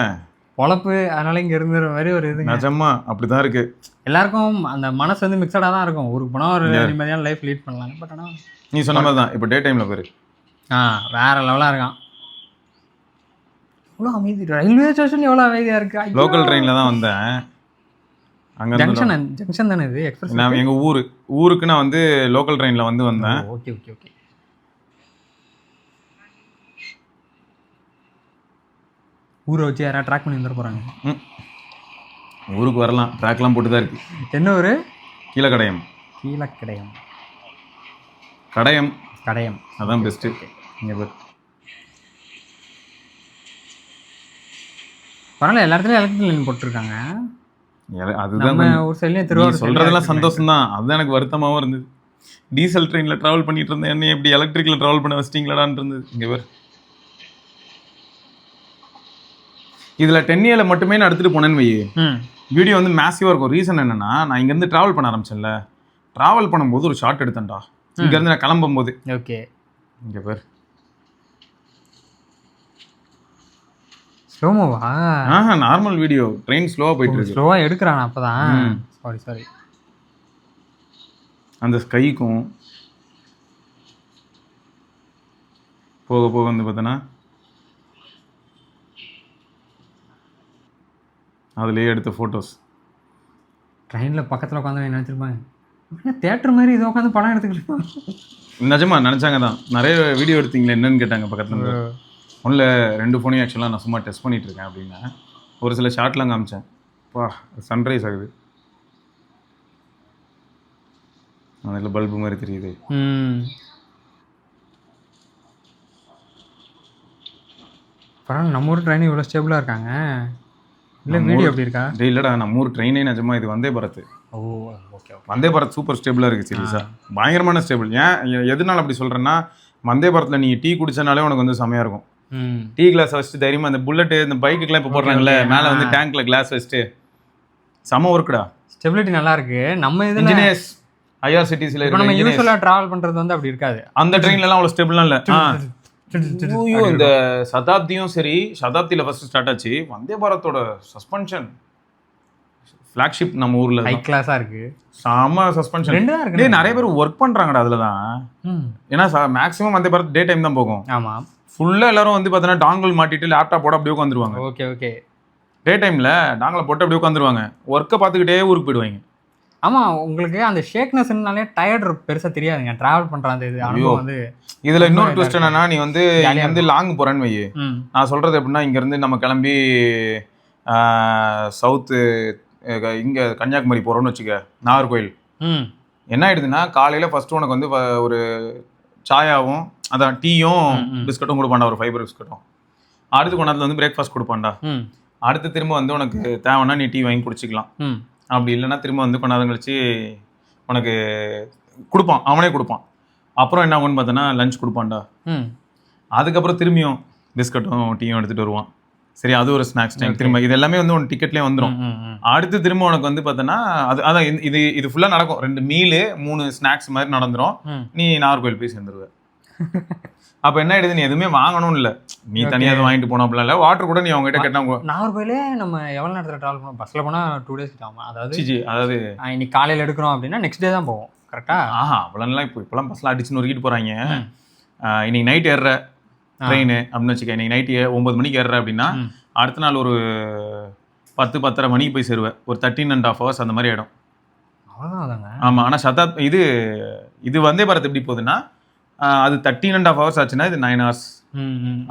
பொழப்பு, அதனால இங்கே இருந்துற மாதிரி ஒரு இது. நிஜமா அப்படிதான் இருக்கு. எல்லாருக்கும் அந்த மனசு வந்து மிக்சடாக தான் இருக்கும். ஊருக்கு போனால் ஒரு நிம்மதியான லைஃப் லீட் பண்ணலாம். பட் ஆனால் நீ சொன்ன மாதிரி தான் இப்போ டே டைமில் போயிரு. வேற லெவலாக இருக்கான். எவ்வளோ அமைதி, ரயில்வே ஸ்டேஷன் எவ்வளோ அமைதியாக இருக்கு. லோக்கல் ட்ரெயினில் தான் வந்தேன். அங்கே ஜங்ஷன் தானே இது எக்ஸ்பிரஸ்? நான் எங்கள் ஊருக்கு நான் வந்து லோக்கல் ட்ரெயினில் வந்தேன். Okay okay okay. ஊரை வச்சு யாராவது ட்ராக் பண்ணி வந்துட போகிறாங்க. ஊருக்கு வரலாம், ட்ராக்லாம் போட்டு தான் இருக்கு. என்ன ஊர்? கீழக்கடையம். கடையம் அதான் பெஸ்ட்டு. இங்கே பேர் பரவாயில்ல, எல்லா இடத்துலையும் எலக்ட்ரிக் லைன் போட்டிருக்காங்க. அதுதான் ஒரு சைட்லேயும் திருவாரூர் சொல்கிறதெல்லாம் சந்தோஷம் தான். அதுதான் எனக்கு வருத்தமாகவும் இருந்தது. டீசல் ட்ரெயினில் ட்ராவல் பண்ணிட்டு இருந்தேன், என்ன எப்படி எலக்ட்ரிக்கில் ட்ராவல் பண்ண வச்சிட்டிங்களாடான்னு இருந்தது. இங்கே பேர் இதில் 10A மட்டுமே நான் எடுத்துகிட்டு போனேன்னு வை, வீடியோ வந்து மேசிவாக இருக்கும். ரீசன் என்னென்னா, நான் இங்கேருந்து ட்ராவல் பண்ண ஆரம்பிச்சேன்ல, ட்ராவல் பண்ணும்போது ஒரு ஷார்ட் எடுத்தேன்டா இங்கேருந்து நான் கிளம்பும்போது. ஓகே. இங்கே பேர் ஸ்லோமோவா? நார்மல் வீடியோ, ட்ரெயின் ஸ்லோவாக போயிட்டு இருக்கு. ஸ்லோவாக எடுக்கிறான் அப்போ தான். சாரி. அந்த ஸ்கைக்கும் போக போக வந்து பார்த்தோன்னா அதுலேயே எடுத்த ஃபோட்டோஸ். ட்ரெயினில் பக்கத்தில் உட்காந்து நினச்சிருப்பாங்க, தேட்டர் மாதிரி இதை உட்காந்து படம் எடுத்துக்கலாம். நிஜமா நினச்சாங்க தான். நிறைய வீடியோ எடுத்தீங்களே என்னன்னு கேட்டாங்க பக்கத்தில் இருந்து. ஒன்றில் 2 ஃபோனையும் ஆக்சுவலாக நான் சும்மா டெஸ்ட் பண்ணிகிட்டு இருக்கேன் அப்படின்னா ஒரு சில ஷார்ட்லாம் காமிச்சேன். வா சன்ரைஸ் ஆகுது, அதில் பல்பு மாதிரி தெரியுது. பரவாயில்ல, நம்ம ஊர் ட்ரெயின் இவ்வளோ ஸ்டேபிளாக இருக்காங்க. இல்லை வீடியோ எப்படி இருக்கா? இல்லைடா, நம்ம ஊர் ட்ரெயினே நிஜமா இது வந்தே பாரத். ஓ ஓகே. வந்தே பாரத் சூப்பர் ஸ்டேபிளாக இருக்குது சீரியஸாக, பயங்கரமான ஸ்டேபிள். ஏன் எதனால அப்படி சொல்கிறேன்னா, வந்தே பாரத்தில் நீங்கள் டீ குடிச்சனாலே உனக்கு வந்து செமையாக இருக்கும். டீ கிளாஸ் வச்சுட்டு தைரியமாக அந்த புல்லட்டு இந்த பைக்குக்கெலாம் இப்போ போடுறாங்களே மேலே வந்து டேங்க்ல கிளாஸ் வச்சுட்டு செம ஒர்க்குடா. ஸ்டெபிலிட்டி நல்லா இருக்கு. நம்ம இது இன்ஜினியர்ஸ் IRCTCல இப்போ நம்ம யூஸ்வலாக ட்ராவல் பண்ணுறது வந்து அப்படி இருக்காது. அந்த ட்ரெயின்லலாம் அவ்வளோ ஸ்டேபிளாக இல்லை. இந்த சதாப்தியும் சரி, சதாப்தியில் ஃபர்ஸ்ட் ஸ்டார்ட் ஆச்சு. வந்தே பாரத்தோட சஸ்பென்ஷன் ஃப்ளாக்ஷிப் நம்ம ஊரில் ஹை கிளாஸாக இருக்கு. செம சஸ்பென்ஷன். 2 தான் இருக்கு. நிறைய பேர் ஒர்க் பண்ணுறாங்கடா அதில் தான். ஏன்னா maximum Vande Bharat day time தான் போகும். ஆமாம். ஃபுல்லாக எல்லாரும் வந்து பார்த்தீங்கன்னா டாங்கல் மாட்டிட்டு லேப்டாப்போட அப்படியே உட்காந்துருவாங்க. Okay okay. டே டைமில் டாங்கலை போட்டு அப்படியே உட்காந்துருவாங்க, ஒர்க்கை பார்த்துக்கிட்டே ஊருக்கு போயிடுவாங்க. ஆமாம், உங்களுக்கு அந்த ஷேக்னஸ்னாலே டயர்டு பெருசாக தெரியாதுங்க. ட்ராவல் பண்ணுற அந்த இது அனுபவம் வந்து. இதில் இன்னொரு ட்விஸ்ட் என்னன்னா, நீ வந்து இங்கேருந்து லாங் போகிறேன்னு வை. நான் சொல்கிறது எப்படின்னா, இங்கேருந்து நம்ம கிளம்பி சவுத்து இங்கே கன்னியாகுமரி போகிறோன்னு வச்சுக்க, நாகர்கோயில். என்ன ஆயிடுதுன்னா, காலையில் ஃபர்ஸ்ட் உனக்கு வந்து ஒரு சாயாவும் அதான் டீயும் பிஸ்கட்டும் கொடுப்பாண்டா, ஒரு ஃபைபர் பிஸ்கட்டும். அடுத்து கொண்டாந்து வந்து பிரேக்ஃபாஸ்ட் கொடுப்பாண்டா. அடுத்து திரும்ப வந்து உனக்கு தேவைன்னா நீ டீ வாங்கி குடிச்சிக்கலாம். அப்படி இல்லைன்னா திரும்ப வந்து கொண்டாந்து கழிச்சு உனக்கு கொடுப்பான், அவனே கொடுப்பான். அப்புறம் என்ன ஆகும்னு பார்த்தோன்னா லஞ்ச் கொடுப்பான்டா. அதுக்கப்புறம் திரும்பியும் பிஸ்கட்டும் டீயும் எடுத்துகிட்டு வருவான். சரி, அது ஒரு ஸ்நாக்ஸ் டைம். திரும்ப இது எல்லாமே வந்து உன் டிக்கெட்லேயே வந்துடும். அடுத்து திரும்ப உனக்கு வந்து பார்த்தோன்னா அதான் இது ஃபுல்லாக நடக்கும். 2 மீலு 3 ஸ்நாக்ஸ் மாதிரி நடந்துடும். நீ நாகர்கோயில் போய் சேர்ந்துருவ. அப்போ என்ன ஆயிடுது, நீ எதுவுமே வாங்கணும் இல்லை, நீ தனியாக வாங்கிட்டு போனோம் அப்படிலாம் இல்லை. வாட்டர் கூட நீ அவங்ககிட்ட கேட்டாங்க. நாகர்கோயிலே நம்ம எவ்வளோ நேரத்தில் ட்ராவல் பண்ணோம்? பஸ்ஸில் போனால் 2 days ஆகும். அதாவது இன்னைக்கு காலையில் எடுக்கிறோம் அப்படின்னா நெக்ஸ்ட் டே தான் போவோம். கரெக்டாக? அவ்வளோலாம் இப்போலாம் பஸ்ஸில் அடிச்சு நொறுக்கிட்டு போகிறாங்க. இன்னைக்கு நைட் ஏறுற ட்ரெயின் அப்படின்னு வச்சுக்க, இன்னைக்கு நைட்டு 9 மணிக்கு ஏறுற அப்படின்னா அடுத்த நாள் ஒரு 10-10:30 மணிக்கு போய் சேருவேன். ஒரு 13.5 hours அந்த மாதிரி ஆயிடும். அவ்வளோதாங்க. ஆமா, ஆனா இது வந்தே பாரத் எப்படி போகுதுன்னா அது 13.5 hours ஆச்சுன்னா இது 9 hours.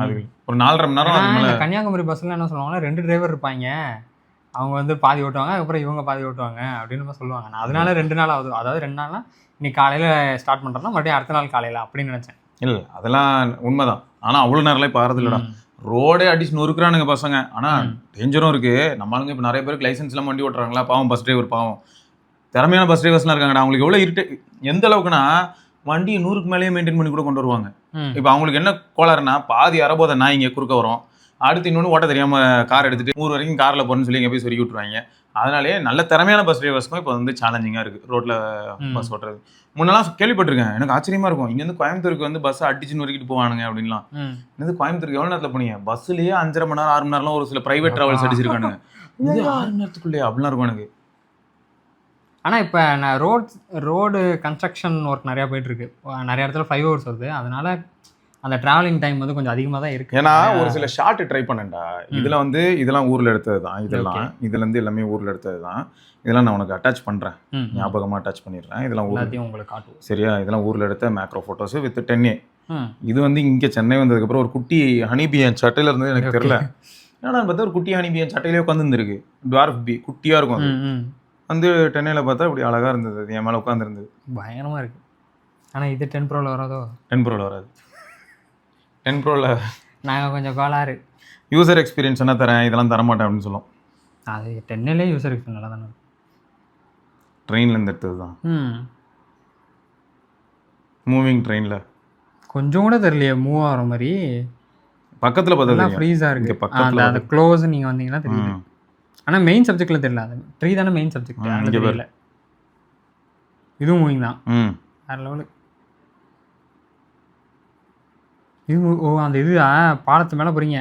அது ஒரு 4.5 மணி நேரம். இந்த கன்னியாகுமரி பஸ்ல என்ன சொல்லுவாங்கன்னா 2 டிரைவர் இருப்பாங்க, அவங்க வந்து பாதி ஓட்டுவாங்க, அதுக்கப்புறம் இவங்க பாதி ஓட்டுவாங்க அப்படின்னு சொல்லுவாங்க. நான் அதனால 2 நாள் ஆகுது, அதாவது 2 நாள்னா இன்னைக்கு காலையில ஸ்டார்ட் பண்றோம்னா மறுபடியும் அடுத்த நாள் காலையில அப்படின்னு நினைச்சேன். இல்ல அதெல்லாம் உண்மைதான். ஆனா அவ்வளவு நேரம்லாம் இப்ப ஆறது இல்லடா. ரோடே அடிச்சு நொறுக்குறானுங்க பசங்க. ஆனா டேஞ்சரும் இருக்கு. நம்மளுங்க இப்ப நிறைய பேருக்கு லைசன்ஸ் எல்லாம் வண்டி ஓட்டுறாங்களா, பாவம் பஸ் டிரைவர் பாவம். திறமையான பஸ் டிரைவர்ஸ்லாம் இருக்காங்கடா. அவங்களுக்கு எவ்வளவு எந்த அளவுக்குன்னா வண்டியை 100க்கு மேலேயே மெயின்டைன் பண்ணி கூட கொண்டு வருவாங்க. இப்ப அவங்களுக்கு என்ன கோளாறுனா, பாதி அறபோதை நான் இங்க குறுக்க வரும், அடுத்து இன்னொன்று ஓட்ட தெரியாம கார் எடுத்துட்டு 100 வரைக்கும் கார்ல போறேன்னு சொல்லி இங்க போய் சொருகி விட்டுருவாங்க. அதனாலேயே நல்ல திறமையான பஸ் டிரைவர்ஸ்க்கும் இப்போ வந்து சேலஞ்சிங்கா இருக்கு ரோட்ல பஸ் ஓட்டுறது. முன்னெல்லாம் கேள்விப்பட்டிருக்கேன், எனக்கு ஆச்சரியமா இருக்கும். இங்க இருந்து கோயம்புத்தூருக்கு வந்து பஸ் அடிச்சு நொறுக்கிட்டு போவானுங்க அப்படின்லாம். இது கோயம்புத்தூருக்கு எவ்வளவு நேரத்துல போனீங்க? பஸ்லயே 5.5 மணி நேரம் 6 மணி நேரம்லாம் ஒரு சில பிரைவேட் டிராவல்ஸ் அடிச்சிருக்கானுங்க. இது 6 மணி நேரத்துக்குள்ளே அப்படிலாம் இருக்கும் எனக்கு. ஆனா இப்ப நான் ரோடு கன்ஸ்ட்ரக்ஷன் ஒர்க் நிறைய போயிட்டு இருக்கு, நிறைய இடத்துல 5 hours வருது. அதனால அந்த டிராவலிங் டைம் வந்து கொஞ்சம் அதிகமாக தான் இருக்கு. ஏன்னா ஒரு சில ஷார்ட் ட்ரை பண்ணேன்டா. இதுல வந்து இதெல்லாம் ஊர்ல எடுத்தது தான். இதுல இருந்து எல்லாமே ஊர்ல எடுத்தது தான். இதெல்லாம் நான் உனக்கு அட்டாச் பண்றேன், ஞாபகமா அட்டாச் பண்ணிடுறேன். இதெல்லாம் எல்லாத்தையும் உங்களுக்கு காட்டுவோம், சரியா? இதெல்லாம் ஊர்ல எடுத்த மேக்ரோ போட்டோஸ் வித் 10A. இது வந்து இங்க சென்னை வந்ததுக்கு அப்புறம் ஒரு குட்டி ஹனிபி என் சட்டையில இருந்து எனக்கு தெரியல. ஏன்னா பார்த்தா ஒரு குட்டி ஹனிபி என் சட்டையிலே உட்காந்து இருந்திருக்கு. டுவார்ஃப் பி குட்டியா இருக்கும். அது வந்து 10Aல பார்த்தா இப்படி அழகா இருந்தது. அது என் மேல உட்காந்து இருந்தது. பயங்கரமா இருக்கு. ஆனா இது 10 Proல வராதோ? 10 Proல வராது. 10 Proல நாங்கள் கொஞ்சம் கோளாறு. யூசர் எக்ஸ்பீரியன்ஸ் என்ன தரேன், இதெல்லாம் தரமாட்டேன் அப்படின்னு சொல்லும். அது 10Aலே யூசர் எக்ஸ்பீரியன்ஸ் நல்லா தானே. ட்ரெயின்ல இருந்து எடுத்தது தான். மூவிங் ட்ரெயின்ல கொஞ்சம் கூட தெரியலையே மூவ் ஆகிற மாதிரி. பக்கத்தில் பார்த்தா ஃப்ரீஸாக இருக்குது பக்கத்தில். அந்த க்ளோஸ் நீங்கள் வந்தீங்கன்னா தெரியுது. ஆனால் மெயின் சப்ஜெக்டில் தெரியல. அது ட்ரீ தானே மெயின் சப்ஜெக்ட். அங்கே தெரியல. இதுவும் மூவிங் தான். வேறு லெவலு. இது ஓ அந்த இது பாலத்து மேலே போகிறீங்க.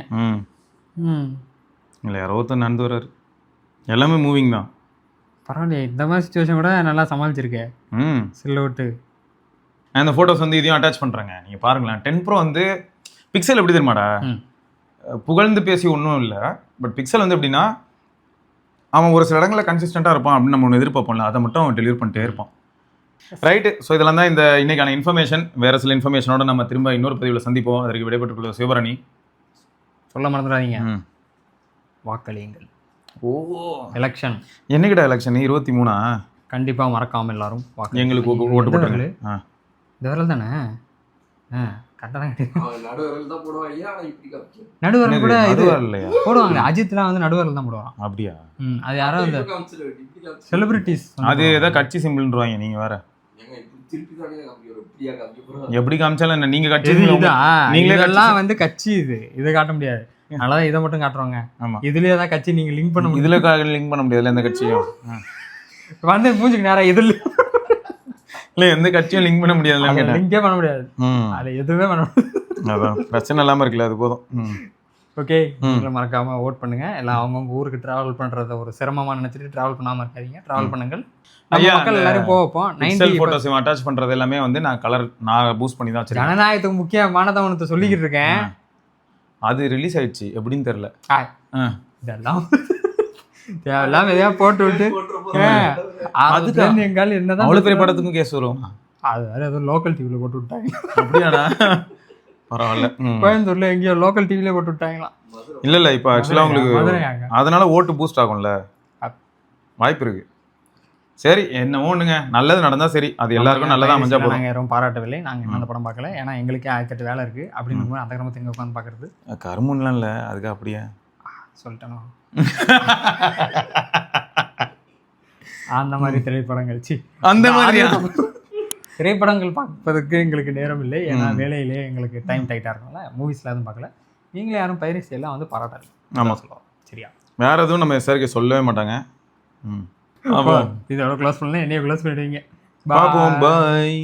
இல்லை யாரோ ஒருத்தர் நடந்து வர்றாரு. எல்லாமே மூவிங் தான். பரவாயில்லையே, இந்த மாதிரி சுச்சுவேஷன் கூட நல்லா சமாளிச்சிருக்கேன். சில்ல விட்டு நான் இந்த ஃபோட்டோஸ் வந்து இதையும் அட்டாச் பண்ணுறேங்க, நீங்கள் பாருங்களேன். 10 Pro வந்து பிக்சல் எப்படி தெரியுமாடா, புகழ்ந்து பேசி ஒன்றும் இல்லை. பட் பிக்சல் வந்து எப்படின்னா, அவன் ஒரு சில இடங்களில் கன்சிஸ்டண்ட்டாக இருப்பான் அப்படின்னு நம்ம ஒன்று எதிர்பார்ப்போம்ல, அதை மட்டும் அவன் டெலிவர் பண்ணிட்டே இருப்பான். ரைட்டு. ஸோ இதெல்லாம் தான் இந்த இன்னைக்கான இன்ஃபர்மேஷன். வேறு சில இன்ஃபர்மேஷனோட நம்ம திரும்ப இன்னொரு பதிவில் சந்திப்போம். அதற்கு விடைபெற்றுள்ள சிவபரணி. சொல்ல மறந்துடாதீங்க, வாக்களியுங்கள். ஓ எலெக்ஷன் என்னைக்கிட்ட எலெக்ஷன்? 23. கண்டிப்பாக மறக்காமல் எல்லாரும் எங்களுக்கு ஓட்டு போட்டுருங்க. இந்த வரல் தானே கரெக்டாக நடுவரல் கூட இது போடுவாங்க. அஜித்லாம் வந்து நடுவரல் தான் போடுவாங்க. அப்படியா? அது யாராவது இந்த செலிபிரிட்டிஸ் அது ஏதாவது கட்சி சிம்பிள்ன்றாங்க. நீங்க வேற எப்படி காமிச்சாலும் என்ன, நீங்க கட்சி நீங்களே எல்லாம் வந்து கட்சி இதை காட்ட முடியாது. அதனால இதை மட்டும் காட்டுறாங்க. ஆமா, இதுலயே தான் கட்சி நீங்க லிங்க் பண்ண முடியும். இதுல லிங்க் பண்ண முடியாது எந்த கட்சியும். வந்து மூஞ்சுக்கு நேரம் இதுல இல்ல எந்த கட்சியும் லிங்க் பண்ண முடியாது. லிங்கே பண்ண முடியாது. அதுல எதுவுமே பண்ண முடியாது. அதான் பிரச்சனை இல்லாம இருக்குல்ல, அது போதும். ஓகே, மறக்காம ஓட் பண்ணுங்க. எல்லாம் அவங்கவுங்க ஊருக்கு டிராவல் பண்றத ஒரு சிரமமா நினைச்சிட்டு டிராவல் பண்ணாம இருக்காதீங்க. டிராவல் பண்ணுங்கள். மக்கள் எல்லாரும் போவோம். 90 போட்டோஸ் அட்டாச் பண்றது எல்லாமே வந்து நான் பூஸ்ட் பண்ணி தான் வச்சிருக்கேன். ஜனநாயகத்துக்கு முக்கியமானதை ஒன்று சொல்லிக்கிட்டு இருக்கேன். அது ரிலீஸ் ஆயிடுச்சு, எப்படின்னு தெரியல. இதெல்லாம் தேவையில்லாம எதையா போட்டு விட்டு அதுக்கு எங்கால என்னதான் அவ்வளவு பெரிய படத்துக்கும் கேஸ் வரும். அது வேற ஏதோ லோக்கல் டிவில போட்டு விட்டாங்க. அப்படியாடா? பரவாயில்ல. கோயம்புத்தூர்ல எங்கேயோ லோக்கல் டிவில போட்டு விட்டாங்களாம். இல்ல இப்ப ஆக்சுவலா உங்களுக்கு அதனால ஓட்டு பூஸ்ட் ஆகும்ல, வாய்ப்பு இருக்கு. சரி, என்னவோ ஒண்ணுங்க, நல்லது நடந்தா சரி, அது எல்லாருக்கும் நல்லதா அமைஞ்சா போதும். நாங்க யாரும் பாராட்டவில்லை. நாங்க என்ன படம் பார்க்கல, ஏன்னா எங்களுக்கே 1008 வேலை இருக்கு. அப்படின்னு அந்த கிரமத்தை எங்க உட்காந்து பாக்குறது கருமுன்லாம் இல்ல. அதுக்கு அப்படியே சொல்லிட்டேனோ அந்த மாதிரி திரைப்படங்கள் அந்த மாதிரி திரைப்படங்கள் பார்ப்பதற்கு எங்களுக்கு நேரம் இல்லை. ஏன்னா வேலையிலே எங்களுக்கு டைம் டைட்டா இருக்கும்ல. மூவிஸ்ல எதுவும் பார்க்கல. நீங்களே யாரும் பைரசி எல்லாம் வந்து பாராட்டாரு. ஆமா சொல்லுவோம். சரியா? வேற எதுவும் நம்ம எஸ்ஆர்கே சொல்லவே மாட்டாங்க. இதோட க்ளோஸ் பண்ணல, என்னைய க்ளோஸ் பண்ணிடுவீங்க. பாய்.